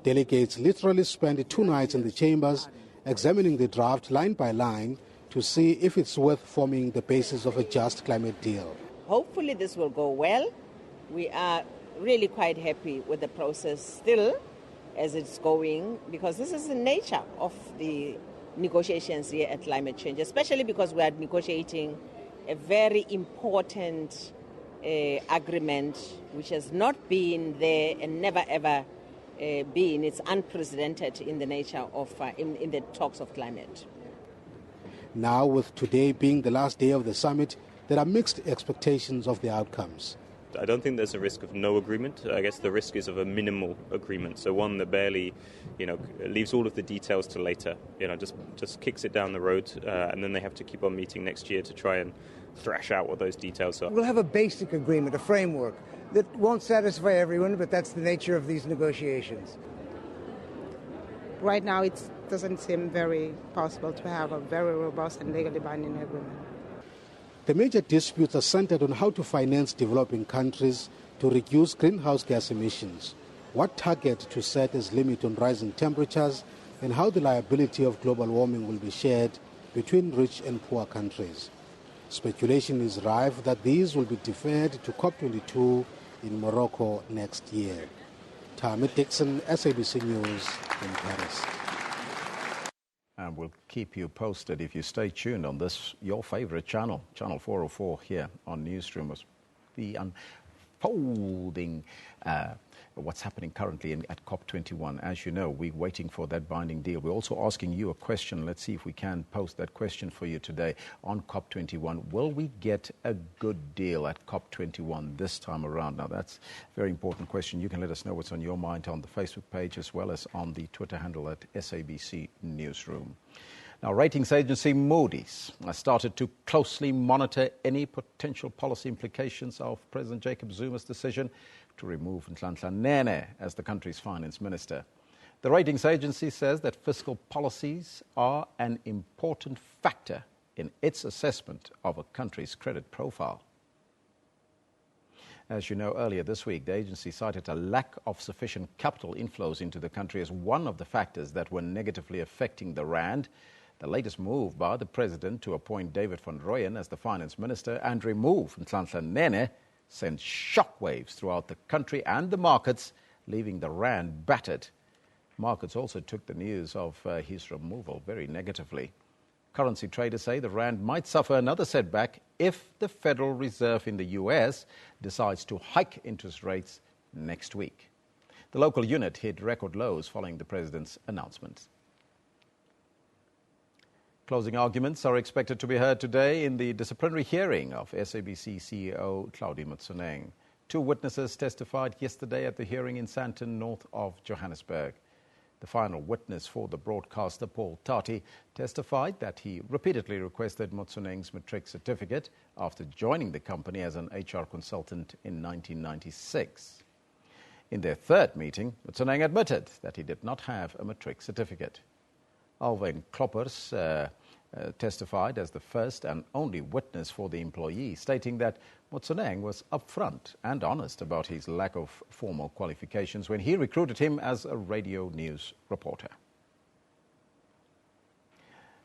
Delegates literally spent 2 nights in the chambers examining the draft line by line to see if it's worth forming the basis of a just climate deal. Hopefully this will go well. We are really quite happy with the process still as it's going, because this is the nature of the negotiations here at climate change, especially because we are negotiating a very important agreement which has not been there and never ever been. It's unprecedented in the nature of in the talks of climate. Now, with today being the last day of the summit, there are mixed expectations of the outcomes. I don't think there's a risk of no agreement. I guess the risk is of a minimal agreement, so one that barely, leaves all of the details to later. Just kicks it down the road, and then they have to keep on meeting next year to try and thrash out what those details are. We'll have a basic agreement, a framework that won't satisfy everyone, but that's the nature of these negotiations. Right now, it doesn't seem very possible to have a very robust and legally binding agreement. The major disputes are centered on how to finance developing countries to reduce greenhouse gas emissions, what target to set as limit on rising temperatures, and how the liability of global warming will be shared between rich and poor countries. Speculation is rife that these will be deferred to COP22 in Morocco next year. Tommy Dixon, SABC News in Paris. And we'll keep you posted if you stay tuned on this, your favorite channel, Channel 404 here on Newsroom. The unfolding what's happening currently at COP21. As you know, we're waiting for that binding deal. We're also asking you a question. Let's see if we can post that question for you today on COP21. Will we get a good deal at COP21 this time around? Now, that's a very important question. You can let us know what's on your mind on the Facebook page as well as on the Twitter handle at SABC Newsroom. Now, ratings agency Moody's has started to closely monitor any potential policy implications of President Jacob Zuma's decision to remove Nhlanhla Nene as the country's finance minister. The ratings agency says that fiscal policies are an important factor in its assessment of a country's credit profile. As you know, earlier this week, the agency cited a lack of sufficient capital inflows into the country as one of the factors that were negatively affecting the rand. The latest move by the president to appoint David van Rooyen as the finance minister and remove Nhlanhla Nene sent shockwaves throughout the country and the markets, leaving the rand battered. Markets also took the news of his removal very negatively. Currency traders say the rand might suffer another setback if the Federal Reserve in the US decides to hike interest rates next week. The local unit hit record lows following the president's announcement. Closing arguments are expected to be heard today in the disciplinary hearing of SABC CEO Hlaudi Motsoeneng. 2 witnesses testified yesterday at the hearing in Sandton, north of Johannesburg. The final witness for the broadcaster, Paul Tati, testified that he repeatedly requested Motsoeneng's matric certificate after joining the company as an HR consultant in 1996. In their third meeting, Motsoeneng admitted that he did not have a matric certificate. Alwyn Kloppers testified as the first and only witness for the employee, stating that Motsoeneng was upfront and honest about his lack of formal qualifications when he recruited him as a radio news reporter.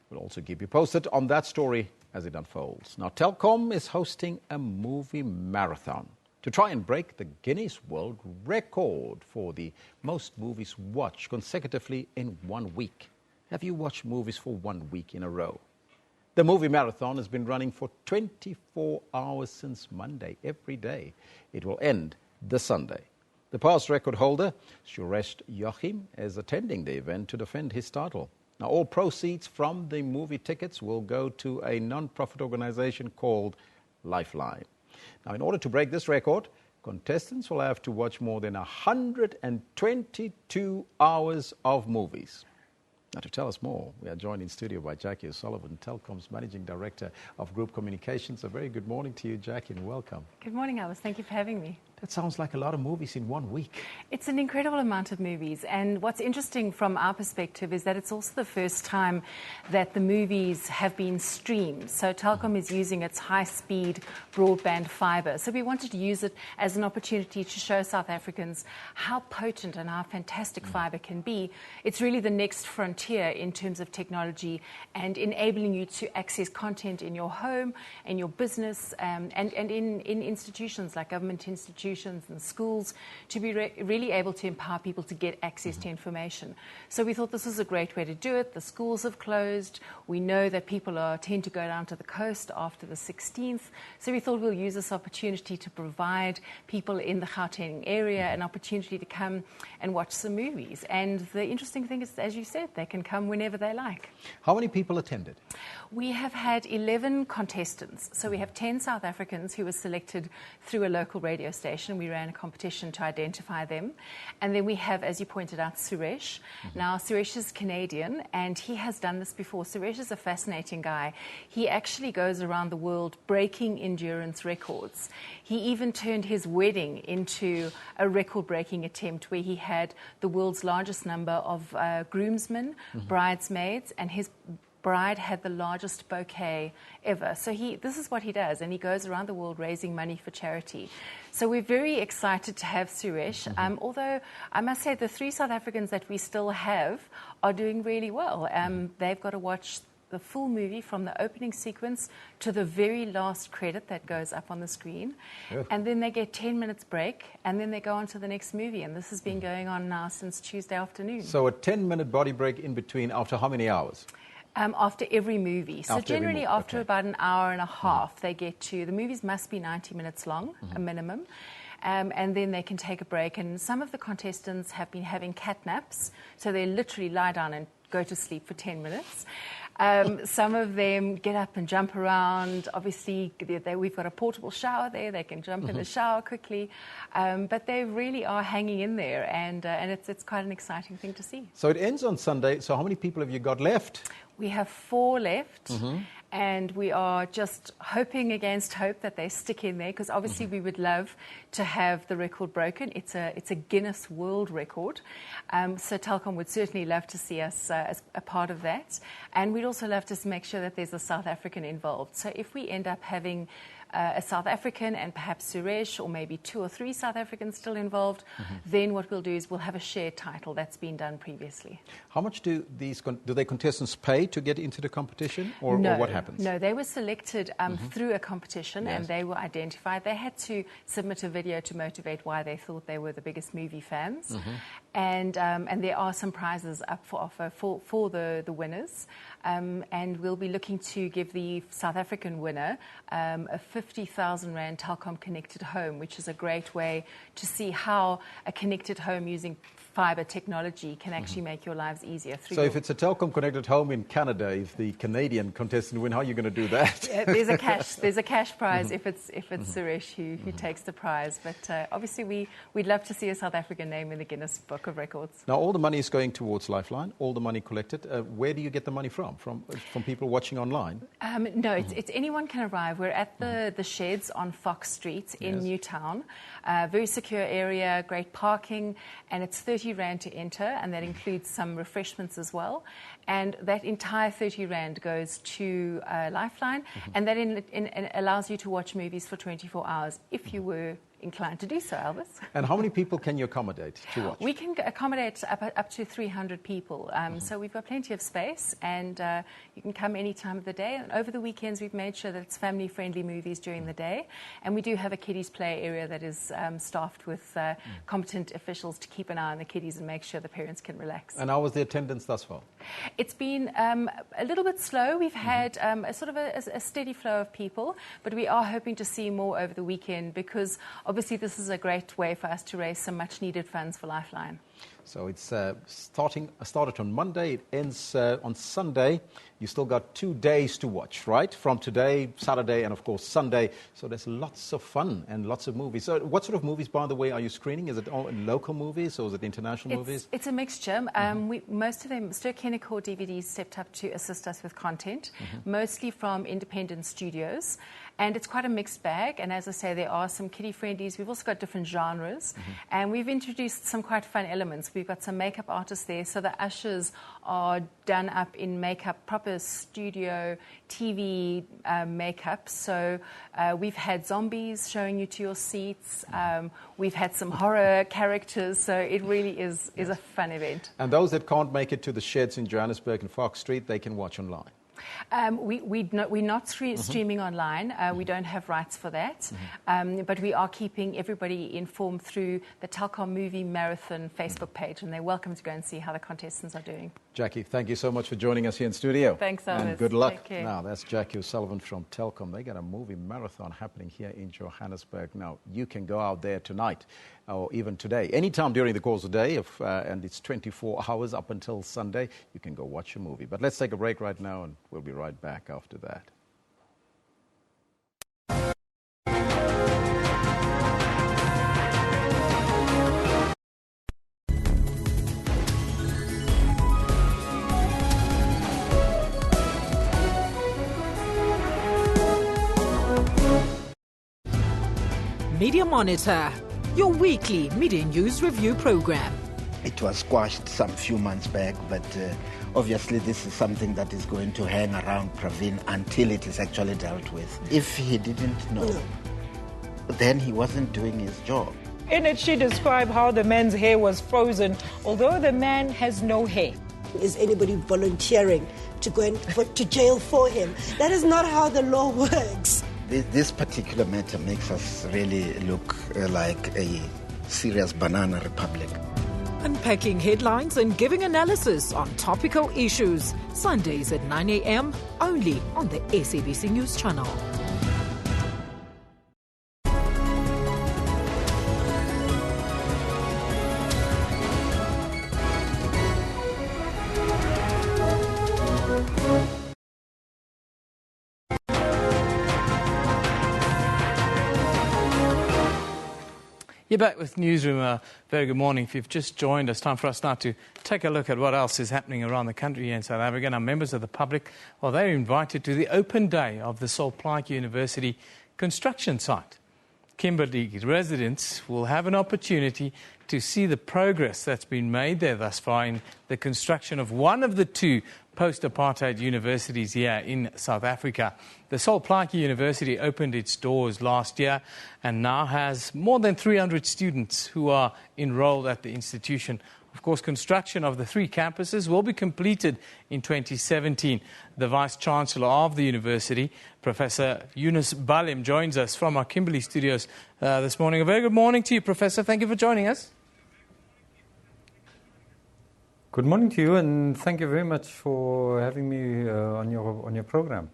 We'll also keep you posted on that story as it unfolds. Now, Telkom is hosting a movie marathon to try and break the Guinness World Record for the most movies watched consecutively in 1 week. Have you watched movies for 1 week in a row? The movie marathon has been running for 24 hours since Monday, every day. It will end this Sunday. The past record holder, Suresh Joachim, is attending the event to defend his title. Now, all proceeds from the movie tickets will go to a non-profit organization called Lifeline. Now, in order to break this record, contestants will have to watch more than 122 hours of movies. Now, to tell us more, we are joined in studio by Jackie O'Sullivan, Telkom's Managing Director of Group Communications. A very good morning to you, Jackie, and welcome. Good morning, Alice. Thank you for having me. That sounds like a lot of movies in 1 week. It's an incredible amount of movies, and what's interesting from our perspective is that it's also the first time that the movies have been streamed. So Telkom is using its high-speed broadband fibre. So we wanted to use it as an opportunity to show South Africans how potent and how fantastic fibre can be. It's really the next frontier in terms of technology and enabling you to access content in your home, in your business, and in institutions like government institutions and schools, to be really able to empower people to get access to information. So we thought this was a great way to do it. The schools have closed. We know that people tend to go down to the coast after the 16th. So we thought we'll use this opportunity to provide people in the Gauteng area an opportunity to come and watch some movies. And the interesting thing is, as you said, they can come whenever they like. How many people attended? We have had 11 contestants. So we have 10 South Africans who were selected through a local radio station. We ran a competition to identify them. And then we have, as you pointed out, Suresh. Now, Suresh is Canadian, and he has done this before. Suresh is a fascinating guy. He actually goes around the world breaking endurance records. He even turned his wedding into a record-breaking attempt where he had the world's largest number of groomsmen, bridesmaids, and his bride had the largest bouquet ever. So this is what he does, and he goes around the world raising money for charity. So we're very excited to have Suresh, although I must say the 3 South Africans that we still have are doing really well. They've got to watch the full movie from the opening sequence to the very last credit that goes up on the screen. And then they get 10 minutes break, and then they go on to the next movie. And this has been going on now since Tuesday afternoon. So a 10-minute body break in between after how many hours? After every movie. So generally after about an hour and a half, they get to, the movies must be 90 minutes long, a minimum. and then they can take a break. And some of the contestants have been having cat naps, so they literally lie down and go to sleep for 10 minutes. Some of them get up and jump around. Obviously, we've got a portable shower there. They can jump in the shower quickly. But they really are hanging in there, and it's quite an exciting thing to see. So it ends on Sunday. So how many people have you got left? We have 4 left. And we are just hoping against hope that they stick in there, because obviously we would love to have the record broken. It's a Guinness World Record. So Telkom would certainly love to see us as a part of that. And we'd also love to make sure that there's a South African involved. So if we end up having a South African and perhaps Suresh, or maybe 2 or 3 South Africans still involved, then what we'll do is we'll have a shared title. That's been done previously. How much do they contestants pay to get into the competition, or what happens? No, they were selected through a competition, and they were identified. They had to submit a video to motivate why they thought they were the biggest movie fans. And there are some prizes up for offer for the winners. And we'll be looking to give the South African winner a 50,000 Rand Telkom connected home, which is a great way to see how a connected home using fiber technology can actually make your lives easier. So if it's a Telkom connected home in Canada, if the Canadian contestant win, how are you going to do that? There's a cash prize if it's Suresh who takes the prize. But obviously we'd love to see a South African name in the Guinness Book of Records. Now all the money is going towards Lifeline, all the money collected. Where do you get the money from? From people watching online? No, it's anyone can arrive. We're at the sheds on Fox Street in Newtown. Very secure area, great parking, and it's 30 Rand to enter, and that includes some refreshments as well. And that entire 30 Rand goes to Lifeline, and that allows you to watch movies for 24 hours if you were inclined to do so, Elvis. And how many people can you accommodate to watch? We can accommodate up to 300 people. So we've got plenty of space, and you can come any time of the day. And over the weekends, we've made sure that it's family-friendly movies during the day. And we do have a kiddies play area that is staffed with competent officials to keep an eye on the kiddies and make sure the parents can relax. And how was the attendance thus far? It's been a little bit slow. We've had a sort of a steady flow of people, but we are hoping to see more over the weekend, because obviously this is a great way for us to raise some much-needed funds for Lifeline. So it's started on Monday, it ends on Sunday. You still got 2 days to watch, right? From today, Saturday, and of course Sunday. So there's lots of fun and lots of movies. So what sort of movies, by the way, are you screening? Is it all local movies or is it international movies? It's a mixture. Most of them, Ster-Kennecourt DVDs stepped up to assist us with content, mostly from independent studios. And it's quite a mixed bag. And as I say, there are some kiddie-friendlies. We've also got different genres. And we've introduced some quite fun elements. We've got some makeup artists there. So the ushers are done up in makeup, proper studio TV makeup. So we've had zombies showing you to your seats. We've had some horror characters. So it really is a fun event. And those that can't make it to the sheds in Johannesburg and Fox Street, they can watch online. We're not streaming online. We don't have rights for that. But we are keeping everybody informed through the Telkom Movie Marathon Facebook page, and they're welcome to go and see how the contestants are doing. Jackie, thank you so much for joining us here in studio. Thanks, Elvis. And good luck. Now, that's Jackie O'Sullivan from Telkom. They got a movie marathon happening here in Johannesburg. Now, you can go out there tonight or even today, anytime during the course of the day, and it's 24 hours up until Sunday, you can go watch a movie. But let's take a break right now, and we'll be right back after that. Media Monitor, your weekly media news review program. It was squashed some few months back, but obviously this is something that is going to hang around Pravin until it is actually dealt with. If he didn't know, then he wasn't doing his job. In it, she described how the man's hair was frozen, although the man has no hair. Is anybody volunteering to go to jail for him? That is not how the law works. This particular matter makes us really look like a serious banana republic. Unpacking headlines and giving analysis on topical issues. Sundays at 9 a.m. only on the SABC News channel. You're back with Newsroom. Very good morning. If you've just joined us, time for us now to take a look at what else is happening around the country here in South Africa. Now, members of the public, well, they're invited to the open day of the Solplaatje University construction site. Kimberley residents will have an opportunity to see the progress that's been made there thus far in the construction of one of the two post-apartheid universities here in South Africa. The Solplaatje University opened its doors last year and now has more than 300 students who are enrolled at the institution. Of course, construction of the three campuses will be completed in 2017. The Vice-Chancellor of the university, Professor Yunus Balim, joins us from our Kimberley studios this morning. A very good morning to you, Professor. Thank you for joining us. Good morning to you, and thank you very much for having me on your program.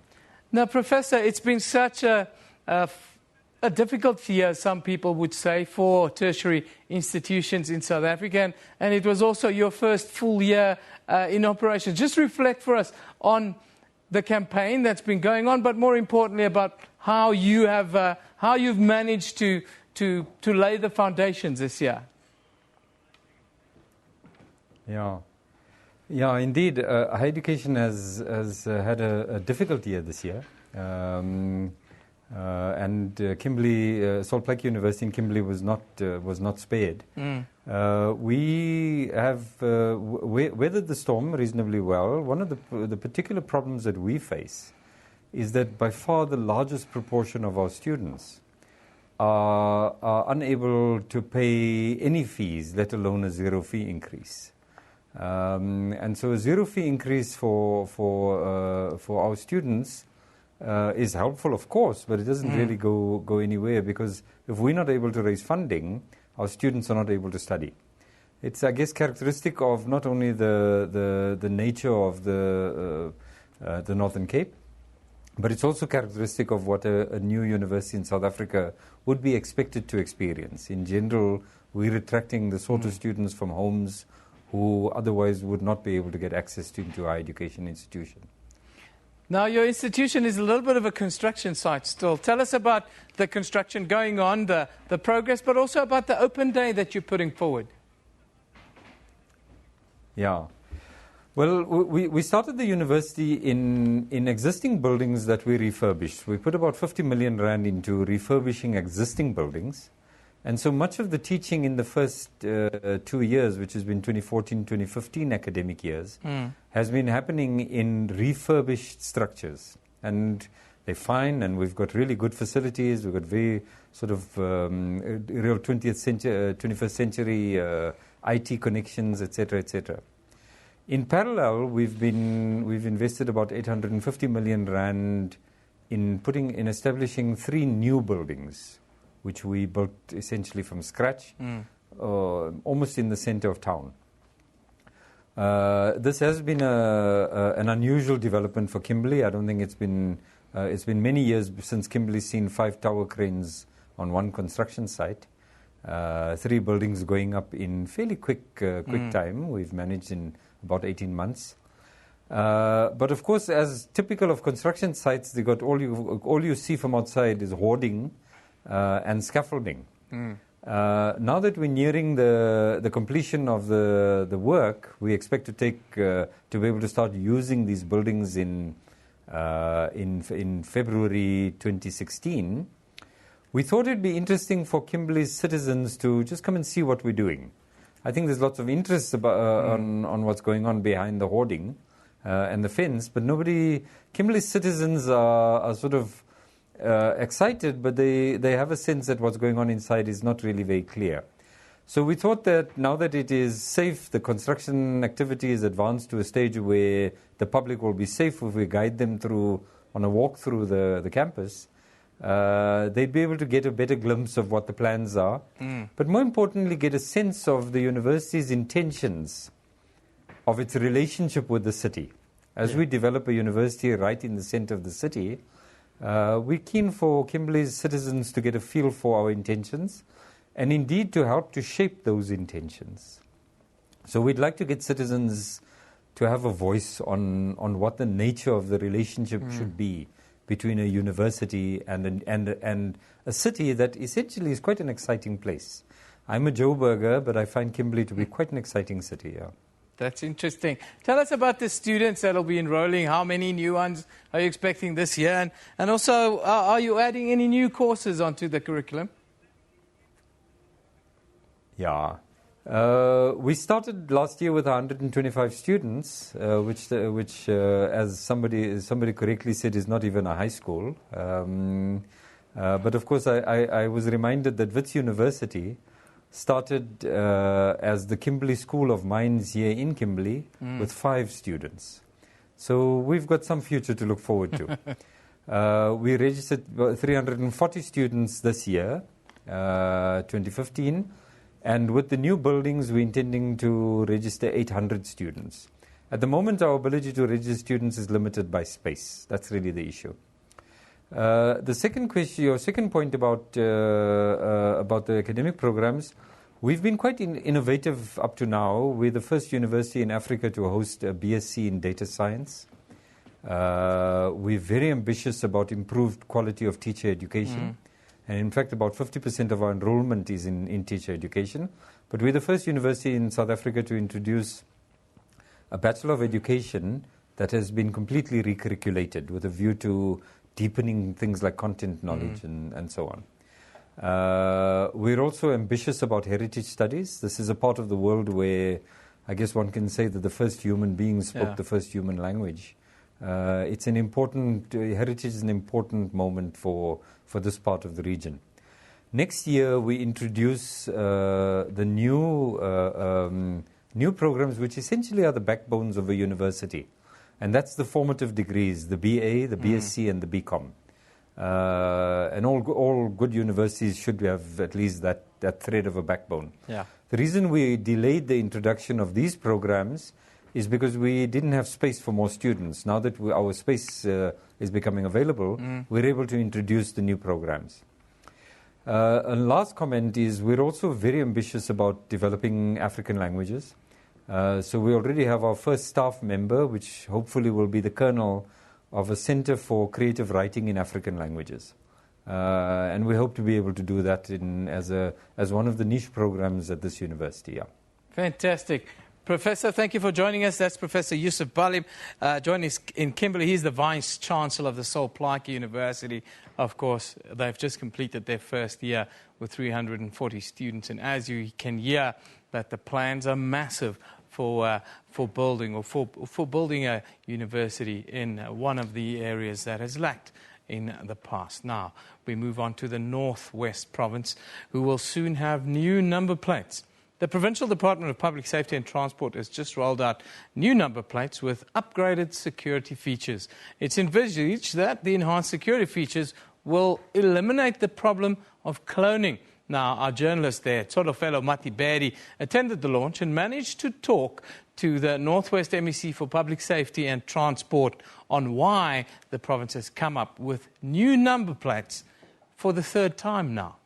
Now, Professor, it's been such a difficult year, some people would say, for tertiary institutions in South Africa, and it was also your first full year in operation. Just reflect for us on the campaign that's been going on, but more importantly about how you've managed to lay the foundations this year. Yeah, indeed. Higher education has had a difficult year this year, and Kimberley, Solplaatje University in Kimberley was not spared. We have weathered the storm reasonably well. One of the particular problems that we face is that by far the largest proportion of our students are unable to pay any fees, let alone a zero fee increase. And so a zero fee increase for our students is helpful, of course, but it doesn't really go anywhere, because if we're not able to raise funding, our students are not able to study. It's, I guess, characteristic of not only the nature of the Northern Cape, but it's also characteristic of what a new university in South Africa would be expected to experience. In general, we're attracting the sort of students from homes who otherwise would not be able to get access into a higher education institution. Now, your institution is a little bit of a construction site still. Tell us about the construction going on, the progress, but also about the open day that you're putting forward. Yeah. Well, we started the university in existing buildings that we refurbished. We put about 50 million rand into refurbishing existing buildings. And so much of the teaching in the first 2 years, which has been 2014-2015 academic years, has been happening in refurbished structures. And they're fine, and we've got really good facilities. We've got very sort of real 21st century IT connections, etc., etc. In parallel, we've invested about 850 million rand in establishing 3 new buildings, which we built essentially from scratch, almost in the center of town. This has been an unusual development for Kimberley. I don't think it's been many years since Kimberley's seen 5 tower cranes on one construction site, 3 buildings going up in fairly quick time. We've managed in about 18 months. But of course, as typical of construction sites, they got all you see from outside is hoarding and scaffolding. Now that we're nearing the completion of the work, we expect to be able to start using these buildings in February 2016. We thought it'd be interesting for Kimberley's citizens to just come and see what we're doing. I think there's lots of interest on what's going on behind the hoarding and the fence, but Kimberley's citizens are sort of excited, but they have a sense that what's going on inside is not really very clear. So we thought that now that it is safe, the construction activity is advanced to a stage where the public will be safe if we guide them on a walk through the campus. They'd be able to get a better glimpse of what the plans are, but more importantly, get a sense of the university's intentions, of its relationship with the city. As we develop a university right in the center of the city, we're keen for Kimberley's citizens to get a feel for our intentions and indeed to help to shape those intentions. So we'd like to get citizens to have a voice on what the nature of the relationship should be between a university and a city that essentially is quite an exciting place. I'm a Joburger, but I find Kimberley to be quite an exciting city. Yeah. That's interesting. Tell us about the students that will be enrolling. How many new ones are you expecting this year? And also, are you adding any new courses onto the curriculum? Yeah. We started last year with 125 students, which as somebody correctly said, is not even a high school. But of course, I was reminded that Wits University started as the Kimberley School of Mines here in Kimberley with 5 students. So we've got some future to look forward to. We registered 340 students this year, 2015. And with the new buildings, we're intending to register 800 students. At the moment, our ability to register students is limited by space. That's really the issue. The second question, your second point about the academic programs, we've been quite innovative up to now. We're the first university in Africa to host a BSc in data science. We're very ambitious about improved quality of teacher education. And in fact, about 50% of our enrollment is in teacher education. But we're the first university in South Africa to introduce a Bachelor of Education that has been completely recurriculated with a view to deepening things like content knowledge and so on. We're also ambitious about heritage studies. This is a part of the world where I guess one can say that the first human beings spoke the first human language. It's an important, heritage is an important moment for this part of the region. Next year, we introduce the new programs, which essentially are the backbones of a university. And that's the formative degrees, the BA, the BSc, and the BCom. And all good universities should have at least that thread of a backbone. Yeah. The reason we delayed the introduction of these programs is because we didn't have space for more students. Now that our space is becoming available, we're able to introduce the new programs. And last comment is we're also very ambitious about developing African languages. So we already have our first staff member, which hopefully will be the colonel of a center for creative writing in African languages. And we hope to be able to do that as one of the niche programs at this university. Yeah. Fantastic. Professor, thank you for joining us. That's Professor Yusuf Balim, joining us in Kimberley. He's the Vice Chancellor of the Sol Plaatje University. Of course, they've just completed their first year with 340 students. And as you can hear, that the plans are massive for building a university in one of the areas that has lacked in the past. Now, we move on to the Northwest Province, who will soon have new number plates. The Provincial Department of Public Safety and Transport has just rolled out new number plates with upgraded security features. It's envisaged that the enhanced security features will eliminate the problem of cloning. Now, our journalist there, Tsolofelo Matiberi, attended the launch and managed to talk to the Northwest MEC for Public Safety and Transport on why the province has come up with new number plates for the third time now.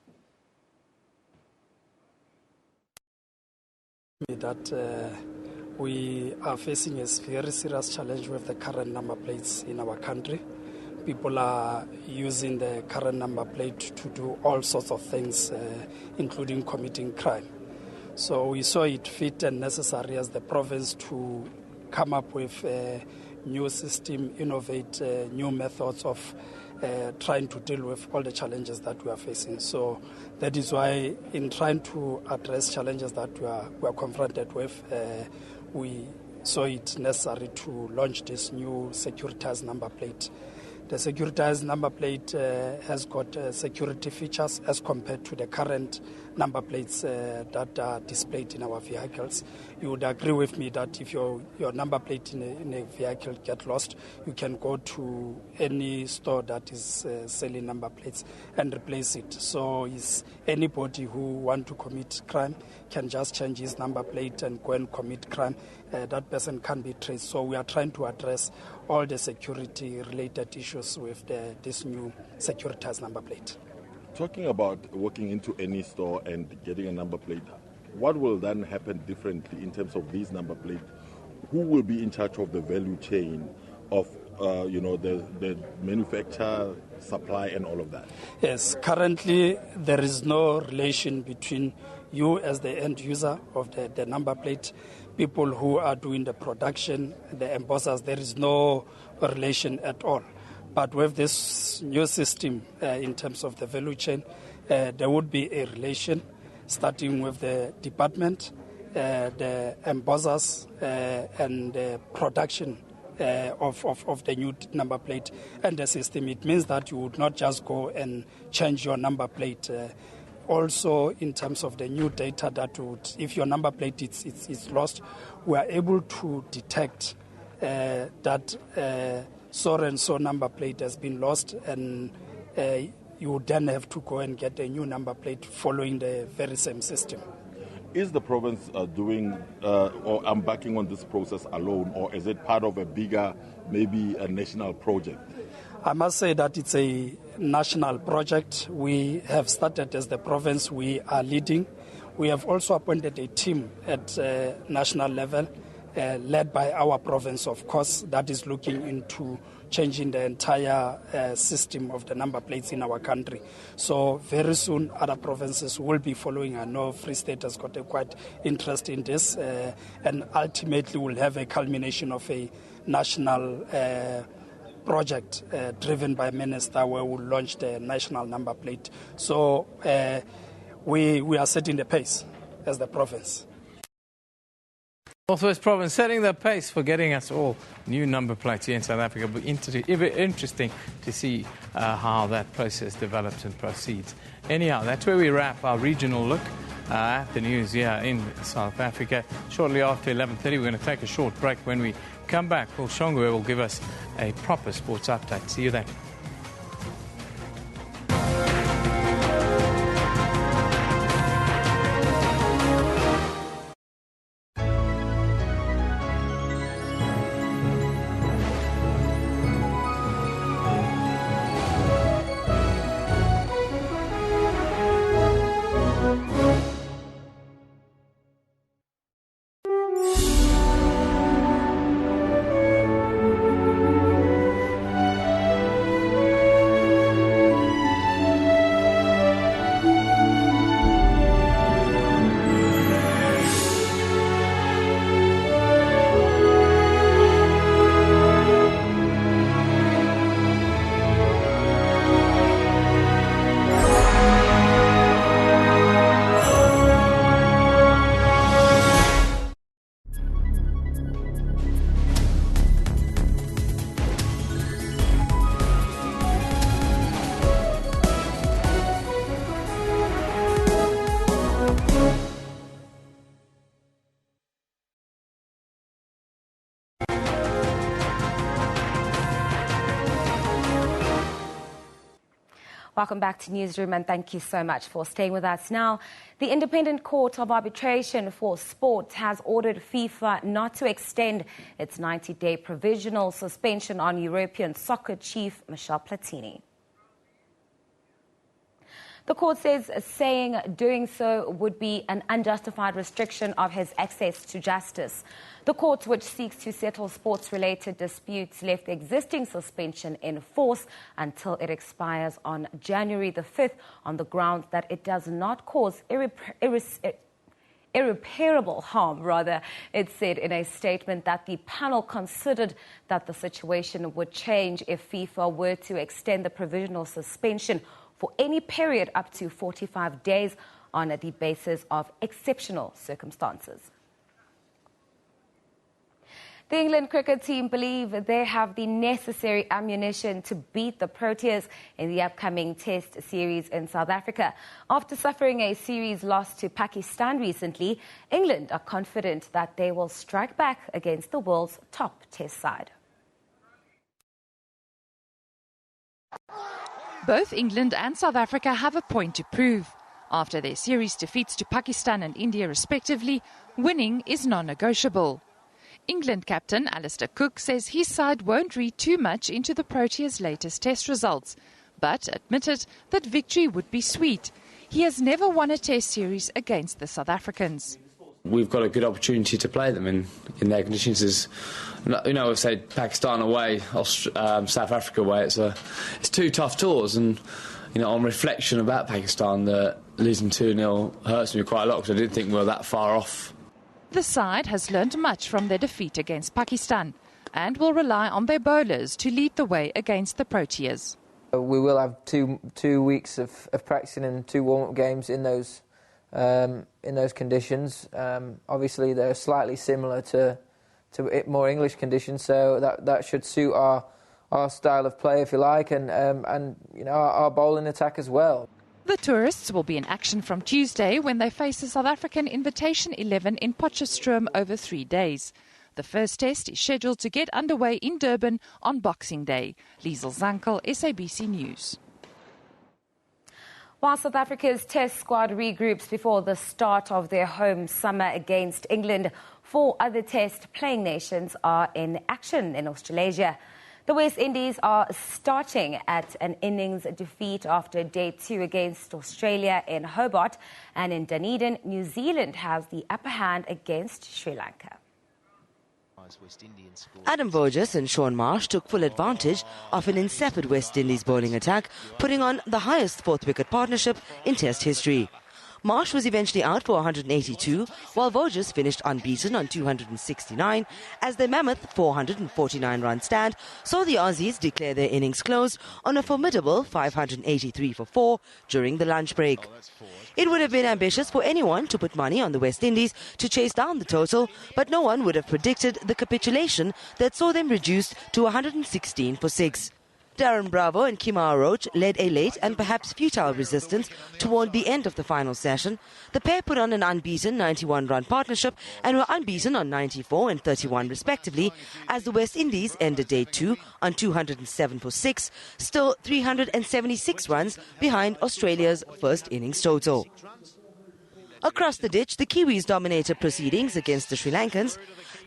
That we are facing a very serious challenge with the current number plates in our country. People are using the current number plate to do all sorts of things, including committing crime. So we saw it fit and necessary as the province to come up with a new system, innovate new methods of trying to deal with all the challenges that we are facing. So that is why in trying to address challenges that we are confronted with, we saw it necessary to launch this new securitized number plate. The securitized number plate has got security features as compared to the current number plates that are displayed in our vehicles. You would agree with me that if your number plate in a vehicle get lost, you can go to any store that is selling number plates and replace it. So is anybody who want to commit crime can just change his number plate and go and commit crime. That person can be traced. So we are trying to address all the security-related issues with this new securitized number plate. Talking about walking into any store and getting a number plate, what will then happen differently in terms of these number plates? Who will be in charge of the value chain of the manufacture, supply, and all of that? Yes, currently there is no relation between you as the end user of the number plate, people who are doing the production, the embossers, there is no relation at all. But with this new system in terms of the value chain, there would be a relation starting with the department, the embossers, and the production of the new number plate and the system. It means that you would not just go and change your number plate. Also, in terms of the new data that would, if your number plate is lost, we are able to detect that so and so number plate has been lost, and you would then have to go and get a new number plate following the very same system. Is the province doing or embarking on this process alone, or is it part of a bigger, maybe a national project? I must say that it's a national project. We have started as the province, we are leading. We have also appointed a team at national level, led by our province, of course, that is looking into changing the entire system of the number plates in our country. So very soon other provinces will be following. I know Free State has got a quite interest in this, and ultimately we'll have a culmination of a national project driven by Minister, where we'll launch the national number plate. So we are setting the pace as the province. Northwest Province setting the pace for getting us all new number plates here in South Africa. It'll be interesting to see how that process develops and proceeds. Anyhow, that's where we wrap our regional look at the news here in South Africa. Shortly after 11:30, we're going to take a short break. When we come back, Paul Shongwe will give us a proper sports update. See you then. Welcome back to Newsroom, and thank you so much for staying with us. Now, the Independent Court of Arbitration for Sport has ordered FIFA not to extend its 90-day provisional suspension on European soccer chief Michel Platini. The court says doing so would be an unjustified restriction of his access to justice. The court, which seeks to settle sports-related disputes, left the existing suspension in force until it expires on January the 5th on the grounds that it does not cause irreparable harm. It said in a statement that the panel considered that the situation would change if FIFA were to extend the provisional suspension for any period up to 45 days on the basis of exceptional circumstances. The England cricket team believe they have the necessary ammunition to beat the Proteas in the upcoming Test series in South Africa. After suffering a series loss to Pakistan recently, England are confident that they will strike back against the world's top Test side. Both England and South Africa have a point to prove. After their series defeats to Pakistan and India respectively, winning is non-negotiable. England captain Alistair Cook says his side won't read too much into the Proteas' latest Test results, but admitted that victory would be sweet. He has never won a Test series against the South Africans. We've got a good opportunity to play them in their conditions. We've said Pakistan away, South Africa away. It's two tough tours, and on reflection about Pakistan, that losing 2-0 hurts me quite a lot because I didn't think we were that far off. The side has learned much from their defeat against Pakistan and will rely on their bowlers to lead the way against the Proteas. We will have two weeks of practicing and 2 warm-up games in those conditions. Obviously, they're slightly similar to more English conditions, so that should suit our style of play, if you like, and our bowling attack as well. The tourists will be in action from Tuesday when they face the South African Invitation 11 in Potchefstroom over 3 days. The first test is scheduled to get underway in Durban on Boxing Day. Liesel Zankel, SABC News. While South Africa's test squad regroups before the start of their home summer against England, 4 other test playing nations are in action in Australasia. The West Indies are starting at an innings defeat after day 2 against Australia in Hobart, and in Dunedin, New Zealand has the upper hand against Sri Lanka. Adam Burgess and Shaun Marsh took full advantage of an insipid West Indies bowling attack, putting on the highest 4th-wicket partnership in Test history. Marsh was eventually out for 182, while Burgess finished unbeaten on 269, as their mammoth 449-run stand saw the Aussies declare their innings closed on a formidable 583 for 4 during the lunch break. It would have been ambitious for anyone to put money on the West Indies to chase down the total, but no one would have predicted the capitulation that saw them reduced to 116 for 6. Darren Bravo and Kimar Roach led a late and perhaps futile resistance toward the end of the final session. The pair put on an unbeaten 91-run partnership and were unbeaten on 94 and 31 respectively, as the West Indies ended day 2 on 207 for 6, still 376 runs behind Australia's first innings total. Across the ditch, the Kiwis dominated proceedings against the Sri Lankans.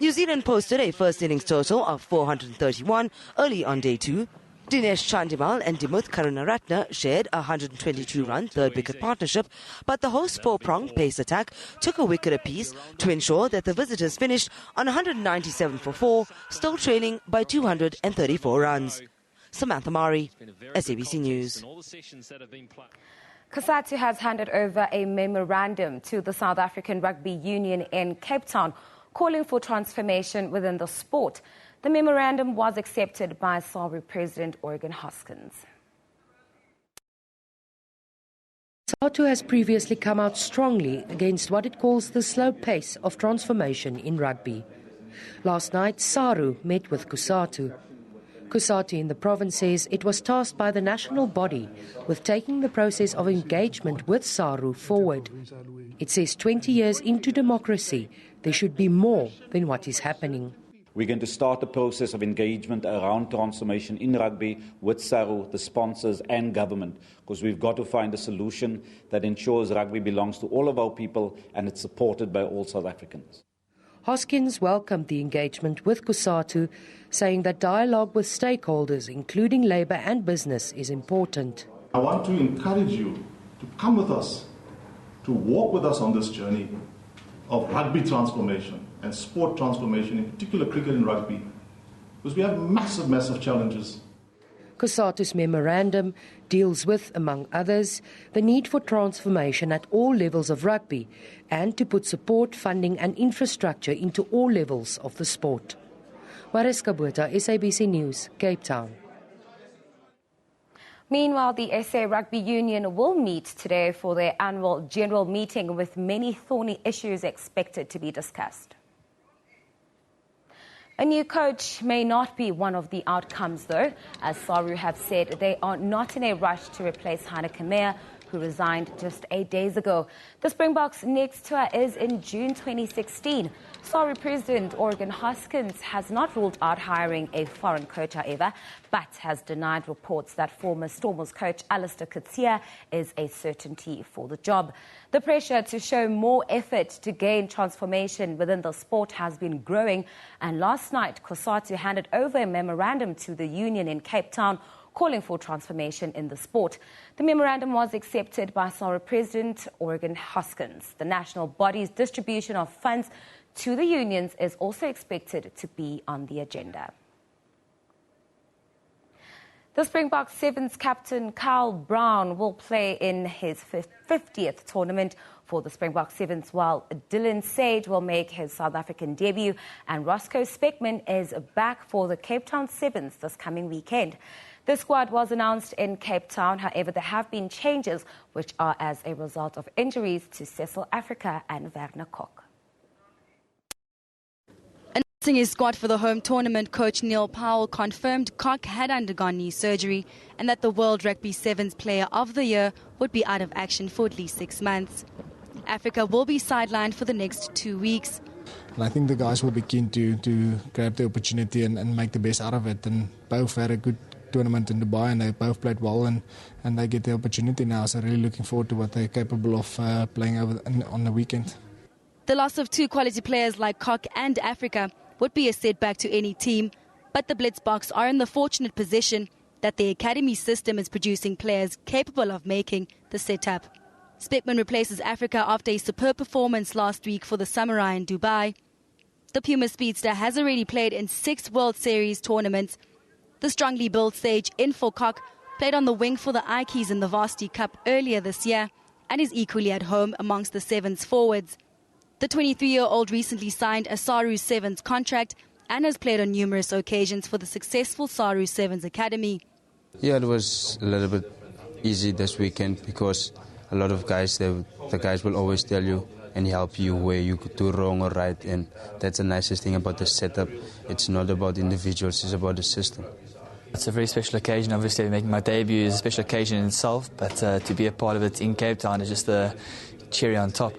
New Zealand posted a first innings total of 431 early on day 2. Dinesh Chandimal and Dimuth Karunaratne shared a 122-run third-wicket partnership, but the host's 4-pronged pace attack took a wicket apiece to ensure that the visitors finished on 197 for 4, still trailing by 234 runs. Samantha Mari, SABC News. COSATU has handed over a memorandum to the South African Rugby Union in Cape Town, calling for transformation within the sport. The memorandum was accepted by SARU President Oregon Hoskins. COSATU has previously come out strongly against what it calls the slow pace of transformation in rugby. Last night, SARU met with COSATU. COSATU in the province says it was tasked by the national body with taking the process of engagement with SARU forward. It says 20 years into democracy, there should be more than what is happening. We're going to start the process of engagement around transformation in rugby with SARU, the sponsors and government, because we've got to find a solution that ensures rugby belongs to all of our people and it's supported by all South Africans. Hoskins welcomed the engagement with COSATU, saying that dialogue with stakeholders, including labour and business, is important. I want to encourage you to come with us, to walk with us on this journey of rugby transformation and sport transformation, in particular cricket and rugby, because we have massive challenges. COSATU's memorandum deals with, among others, the need for transformation at all levels of rugby and to put support, funding and infrastructure into all levels of the sport. Mariska Botha, SABC News, Cape Town. Meanwhile, the SA Rugby Union will meet today for their annual general meeting, with many thorny issues expected to be discussed. A new coach may not be one of the outcomes, though, as SARU have said they are not in a rush to replace Heineke Meyer, who resigned just 8 days ago. The Springboks' next tour is in June 2016. SARU President Oregon Hoskins has not ruled out hiring a foreign coach, however, but has denied reports that former Stormers coach Alistair Coetzee is a certainty for the job. The pressure to show more effort to gain transformation within the sport has been growing, and last night COSATU handed over a memorandum to the union in Cape Town calling for transformation in the sport. The memorandum was accepted by SARU President Oregon Hoskins. The national body's distribution of funds to the unions is also expected to be on the agenda. The Springbok Sevens captain Carl Brown will play in his 50th tournament for the Springbok Sevens, while Dylan Sage will make his South African debut and Roscoe Speckman is back for the Cape Town Sevens this coming weekend. The squad was announced in Cape Town. However, there have been changes which are as a result of injuries to Cecil Africa and Werner Kok. Announcing his squad for the home tournament, coach Neil Powell confirmed Kok had undergone knee surgery and that the World Rugby Sevens Player of the Year would be out of action for at least 6 months. Africa will be sidelined for the next 2 weeks. And I think the guys will be keen to grab the opportunity and make the best out of it. And both had a good tournament in Dubai and they both played well and they get the opportunity now. So really looking forward to what they're capable of playing on the weekend. The loss of 2 quality players like Kok and Africa would be a setback to any team, but the Blitzboks are in the fortunate position that the academy system is producing players capable of making the setup. Speckman replaces Africa after a superb performance last week for the Samurai in Dubai. The Puma Speedster has already played in 6 World Series tournaments. The strongly built Sage in for Kok played on the wing for the Ikes in the Varsity Cup earlier this year and is equally at home amongst the Sevens forwards. The 23-year-old recently signed a Saru Sevens contract and has played on numerous occasions for the successful Saru Sevens Academy. Yeah, it was a little bit easy this weekend because a lot of guys, the guys will always tell you and help you where you could do wrong or right, and that's the nicest thing about the setup. It's not about individuals, it's about the system. It's a very special occasion. Obviously, making my debut is a special occasion in itself, but to be a part of it in Cape Town is just the cherry on top.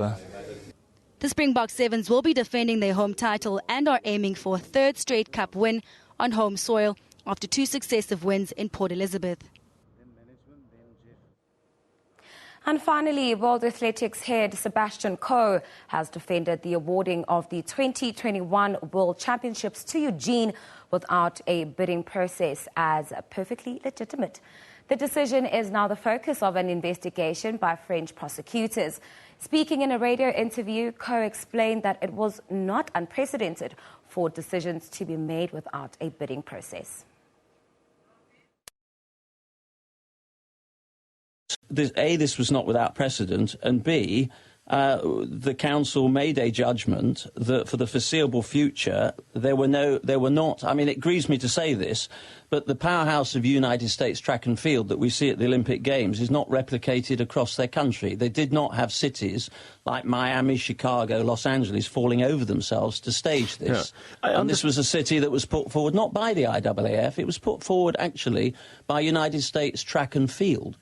The Springbok Sevens will be defending their home title and are aiming for a 3rd straight cup win on home soil after 2 successive wins in Port Elizabeth. And finally, World Athletics head Sebastian Coe has defended the awarding of the 2021 World Championships to Eugene without a bidding process as perfectly legitimate. The decision is now the focus of an investigation by French prosecutors. Speaking in a radio interview, Coe explained that it was not unprecedented for decisions to be made without a bidding process. This was not without precedent, and B, the council made a judgment that for the foreseeable future there were not. I mean, it grieves me to say this, but the powerhouse of United States track and field that we see at the Olympic Games is not replicated across their country. They did not have cities like Miami, Chicago, Los Angeles falling over themselves to stage this. Yeah. And this was a city that was put forward not by the IAAF, it was put forward actually by United States track and field.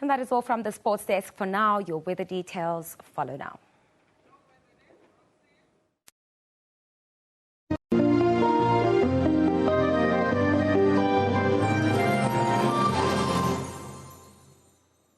And that is all from the sports desk for now. Your weather details follow now.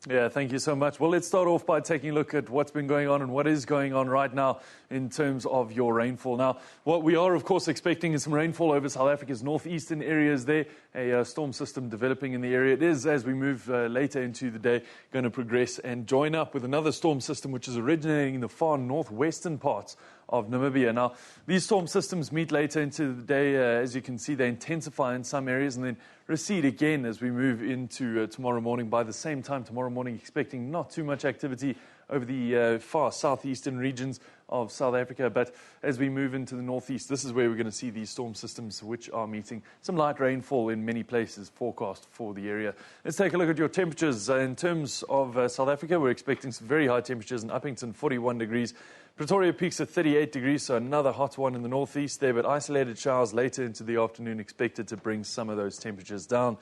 Yeah, thank you so much. Well, let's start off by taking a look at what's been going on and what is going on right now in terms of your rainfall. Now, what we are, of course, expecting is some rainfall over South Africa's northeastern areas there, a storm system developing in the area. It is, as we move later into the day, going to progress and join up with another storm system which is originating in the far northwestern parts of Namibia. Now, these storm systems meet later into the day. As you can see, they intensify in some areas and then recede again as we move into tomorrow morning. By the same time, tomorrow morning, expecting not too much activity over the far southeastern regions of South Africa. But as we move into the northeast, this is where we're going to see these storm systems which are meeting some light rainfall in many places forecast for the area. Let's take a look at your temperatures. In terms of South Africa, we're expecting some very high temperatures in Uppington, 41 degrees. Pretoria peaks at 38 degrees, so another hot one in the northeast there, but isolated showers later into the afternoon expected to bring some of those temperatures down.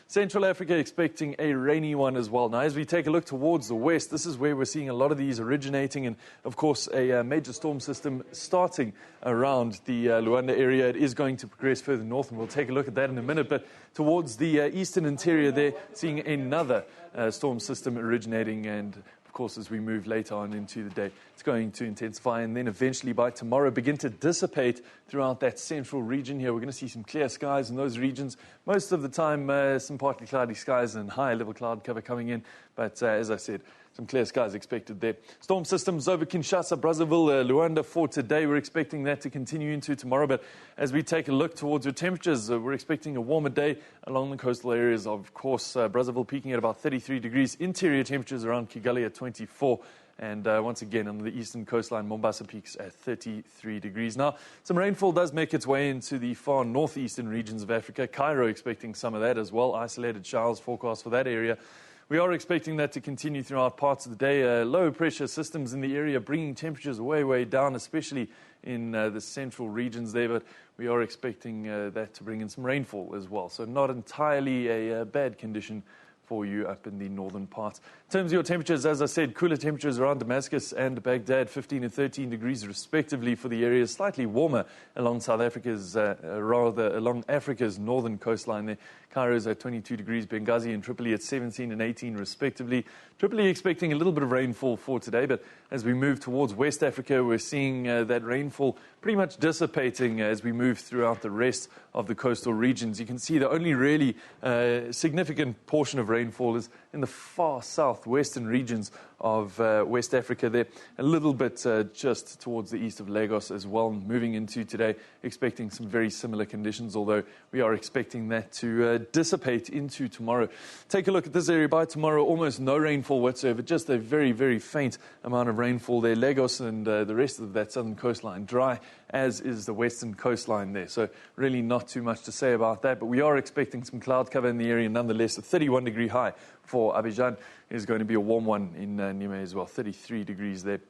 Central Africa expecting a rainy one as well. Now, as we take a look towards the west, this is where we're seeing a lot of these originating, and of course a major storm system starting around the Luanda area. It is going to progress further north, and we'll take a look at that in a minute. But towards the eastern interior there, seeing another storm system originating, and of course, as we move later on into the day, it's going to intensify and then eventually by tomorrow begin to dissipate throughout that central region here. We're going to see some clear skies in those regions. Most of the time, some partly cloudy skies and high level cloud cover coming in. But as I said, some clear skies expected there. Storm systems over Kinshasa, Brazzaville, Luanda for today. We're expecting that to continue into tomorrow. But as we take a look towards your temperatures, we're expecting a warmer day along the coastal areas. Of course, Brazzaville peaking at about 33 degrees. Interior temperatures around Kigali at 24. And once again, on the eastern coastline, Mombasa peaks at 33 degrees. Now, some rainfall does make its way into the far northeastern regions of Africa. Cairo expecting some of that as well. Isolated showers forecast for that area. We are expecting that to continue throughout parts of the day. Low pressure systems in the area bringing temperatures way, way down, especially in the central regions there. But we are expecting that to bring in some rainfall as well. So not entirely a bad condition for you up in the northern parts. In terms of your temperatures, as I said, cooler temperatures around Damascus and Baghdad, 15 and 13 degrees respectively for the areas. Slightly warmer along South Africa's, along Africa's northern coastline there. Cairo's at 22 degrees, Benghazi and Tripoli at 17 and 18 respectively. Tripoli expecting a little bit of rainfall for today, but as we move towards West Africa, we're seeing that rainfall pretty much dissipating as we move throughout the rest of the coastal regions. You can see the only really significant portion of rainfall is in the far southwestern regions of West Africa there. A little bit just towards the east of Lagos as well. Moving into today, expecting some very similar conditions, although we are expecting that to dissipate into tomorrow. Take a look at this area. By tomorrow, almost no rainfall whatsoever, just a very, very faint amount of rainfall there. Lagos and the rest of that southern coastline dry, as is the western coastline there. So really not too much to say about that, but we are expecting some cloud cover in the area nonetheless. A 31-degree high for Abidjan is going to be a warm one in Niamey as well, 33 degrees there.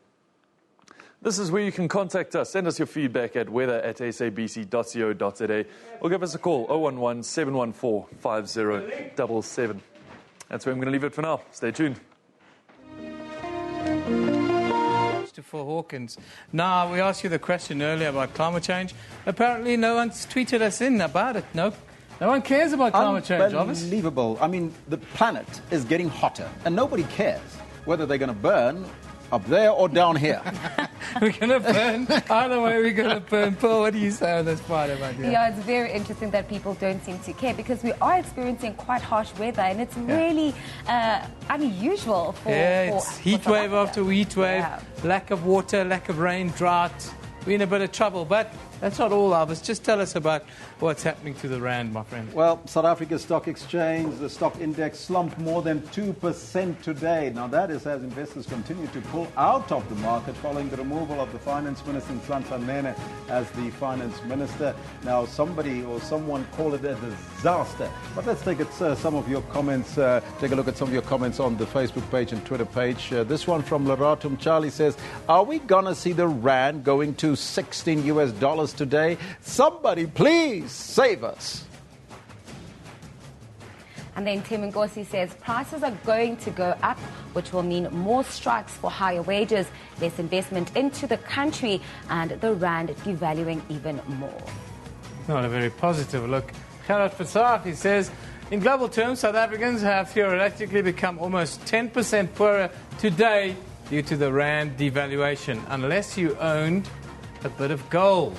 This is where you can contact us. Send us your feedback at weather@sabc.co.za or give us a call, 011-714-5077. That's where I'm going to leave it for now. Stay tuned. For Hawkins. Now, we asked you the question earlier about climate change. Apparently, no one's tweeted us in about it. No one cares about climate change, obviously. Unbelievable. I mean, the planet is getting hotter, and nobody cares whether they're going to burn up there or down here. We're going to burn. Either way, we're going to burn. Paul, what do you say on this part of idea? Yeah, it's very interesting that people don't seem to care because we are experiencing quite harsh weather and it's really unusual for it's heat wave after heat wave, lack of water, lack of rain, drought. We're in a bit of trouble, but that's not all of us. Just tell us about what's happening to the rand, my friend. Well, South Africa's stock exchange, the stock index slumped more than 2% today. Now, that is as investors continue to pull out of the market following the removal of the finance minister, Nhlanhla Nene, as the finance minister. Now, somebody or someone called it a disaster. But let's take some of your comments. Take a look at some of your comments on the Facebook page and Twitter page. This one from Laratum Charlie says, are we going to see the rand going to $16 today? Somebody please save us. And then Tim Ngosi says prices are going to go up, which will mean more strikes for higher wages, less investment into the country, and the rand devaluing even more. Not a very positive look. Gerard Versaaf says, in global terms, South Africans have theoretically become almost 10% poorer today due to the rand devaluation, unless you owned a bit of gold.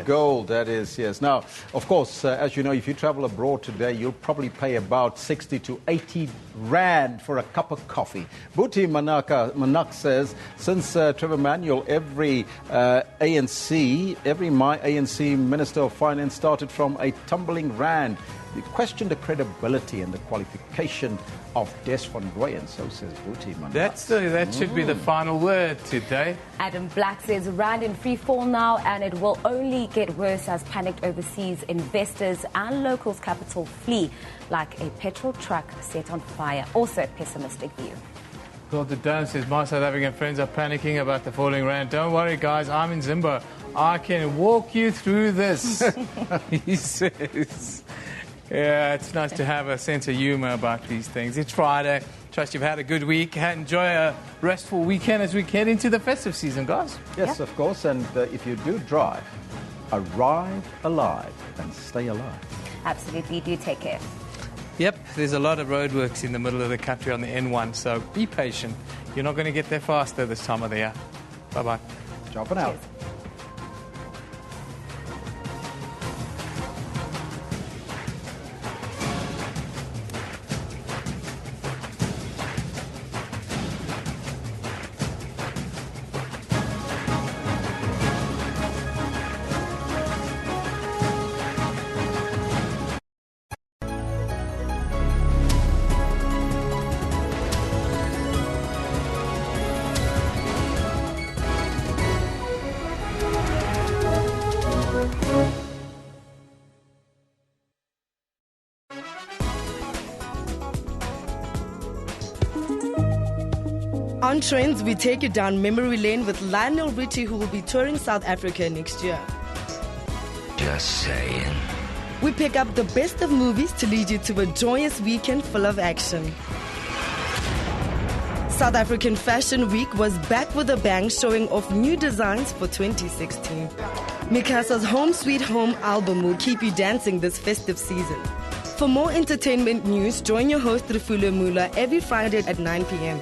Gold, that is, yes. Now, of course, as you know, if you travel abroad today, you'll probably pay about 60 to 80 rand for a cup of coffee. Buti Manak says, since Trevor Manuel, every my ANC Minister of Finance started from a tumbling rand. We question the credibility and the qualification of Des van Rooyen, so says Buti Manak. That should be the final word today. Adam Black says rand in free fall now, and it will only get worse as panicked overseas investors and locals' capital flee like a petrol truck set on fire. Also a pessimistic view. Dr. Dan says, my South African friends are panicking about the falling rand. Don't worry, guys, I'm in Zimbo. I can walk you through this, he says. Yeah, it's nice to have a sense of humour about these things. It's Friday. Trust you've had a good week. Enjoy a restful weekend as we get into the festive season, guys. Yes, of course. And if you do drive, arrive alive and stay alive. Absolutely. Do take care. Yep, there's a lot of roadworks in the middle of the country on the N1, so be patient. You're not going to get there faster this time of the year. Bye-bye. Ciao for now. Cheers. On Trends, we take you down memory lane with Lionel Richie, who will be touring South Africa next year. Just saying. We pick up the best of movies to lead you to a joyous weekend full of action. South African Fashion Week was back with a bang, showing off new designs for 2016. Mikasa's Home Sweet Home album will keep you dancing this festive season. For more entertainment news, join your host Refulo Mula every Friday at 9 p.m.